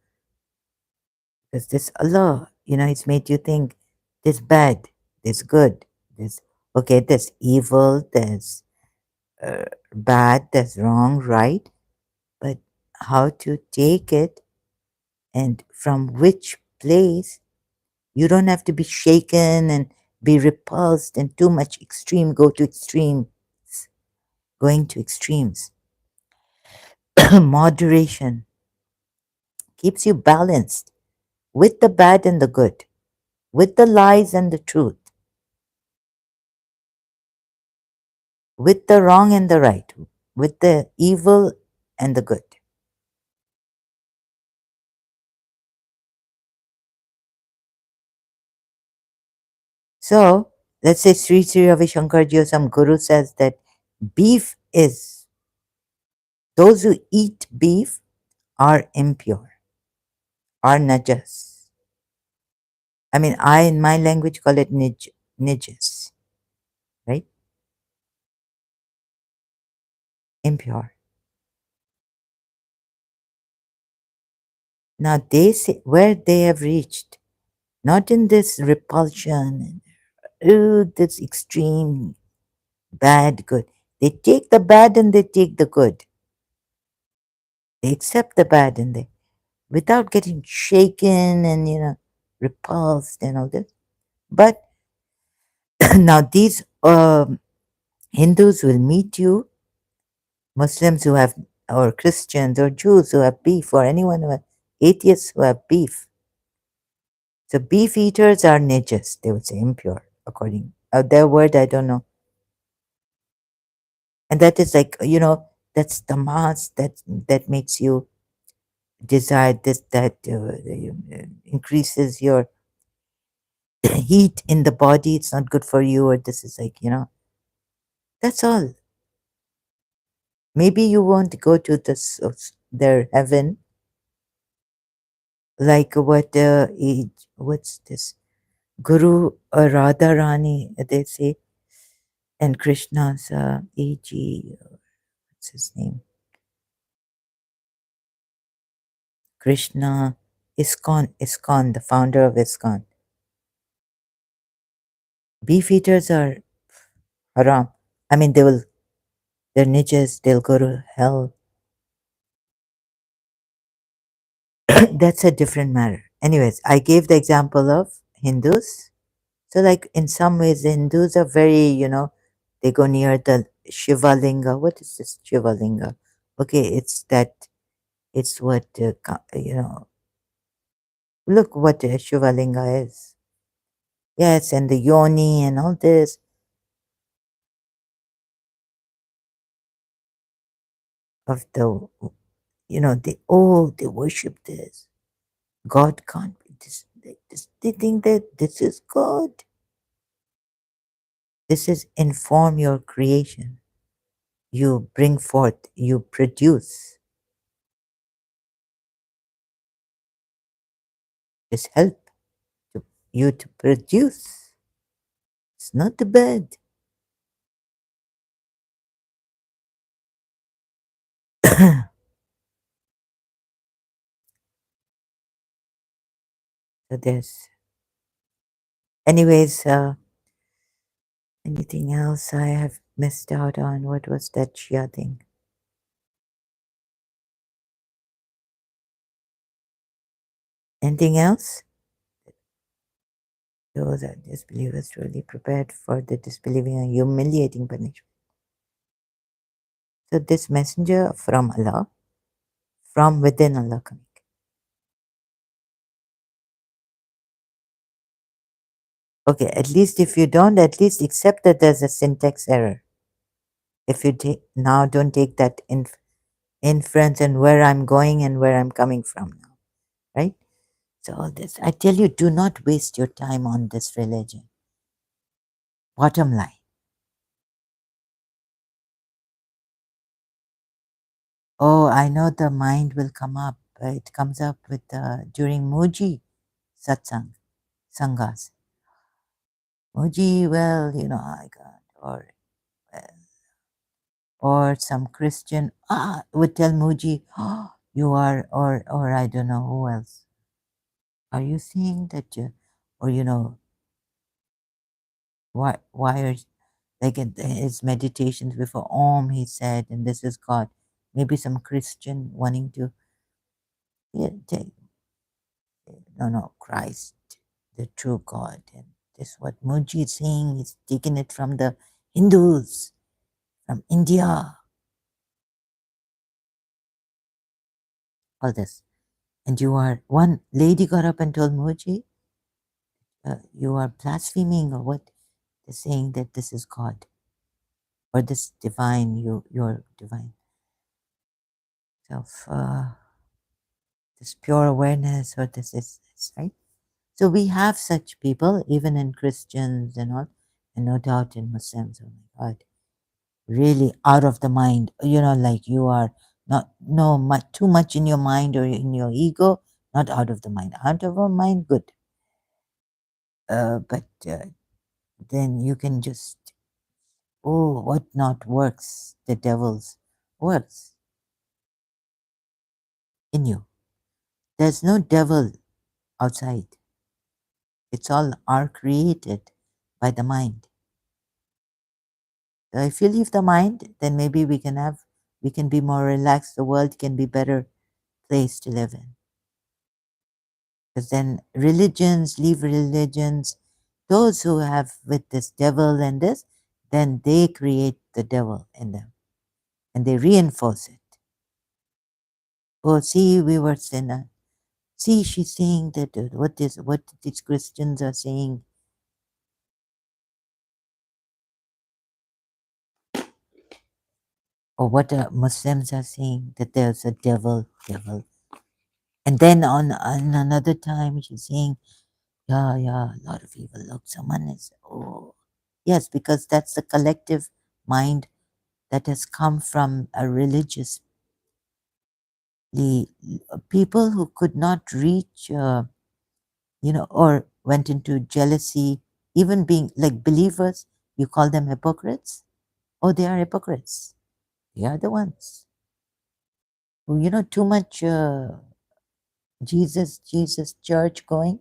Because this Allah, it's made you think this bad, this good, this okay, there's evil, there's bad, there's wrong, right? But how to take it and from which place. You don't have to be shaken and be repulsed and too much extreme, go to extremes, going to extremes. Moderation keeps you balanced with the bad and the good, with the lies and the truth, with the wrong and the right, with the evil and the good. So let's say Sri Ravi Shankarji or some guru says that beef is, those who eat beef are impure, are najas. I mean, I in my language call it nijas, right? Impure. Now they say where they have reached, not in this repulsion, this extreme bad, good. They take the bad and they take the good. They accept the bad and they, without getting shaken and repulsed and all this. But now these Hindus will meet you, Muslims who have, or Christians or Jews who have beef, or anyone who have, atheists who have beef. So beef eaters are najas, they would say impure, according their word, I don't know. And that is like, that's the mass that makes you desire this, that increases your heat in the body, it's not good for you, or this is like, that's all. Maybe you won't go to this their heaven, like what what's this Guru Radharani, they say, and Krishna's AG, what's his name? Krishna. ISKCON, the founder of ISKCON. Beef eaters are haram. I mean, they're ninjas, they'll go to hell. That's a different matter. Anyways, I gave the example of Hindus. So, like, in some ways, the Hindus are very, they go near the Shiva Linga. What is this Shiva Linga? Okay, it's what, look what a Shiva Linga is. Yes, and the yoni and all this of the, they worship this. God can't be this. They think that this is God. This is inform your creation. You bring forth, you produce. This help to you to produce. It's not the bad. So there's, anyways, anything else I have missed out on? What was that Shia thing? Anything else? Those are disbelievers truly prepared for the disbelieving and humiliating punishment. So this messenger from Allah, from within Allah coming. Okay, at least if you don't, at least accept that there's a syntax error. If you now don't take that inference and where I'm going and where I'm coming from now, right? So all this, I tell you, do not waste your time on this religion. Bottom line. Oh, I know the mind will come up. It comes up with during Muji satsang, sanghas. Muji, well, I got, or some Christian would tell Muji, oh, you are, or I don't know who else. Are you seeing that you, or why are, like in his meditations before Om, he said, and this is God. Maybe some Christian wanting to, yeah, no, Christ, the true God. And this what Muji is saying, he's taken it from the Hindus, from India, all this. And one lady got up and told Muji, you are blaspheming, or what? They're saying that this is God, or this divine, you're divine. Self, this pure awareness, or this is, right? So we have such people, even in Christians and all, and no doubt in Muslims. Oh my God, really out of the mind. Like you are not no much too much in your mind or in your ego. Not out of the mind. Out of our mind, good. But then you can just, oh, what not works? The devil's works in you. There's no devil outside. It's all are created by the mind. So if you leave the mind, then maybe we can be more relaxed. The world can be better place to live in. Because then leave religions. Those who have with this devil and this, then they create the devil in them and they reinforce it. Oh, see, we were sinner. See, she's saying that what these Christians are saying. Or what Muslims are saying, that there's a devil. And then on another time, she's saying, yeah, a lot of evil. Look, someone is, oh, yes, because that's the collective mind that has come from a religiously people who could not reach, or went into jealousy, even being like believers. You call them hypocrites? Oh, they are hypocrites. They are the ones who, too much. Jesus, Jesus, church going,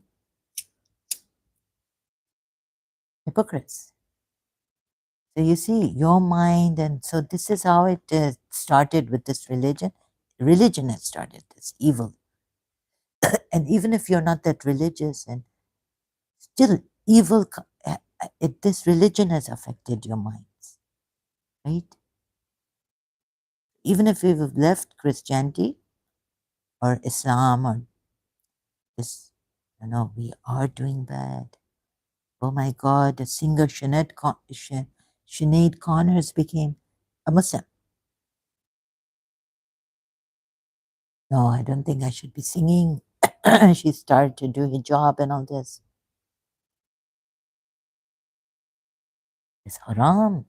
hypocrites. So you see, your mind, and so this is how it started with this religion. Religion has started this evil. And even if you're not that religious, and still evil, this religion has affected your minds, right? Even if you've left Christianity or Islam or this, we are doing bad. Oh my God, the singer Sinead Connors became a Muslim. No, I don't think I should be singing. She started to do hijab and all this. It's haram.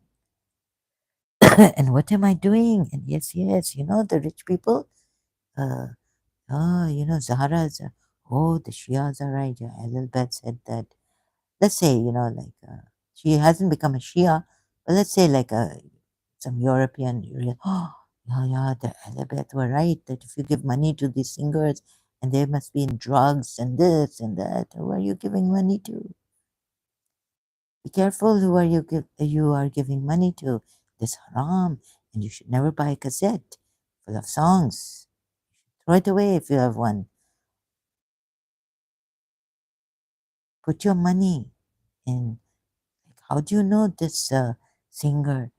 And what am I doing? And yes, the rich people, uh, Zahra, the Shias are right. Yeah, Ahlul Bayt said that. Let's say, she hasn't become a Shia, but let's say like some European, oh, yeah, the Ahlul Bayt were right that if you give money to these singers and they must be in drugs and this and that, who are you giving money to? Be careful who are you are giving money to. This haram, and you should never buy a cassette full of songs. Throw it away if you have one. Put your money in. Like, how do you know this singer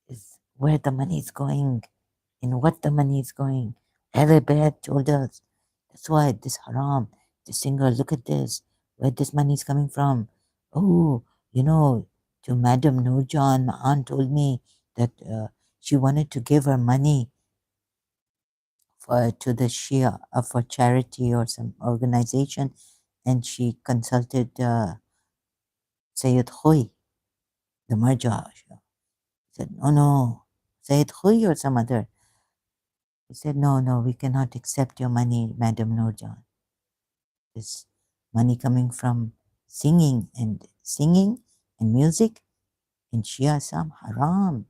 is where the money is going, in what the money is going? Elibet told us. That's why this haram, the singer, look at this, where this money is coming from. Oh, to Madam Nurjan, my aunt told me that she wanted to give her money to the Shia for charity or some organization, and she consulted Sayyid Khoy, the Marja. He said, no, no, Sayyid Khoy or some other. He said, no, no, we cannot accept your money, Madam Nurjan. This money coming from singing and music in Shia Islam, haram.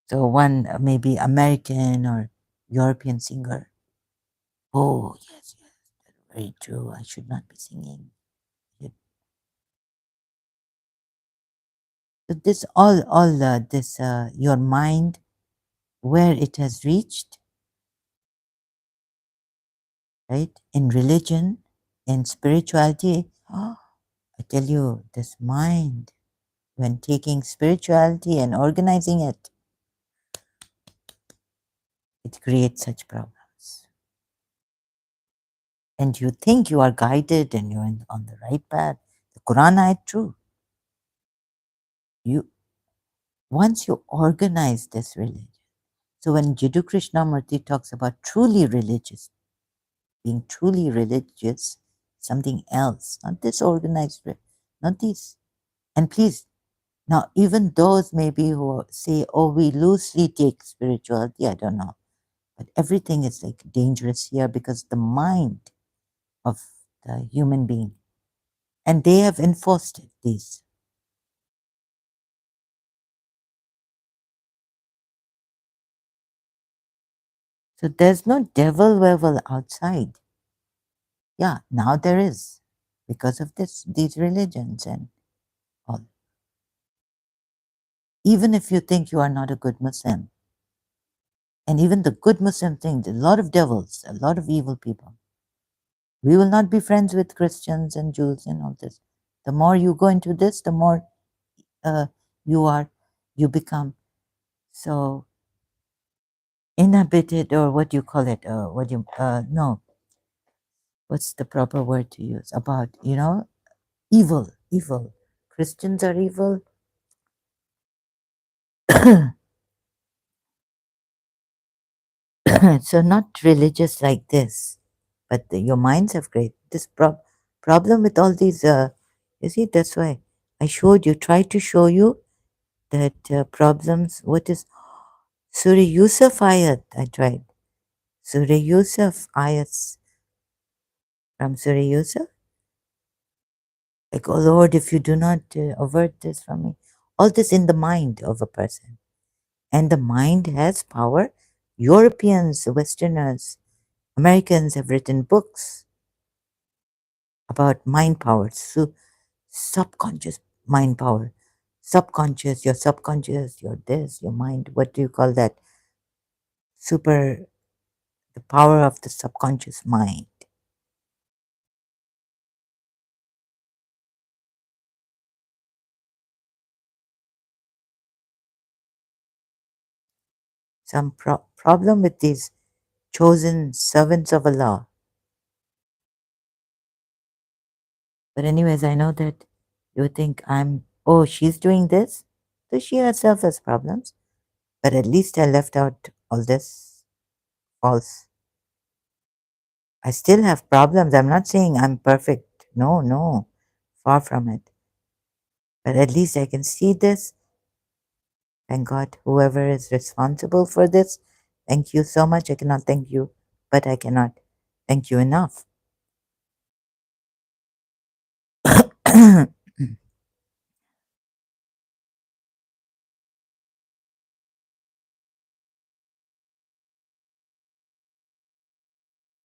So one maybe American or European singer. Oh, yes, yes, that's very true. I should not be singing. So this all this your mind, where it has reached, right? In religion, in spirituality. Oh, I tell you, this mind, when taking spirituality and organizing it, it creates such problems. And you think you are guided and you're on the right path. The Quran ayat true. You once you organize this religion. So when Jiddu Krishnamurti talks about truly religious, being truly religious, something else, not this organized, not these. And please, now even those maybe who say, oh, we loosely take spirituality, I don't know. But everything is like dangerous here because the mind of the human being. And they have enforced it, these. So there's no devil outside. Yeah, now there is because of these religions and all. Even if you think you are not a good Muslim, and even the good Muslim think a lot of devils, a lot of evil people. We will not be friends with Christians and Jews and all this. The more you go into this, the more uh, you are, you become so inhibited, or what do you call it? No, what's the proper word to use? About, evil. Christians are evil. So not religious like this, but your minds have great this problem with all these. You see, that's why I showed you, tried to show you that problems. What is Surah Yusuf ayat? I tried Surah Yusuf ayats from Surah Yusuf. Like, oh Lord, if you do not avert this from me, All this in the mind of a person. And the mind has power. Europeans, Westerners, Americans have written books about mind power, so subconscious mind power. Subconscious, your this, your mind. What do you call that? Super, the power of the subconscious mind. Some problem with these chosen servants of Allah. But anyways, I know that you think oh, she's doing this, so she herself has problems. But at least I left out all this false. I still have problems. I'm not saying I'm perfect. No, no, far from it. But at least I can see this. Thank God, whoever is responsible for this, thank you so much. I cannot thank you, but I cannot thank you enough.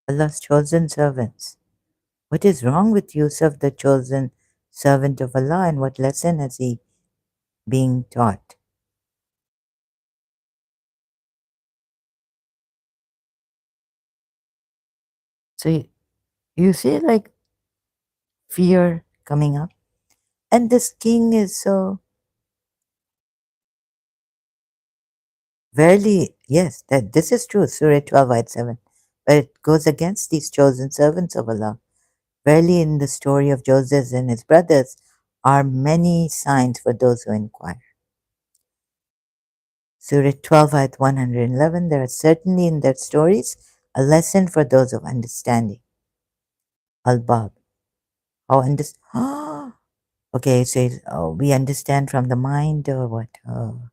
Allah's chosen servants. What is wrong with Yusuf, the chosen servant of Allah, and what lesson is he being taught? So you see, like fear coming up, and this king is so verily, yes, that this is true, Surah 12, ayat 7, but it goes against these chosen servants of Allah. Verily, in the story of Joseph and his brothers are many signs for those who inquire. Surah 12, ayat 111, there are certainly in their stories a lesson for those of understanding. Al-Bab. How understand? Okay, so we understand from the mind or what? No,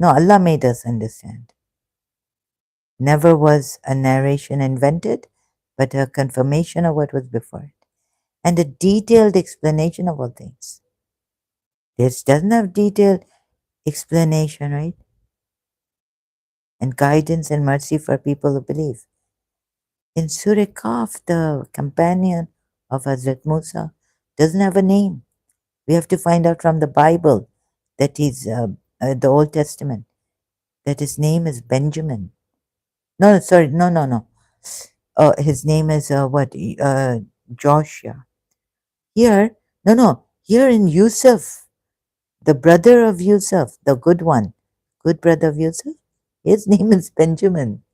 Allah made us understand. Never was a narration invented, but a confirmation of what was before it, and a detailed explanation of all things. This doesn't have detailed explanation, right? And guidance and mercy for people who believe. In Surah Kaf, the companion of Hazrat Musa doesn't have a name. We have to find out from the Bible that he's the Old Testament that his name is Benjamin. No, sorry, no, no, no. His name is what? Joshua. Here, no, no. Here in Yusuf, the brother of Yusuf, the good one, good brother of Yusuf, his name is Benjamin.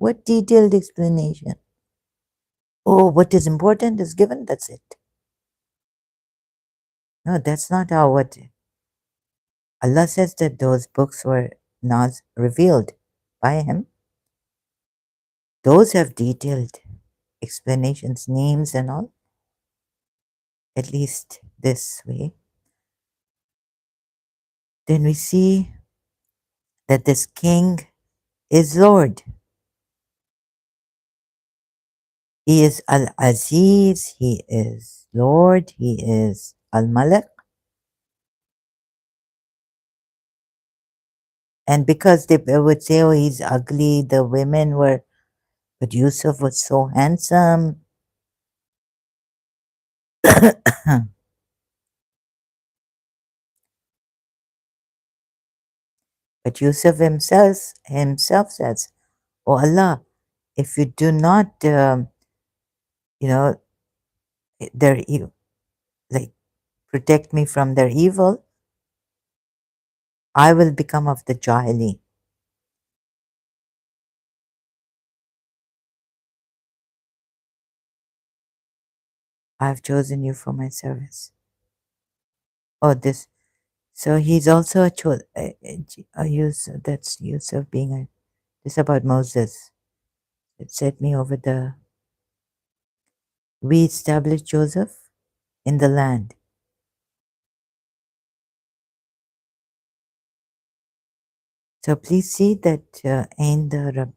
What detailed explanation? Oh, what is important is given, that's it. No, that's not how what Allah says that those books were not revealed by Him. Those have detailed explanations, names, and all, at least this way. Then we see that this king is Lord. He is Al Aziz, He is Lord, He is Al Malik. And because they would say, oh, he's ugly, the women were, but Yusuf was so handsome. But Yusuf himself says, oh Allah, if you do not, you know, their like protect me from their evil, I will become of the Jahili. I have chosen you for my service. Oh, this. So he's also a Yusuf. That's Yusuf being a. This about Moses. It set me over the. We established Joseph in the land. So please see that ain't the.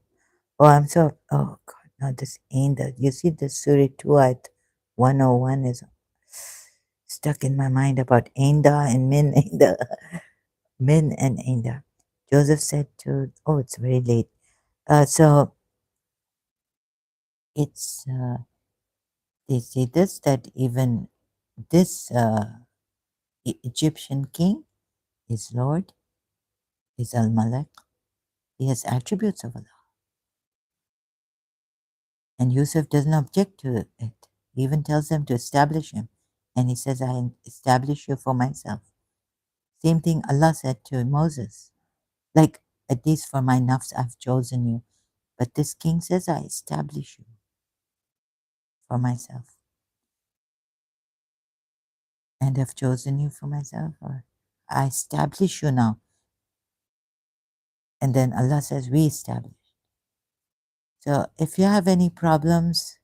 Oh, I'm so. Oh God, no, this ain't the. You see the Surah 2 at 101 is stuck in my mind about Ainda and Min Ainda. Min and Inda. Joseph said to, oh, it's very late. So it's, they say this, that even this Egyptian king, his Lord, is Al Malak. He has attributes of Allah. And Yusuf doesn't object to it. He even tells them to establish him. And he says, I establish you for myself. Same thing Allah said to Moses. Like, at least for my nafs, I've chosen you. But this king says, I establish you for myself. And I've chosen you for myself, or I establish you now. And then Allah says, we establish. So if you have any problems,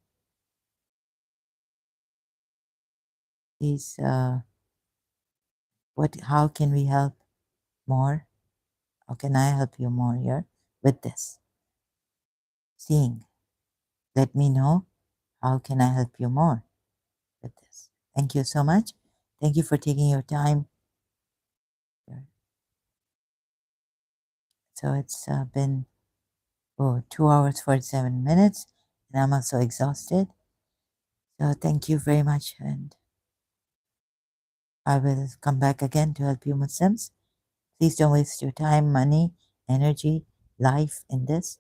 please, how can we help more? How can I help you more here with this? Seeing. Let me know how can I help you more with this. Thank you so much. Thank you for taking your time. So it's been 2 hours 47 minutes, and I'm also exhausted. So thank you very much, and I will come back again to help you Muslims. Please don't waste your time, money, energy, life in this,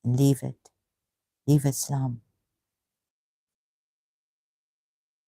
and leave it. Leave Islam.